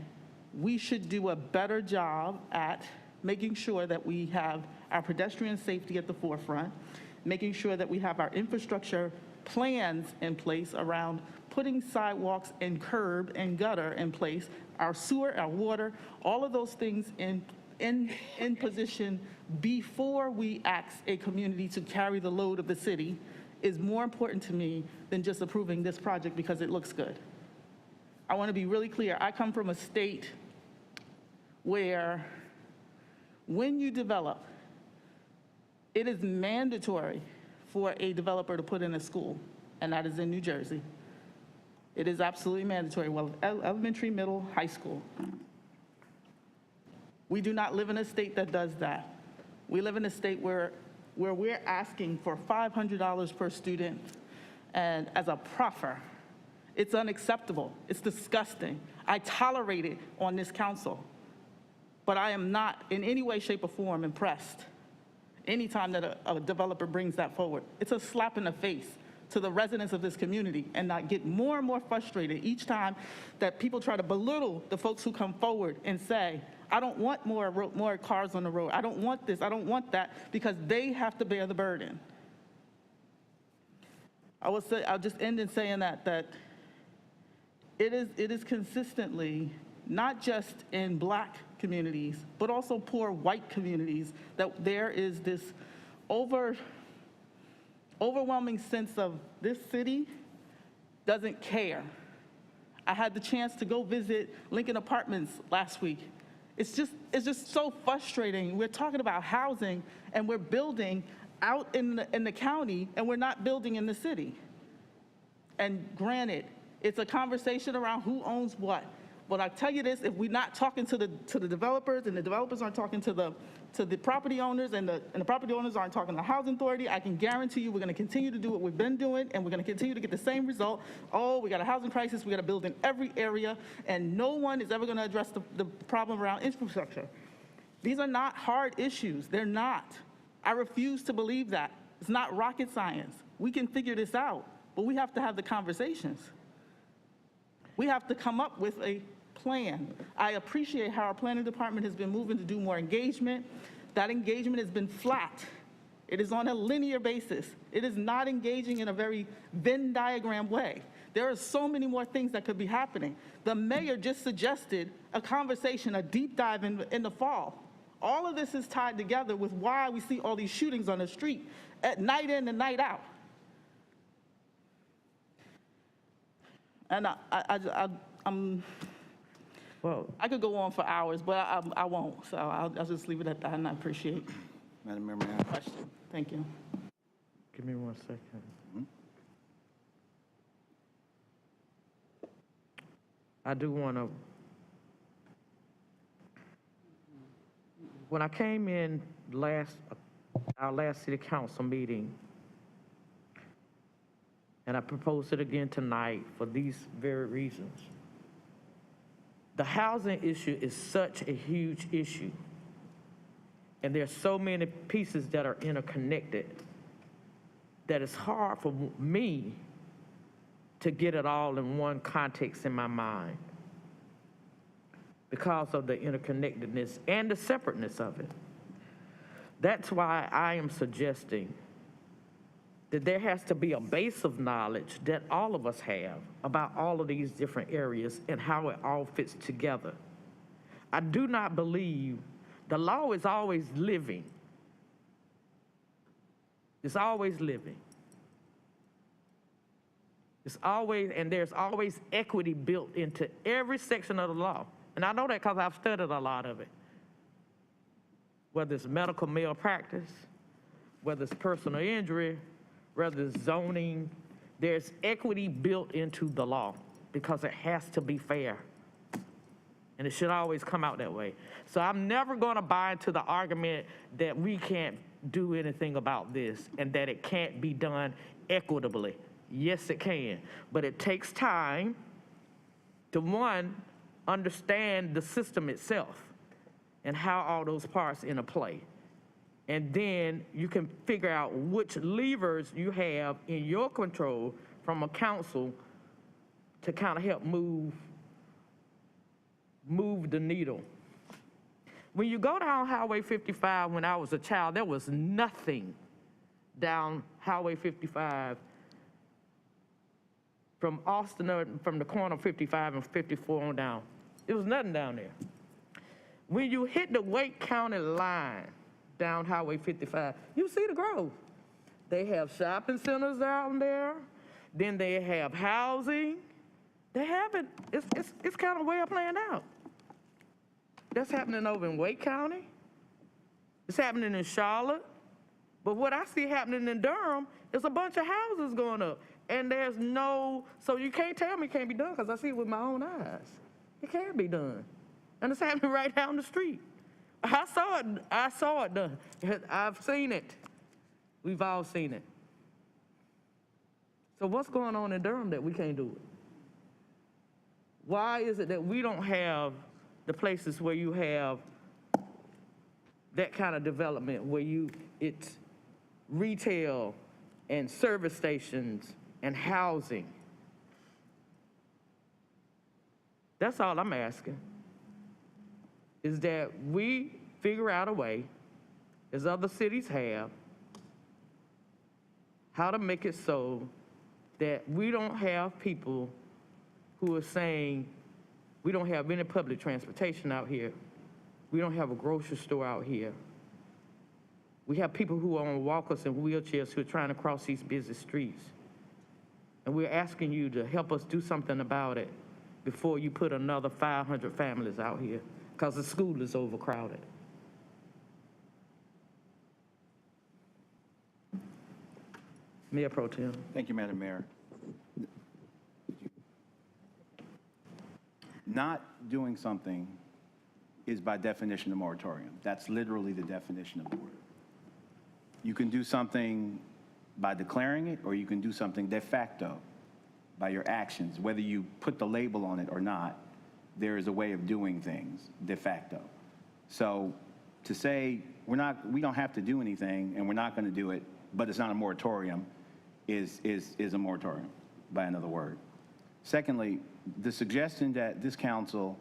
we should do a better job at making sure that we have our pedestrian safety at the forefront, making sure that we have our infrastructure plans in place around putting sidewalks and curb and gutter in place, our sewer, our water, all of those things in position before we ask a community to carry the load of the city is more important to me than just approving this project because it looks good. I want to be really clear. I come from a state where when you develop, it is mandatory for a developer to put in a school, and that is in New Jersey. It is absolutely mandatory, well, elementary, middle, high school. We do not live in a state that does that. We live in a state where we're asking for $500 per student, and as a proffer, it's unacceptable. It's disgusting. I tolerate it on this council, but I am not in any way, shape, or form impressed anytime that a developer brings that forward. It's a slap in the face to the residents of this community, and I get more and more frustrated each time that people try to belittle the folks who come forward and say, I don't want more cars on the road. I don't want this, I don't want that, because they have to bear the burden. I'll just end in saying that it is consistently, not just in Black communities, but also poor white communities, that there is this overwhelming sense of this city doesn't care. I had the chance to go visit Lincoln Apartments last week. It's just so frustrating. We're talking about housing and we're building out in the county and we're not building in the city. And granted, it's a conversation around who owns what. But I tell you this, if we're not talking to the developers and the developers aren't talking to the property owners and the property owners aren't talking to the housing authority, I can guarantee you we're going to continue to do what we've been doing and we're going to continue to get the same result. Oh, we got a housing crisis, we got to build in every area, and no one is ever going to address the problem around infrastructure. These are not hard issues. They're not. I refuse to believe that. It's not rocket science. We can figure this out, but we have to have the conversations. We have to come up with a plan. I appreciate how our planning department has been moving to do more engagement. That engagement has been flat. It is on a linear basis. It is not engaging in a very Venn diagram way. There are so many more things that could be happening. The mayor just suggested a conversation, a deep dive in the fall. All of this is tied together with why we see all these shootings on the street at night in and night out. And I could go on for hours, but I won't. So I'll just leave it at that, and I appreciate Madam Mayor, may I? the question. Thank you. Give me 1 second. I do want to, when I came in our last city council meeting, and I proposed it again tonight for these very reasons. The housing issue is such a huge issue, and there's so many pieces that are interconnected that it's hard for me to get it all in one context in my mind because of the interconnectedness and the separateness of it. That's why I am suggesting that there has to be a base of knowledge that all of us have about all of these different areas and how it all fits together. I do not believe the law is always living. It's always living. It's always, and there's always equity built into every section of the law. And I know that because I've studied a lot of it. Whether it's medical malpractice, whether it's personal injury, whether it's zoning, there's equity built into the law because it has to be fair. And it should always come out that way. So I'm never going to buy into the argument that we can't do anything about this and that it can't be done equitably. Yes, it can, but it takes time to, one, understand the system itself and how all those parts interplay. And then you can figure out which levers you have in your control from a council to kind of help move the needle. When you go down Highway 55, when I was a child, there was nothing down Highway 55 from Austin, from the corner of 55 and 54 on down. There was nothing down there. When you hit the Wake County line down Highway 55, you see the growth. They have shopping centers down there. Then they have housing. They have it. It's kind of well planned out. That's happening over in Wake County. It's happening in Charlotte. But what I see happening in Durham is a bunch of houses going up. And there's no, so you can't tell me it can't be done because I see it with my own eyes. It can be done. And it's happening right down the street. I saw it done. I've seen it. We've all seen it. So what's going on in Durham that we can't do it? Why is it that we don't have the places where you have that kind of development where it's retail and service stations and housing? That's all I'm asking, is that we figure out a way, as other cities have, how to make it so that we don't have people who are saying, we don't have any public transportation out here. We don't have a grocery store out here. We have people who are on walkers and wheelchairs who are trying to cross these busy streets. And we're asking you to help us do something about it before you put another 500 families out here, because the school is overcrowded. Mayor Pro Tem. Thank you, Madam Mayor. Not doing something is by definition a moratorium. That's literally the definition of the word. You can do something by declaring it, or you can do something de facto by your actions. Whether you put the label on it or not, there is a way of doing things de facto. So to say we don't have to do anything and we're not going to do it, but it's not a moratorium, is a moratorium, by another word. Secondly, the suggestion that this council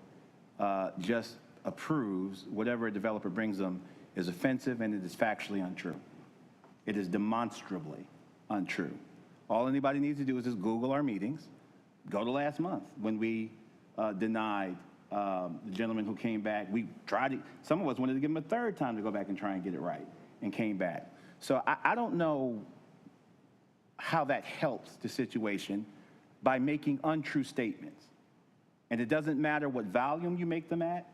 just approves whatever a developer brings them is offensive, and it is factually untrue. It is demonstrably untrue. All anybody needs to do is just Google our meetings. Go to last month when we denied the gentleman who came back. We tried it. Some of us wanted to give him a third time to go back and try and get it right, and came back. So I don't know how that helps the situation by making untrue statements. And it doesn't matter what volume you make them at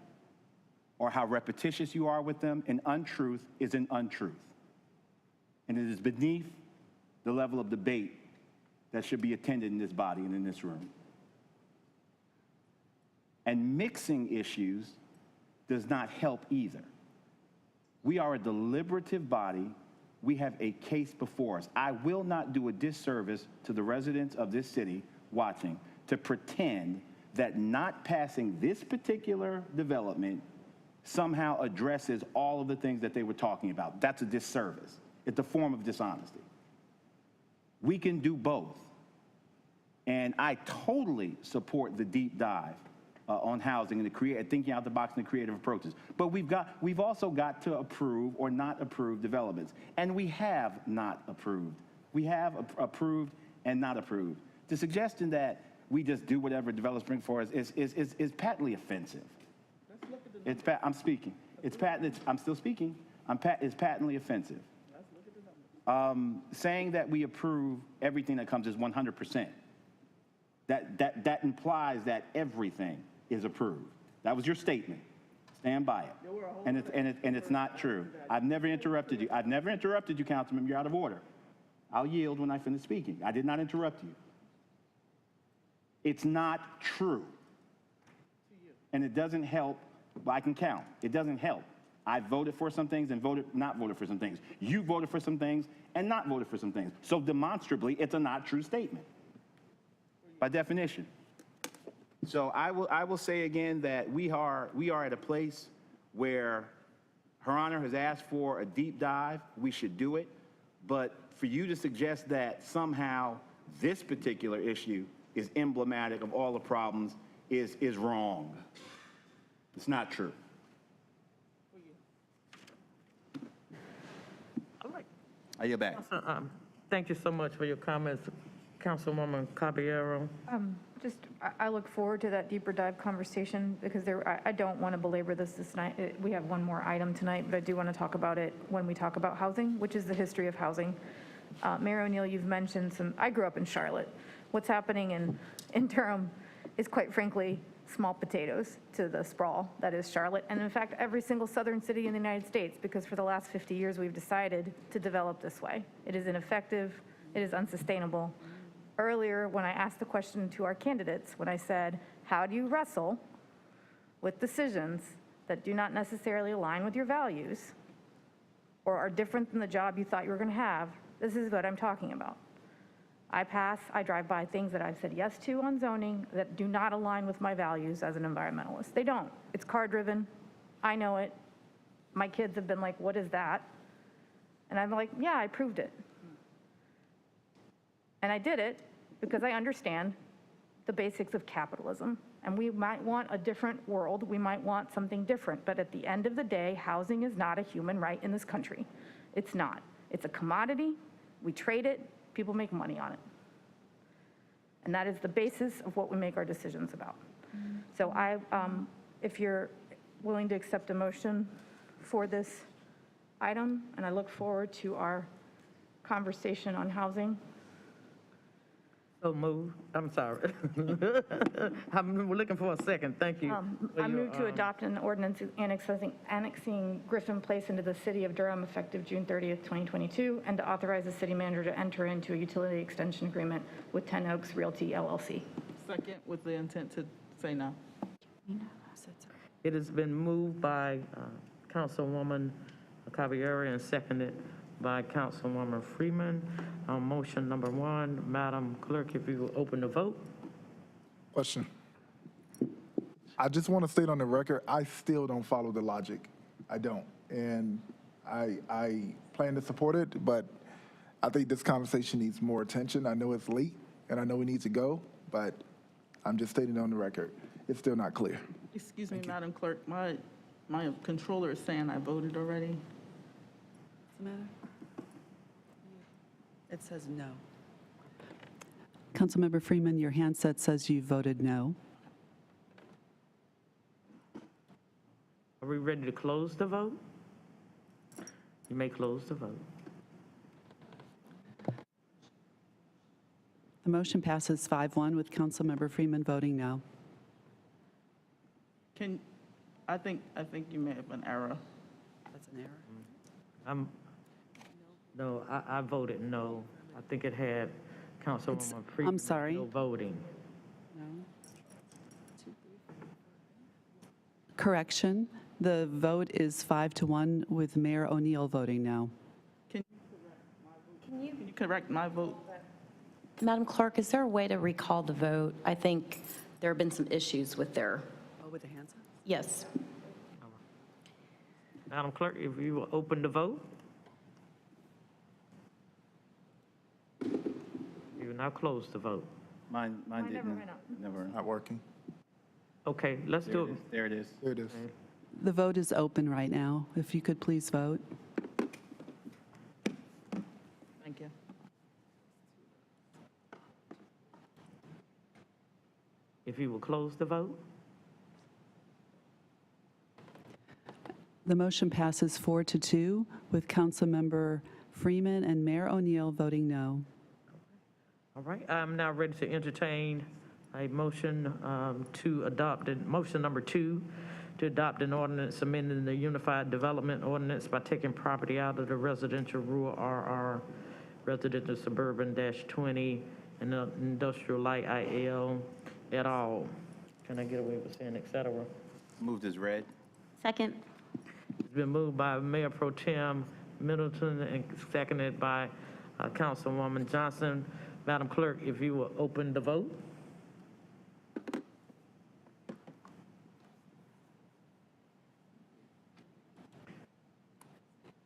or how repetitious you are with them. An untruth is an untruth. And it is beneath the level of debate that should be attended in this body and in this room. And mixing issues does not help either. We are a deliberative body. We have a case before us. I will not do a disservice to the residents of this city watching to pretend that not passing this particular development somehow addresses all of the things that they were talking about. That's a disservice. It's a form of dishonesty. We can do both. And I totally support the deep dive on housing and thinking out the box and the creative approaches. But we've also got to approve or not approve developments. And we have not approved. We have approved and not approved. The suggestion that we just do whatever developers bring for us is patently offensive. I'm speaking. I'm still speaking. It's patently offensive. Saying that we approve everything that comes is 100%. That implies that everything is approved. That was your statement. Stand by it. And it's not true. I've never interrupted you. I've never interrupted you, Councilman. You're out of order. I'll yield when I finish speaking. I did not interrupt you. It's not true. And it doesn't help. Well, I can count. It doesn't help. I voted for some things and not voted for some things. You voted for some things and not voted for some things. So demonstrably, it's a not true statement by definition. So I will say again that we are at a place where Her Honor has asked for a deep dive. We should do it. But for you to suggest that somehow this particular issue is emblematic of all the problems is wrong. It's not true. I yield back. Thank you so much for your comments, Councilwoman Caballero. I look forward to that deeper dive conversation because I don't want to belabor this night. We have one more item tonight, but I do want to talk about it when we talk about housing, which is the history of housing. Mayor O'Neill, you've mentioned I grew up in Charlotte. What's happening in Durham is quite frankly small potatoes to the sprawl that is Charlotte, and in fact, every single southern city in the United States, because for the last 50 years, we've decided to develop this way. It is ineffective, it is unsustainable. Earlier, when I asked the question to our candidates, when I said, how do you wrestle with decisions that do not necessarily align with your values or are different than the job you thought you were going to have, this is what I'm talking about. I drive by things that I've said yes to on zoning that do not align with my values as an environmentalist. They don't. It's car-driven. I know it. My kids have been like, what is that? And I'm like, yeah, I proved it. And I did it because I understand the basics of capitalism. And we might want a different world. We might want something different. But at the end of the day, housing is not a human right in this country. It's not. It's a commodity. We trade it. People make money on it. And that is the basis of what we make our decisions about. So if you're willing to accept a motion for this item, and I look forward to our conversation on housing. So move. I'm sorry. I'm looking for a second. Thank you. I move to adopt an ordinance annexing Griffin Place into the city of Durham effective June 30th, 2022, and to authorize the city manager to enter into a utility extension agreement with 10 Oaks Realty LLC. Second, with the intent to say no. It has been moved by Councilwoman Caballero and seconded by Councilwoman Freeman. On motion number 1, Madam Clerk, if you will open the vote. Question. I just want to state on the record, I still don't follow the logic. I don't. And I plan to support it, but I think this conversation needs more attention. I know it's late, and I know we need to go, but I'm just stating on the record. It's still not clear. Excuse me, Madam Clerk, my controller is saying I voted already. What's the matter? It says no. Councilmember Freeman, your handset says you voted no. Are we ready to close the vote? You may close the vote. The motion passes 5-1 with Councilmember Freeman voting no. I think you may have an error. That's an error? No, I voted no. I think it had Councilwoman Freeman. I'm sorry. No voting. No. Correction, the vote is 5-1 with Mayor O'Neill voting no. Can you correct my vote? Madam Clerk, is there a way to recall the vote? I think there have been some issues with their. Oh, with the hands up? Yes. Madam Clerk, if you will open the vote. You will now close the vote. Mine didn't. Never. Not working. Okay, let's do it. There it is. There it is. The vote is open right now. If you could please vote. Thank you. If you will close the vote. The motion passes 4-2 with Councilmember Freeman and Mayor O'Neill voting no. All right, I'm now ready to entertain a motion to adopt, motion number 2, to adopt an ordinance amending the Unified Development Ordinance by taking property out of the residential rural RR, residential suburban -20, and the industrial light IL et al. Can I get away with saying et cetera? Moved as read. Second. It's been moved by Mayor Pro Tem Middleton and seconded by Councilwoman Johnson. Madam Clerk, if you will open the vote.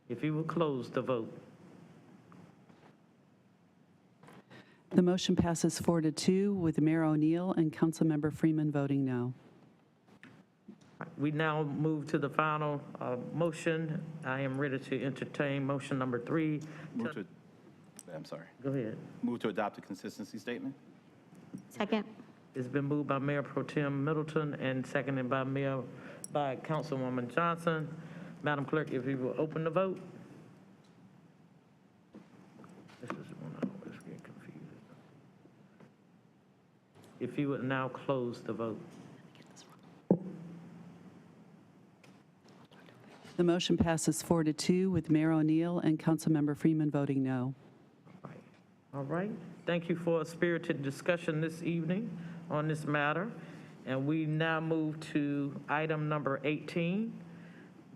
If you will close the vote. The motion passes 4-2 with Mayor O'Neill and Councilmember Freeman voting no. We now move to the final motion. I am ready to entertain motion number 3. I'm sorry. Go ahead. Move to adopt a consistency statement? Second. It's been moved by Mayor Pro Tem Middleton and seconded by Councilwoman Johnson. Madam Clerk, if you will open the vote. This is the one I always get confused. If you would now close the vote. The motion passes 4-2 with Mayor O'Neill and Councilmember Freeman voting no. All right. Thank you for a spirited discussion this evening on this matter. And we now move to item number 18,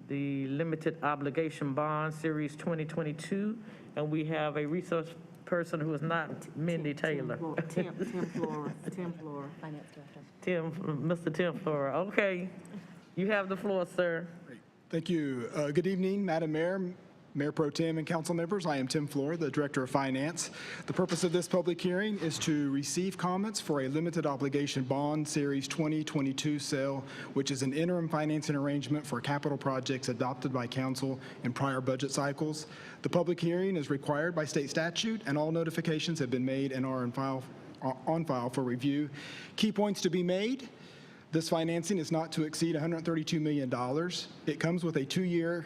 the Limited Obligation Bond Series 2022. And we have a resource person who is not Mindy Taylor. Tim Flora, Finance Director. Mr. Tim Flora. Okay. You have the floor, sir. Thank you. Good evening, Madam Mayor, Mayor Pro Tem, and council members. I am Tim Flora, the Director of Finance. The purpose of this public hearing is to receive comments for a limited obligation bond series 2022 sale, which is an interim financing arrangement for capital projects adopted by council in prior budget cycles. The public hearing is required by state statute, and all notifications have been made and are on file for review. Key points to be made. This financing is not to exceed $132 million. It comes with a 2-year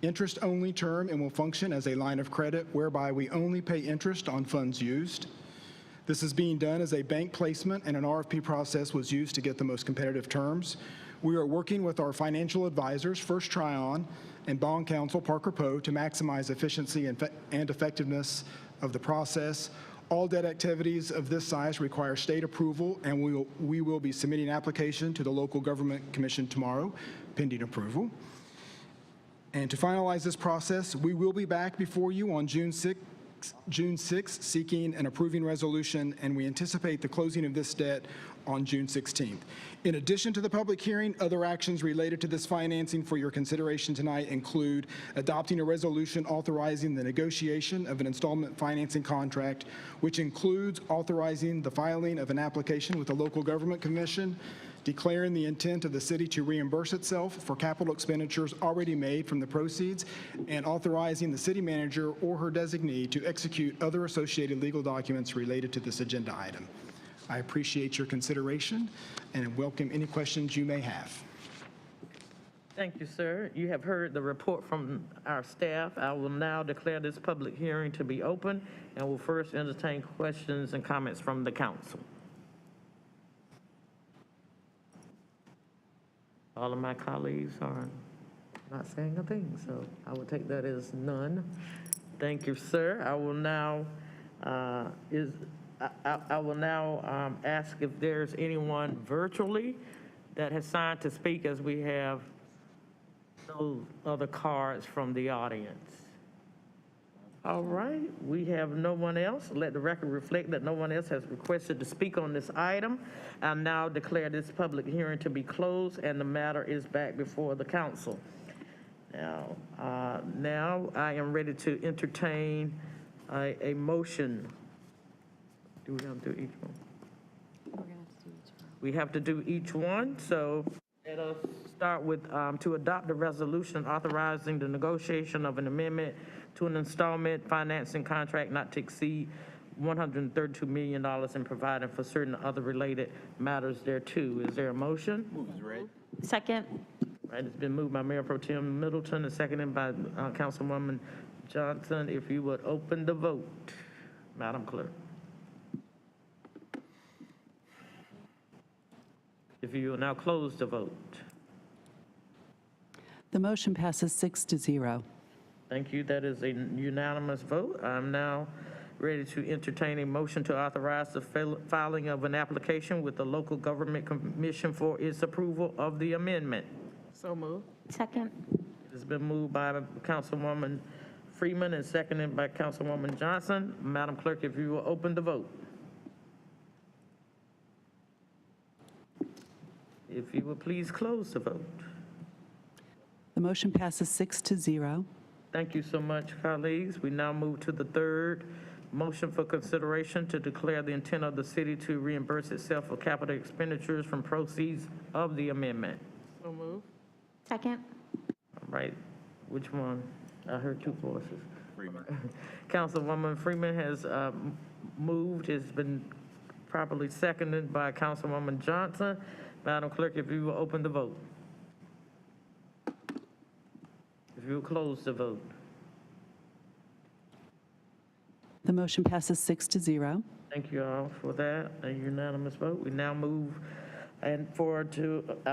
interest-only term and will function as a line of credit whereby we only pay interest on funds used. This is being done as a bank placement, and an RFP process was used to get the most competitive terms. We are working with our financial advisors, First Tryon and bond counsel Parker Poe, to maximize efficiency and effectiveness of the process. All debt activities of this size require state approval, and we will be submitting an application to the Local Government Commission tomorrow, pending approval. And to finalize this process, we will be back before you on June 6th seeking an approving resolution, and we anticipate the closing of this debt on June 16th. In addition to the public hearing, other actions related to this financing for your consideration tonight include adopting a resolution authorizing the negotiation of an installment financing contract, which includes authorizing the filing of an application with the Local Government Commission, declaring the intent of the city to reimburse itself for capital expenditures already made from the proceeds, and authorizing the city manager or her designee to execute other associated legal documents related to this agenda item. I appreciate your consideration and welcome any questions you may have. Thank you, sir. You have heard the report from our staff. I will now declare this public hearing to be open and will first entertain questions and comments from the council. All of my colleagues are not saying a thing, so I will take that as none. Thank you, sir. I will now ask if there's anyone virtually that has signed to speak, as we have no other cards from the audience. All right, we have no one else. Let the record reflect that no one else has requested to speak on this item. I now declare this public hearing to be closed and the matter is back before the council. Now I am ready to entertain a motion. Do we have to do each one? We have to do each one, so let us start with to adopt the resolution authorizing the negotiation of an amendment to an installment financing contract not to exceed $132 million and providing for certain other related matters thereto. Is there a motion? Move is read. Second. Right, it's been moved by Mayor Pro Tem Middleton and seconded by Councilwoman Johnson. If you would open the vote, Madam Clerk. If you will now close the vote. The motion passes 6-0. Thank you. That is a unanimous vote. I'm now ready to entertain a motion to authorize the filing of an application with the Local Government Commission for its approval of the amendment. So moved. Second. It's been moved by Councilwoman Freeman and seconded by Councilwoman Johnson. Madam Clerk, if you will open the vote. If you will please close the vote. The motion passes 6-0. Thank you so much, colleagues. We now move to the third motion for consideration to declare the intent of the city to reimburse itself for capital expenditures from proceeds of the amendment. So moved. Second. All right, which one? I heard two voices. Freeman. Councilwoman Freeman has moved, it's been properly seconded by Councilwoman Johnson. Madam Clerk, if you will open the vote. If you will close the vote. The motion passes 6-0. Thank you all for that, a unanimous vote. We now move I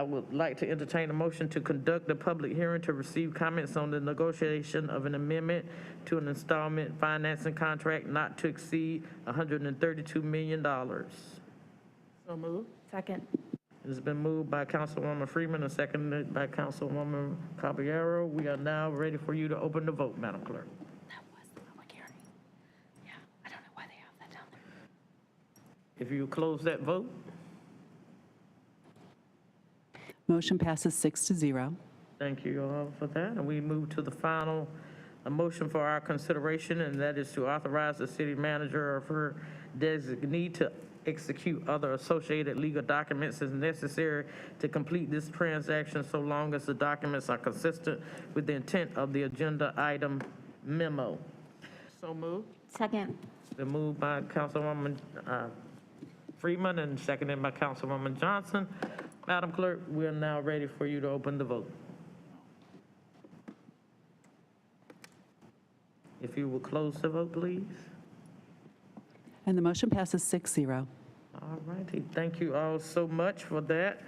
would like to entertain a motion to conduct a public hearing to receive comments on the negotiation of an amendment to an installment financing contract not to exceed $132 million. So moved. Second. It has been moved by Councilwoman Freeman and seconded by Councilwoman Caballero. We are now ready for you to open the vote, Madam Clerk. That was the public hearing. Yeah, I don't know why they have that down there. If you close that vote. Motion passes 6-0. Thank you all for that. And we move to the final motion for our consideration, and that is to authorize the city manager or her designee to execute other associated legal documents as necessary to complete this transaction so long as the documents are consistent with the intent of the agenda item memo. So moved. Second. Been moved by Councilwoman Freeman and seconded by Councilwoman Johnson. Madam Clerk, we are now ready for you to open the vote. If you will close the vote, please. And the motion passes 6-0. All righty, thank you all so much for that.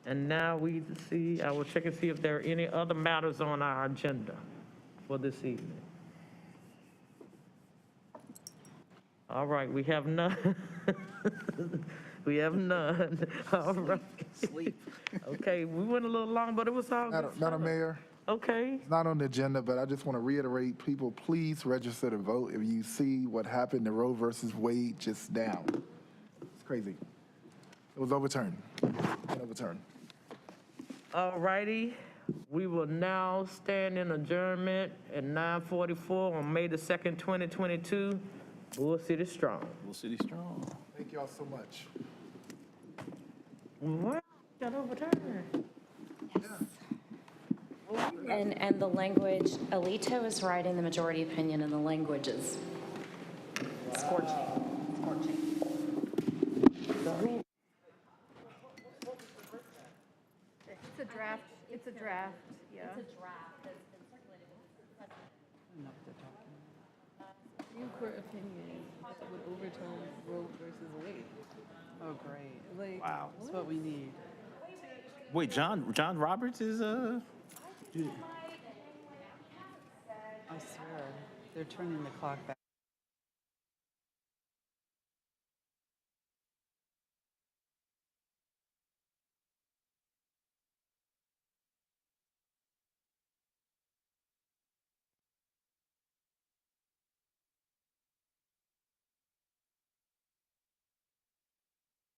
And now I will check and see if there are any other matters on our agenda for this evening. All right, we have none. We have none. All right. Sleep. Okay, we went a little long, but it was all good. Madam Mayor, Okay. it's not on the agenda, but I just want to reiterate, people, please register to vote if you see what happened in Roe versus Wade just now. It's crazy. It was overturned. Overturned. All righty, we will now stand in adjournment at 9:44 on May the 2nd, 2022. Bull City strong. Bull City strong. Thank y'all so much. What? Got overturned. And the language, Alito is writing the majority opinion, and the language is scorching. It's a draft, yeah. It's a draft that's been circulated. Supreme Court opinion that would overturn Roe versus Wade. Oh, great. Like, Wow. That's what we need. Wait, John Roberts is I swear, they're turning the clock back.